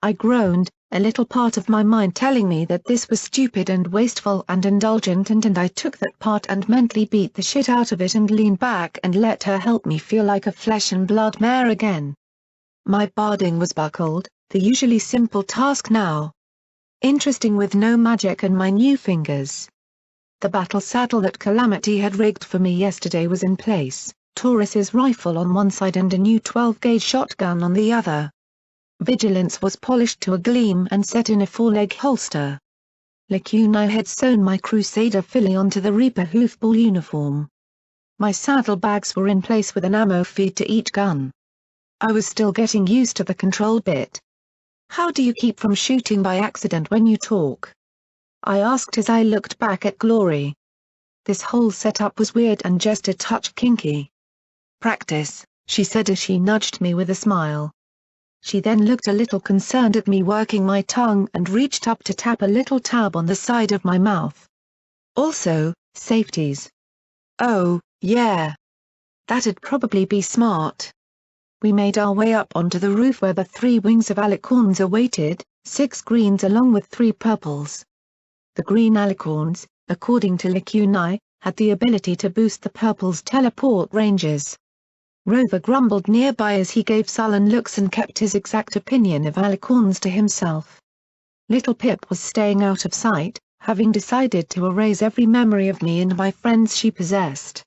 I groaned, a little part of my mind telling me that this was stupid and wasteful and indulgent, and I took that part and mentally beat the shit out of it and leaned back and let her help me feel like a flesh and blood mare again. My barding was buckled, the usually simple task now. Interesting with no magic and my new fingers. The battle saddle that Calamity had rigged for me yesterday was in place, Taurus's rifle on one side and a new 12-gauge shotgun on the other. Vigilance was polished to a gleam and set in a four-leg holster. Lacuna had sewn my Crusader filly onto the Reaper hoofball uniform. My saddlebags were in place with an ammo feed to each gun. I was still getting used to the control bit. "How do you keep from shooting by accident when you talk?" I asked as I looked back at Glory. This whole setup was weird and just a touch kinky. "Practice," she said as she nudged me with a smile. She then looked a little concerned at me working my tongue and reached up to tap a little tab on the side of my mouth. "Also, safeties." "Oh, yeah. That'd probably be smart." We made our way up onto the roof where the 3 wings of alicorns awaited, 6 greens along with 3 purples. The green alicorns, according to Lacuna, had the ability to boost the purple's teleport ranges. Rover grumbled nearby as he gave sullen looks and kept his exact opinion of alicorns to himself. Little Pip was staying out of sight, having decided to erase every memory of me and my friends she possessed.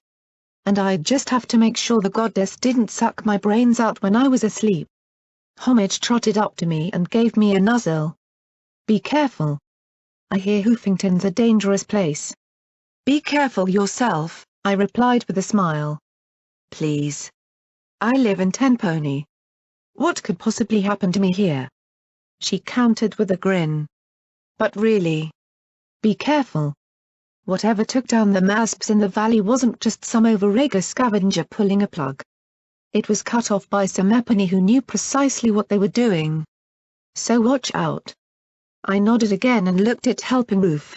And I'd just have to make sure the goddess didn't suck my brains out when I was asleep. Homage trotted up to me and gave me a nuzzle. "Be careful. I hear Hoofington's a dangerous place." "Be careful yourself," I replied with a smile. "Please. I live in Tenpony. What could possibly happen to me here?" She countered with a grin. "But really. Be careful. Whatever took down the masps in the valley wasn't just some overeager scavenger pulling a plug. It was cut off by some Epony who knew precisely what they were doing. So watch out." I nodded again and looked at Helping Roof.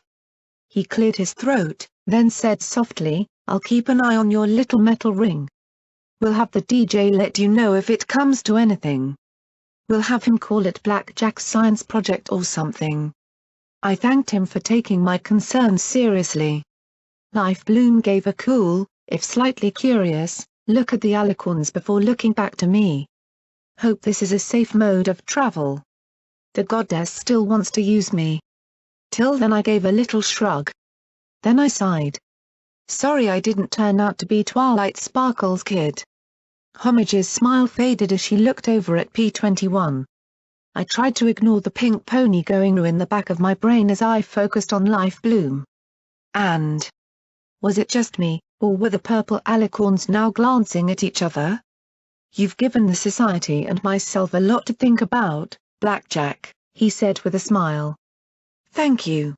He cleared his throat, then said softly, "I'll keep an eye on your little metal ring. We'll have the DJ let you know if it comes to anything. We'll have him call it Black Jack's science project or something." I thanked him for taking my concerns seriously. Life Bloom gave a cool, if slightly curious, look at the alicorns before looking back to me. "Hope this is a safe mode of travel. The goddess still wants to use me." Till then I gave a little shrug. Then I sighed. Sorry I didn't turn out to be Twilight Sparkle's kid. Homage's smile faded as she looked over at P21. I tried to ignore the pink pony going in the back of my brain as I focused on Life Bloom. And was it just me, or were the purple alicorns now glancing at each other? "You've given the society and myself a lot to think about, Blackjack," he said with a smile. "Thank you.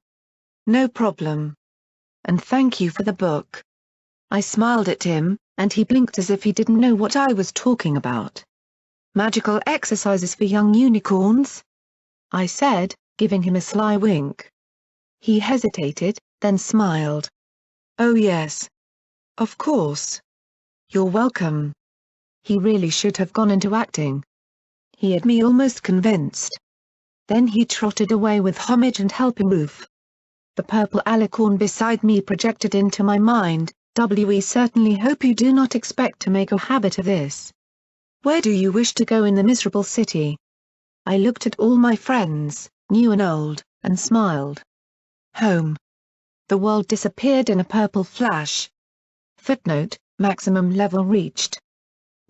No problem. And thank you for the book." I smiled at him, and he blinked as if he didn't know what I was talking about. "Magical exercises for young unicorns?" I said, giving him a sly wink. He hesitated, then smiled. "Oh yes. Of course. You're welcome." He really should have gone into acting. He had me almost convinced. Then he trotted away with Homage and Helping Roof. The purple alicorn beside me projected into my mind, "We certainly hope you do not expect to make a habit of this. Where do you wish to go in the miserable city?" I looked at all my friends, new and old, and smiled. "Home." The world disappeared in a purple flash. Footnote: maximum level reached.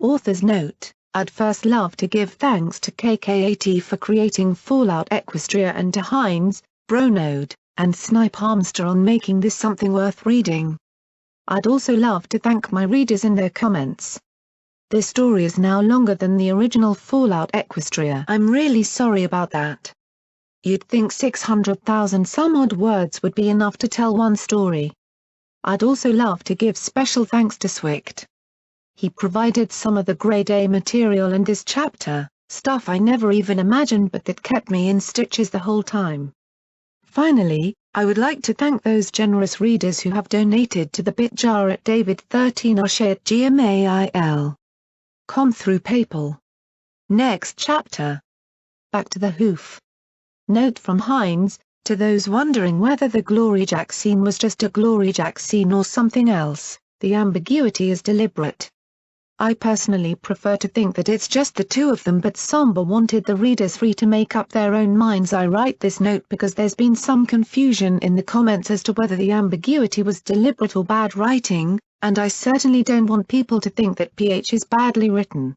Author's note: I'd first love to give thanks to KKAT for creating Fallout Equestria and to Heinz, Bronode, and Snipe Harmster on making this something worth reading. I'd also love to thank my readers and their comments. This story is now longer than the original Fallout Equestria. I'm really sorry about that. You'd think 600,000 some odd words would be enough to tell one story. I'd also love to give special thanks to Swift. He provided some of the grade A material in this chapter, stuff I never even imagined but that kept me in stitches the whole time. Finally, I would like to thank those generous readers who have donated to the bit jar at david13oshay@gmail.com through PayPal. Next chapter. Back to the Hoof. Note from Hines, to those wondering whether the Glory Jack scene was just a Glory Jack scene or something else, the ambiguity is deliberate. I personally prefer to think that it's just the two of them, but Somber wanted the readers free to make up their own minds. I write this note because there's been some confusion in the comments as to whether the ambiguity was deliberate or bad writing, and I certainly don't want people to think that PH is badly written.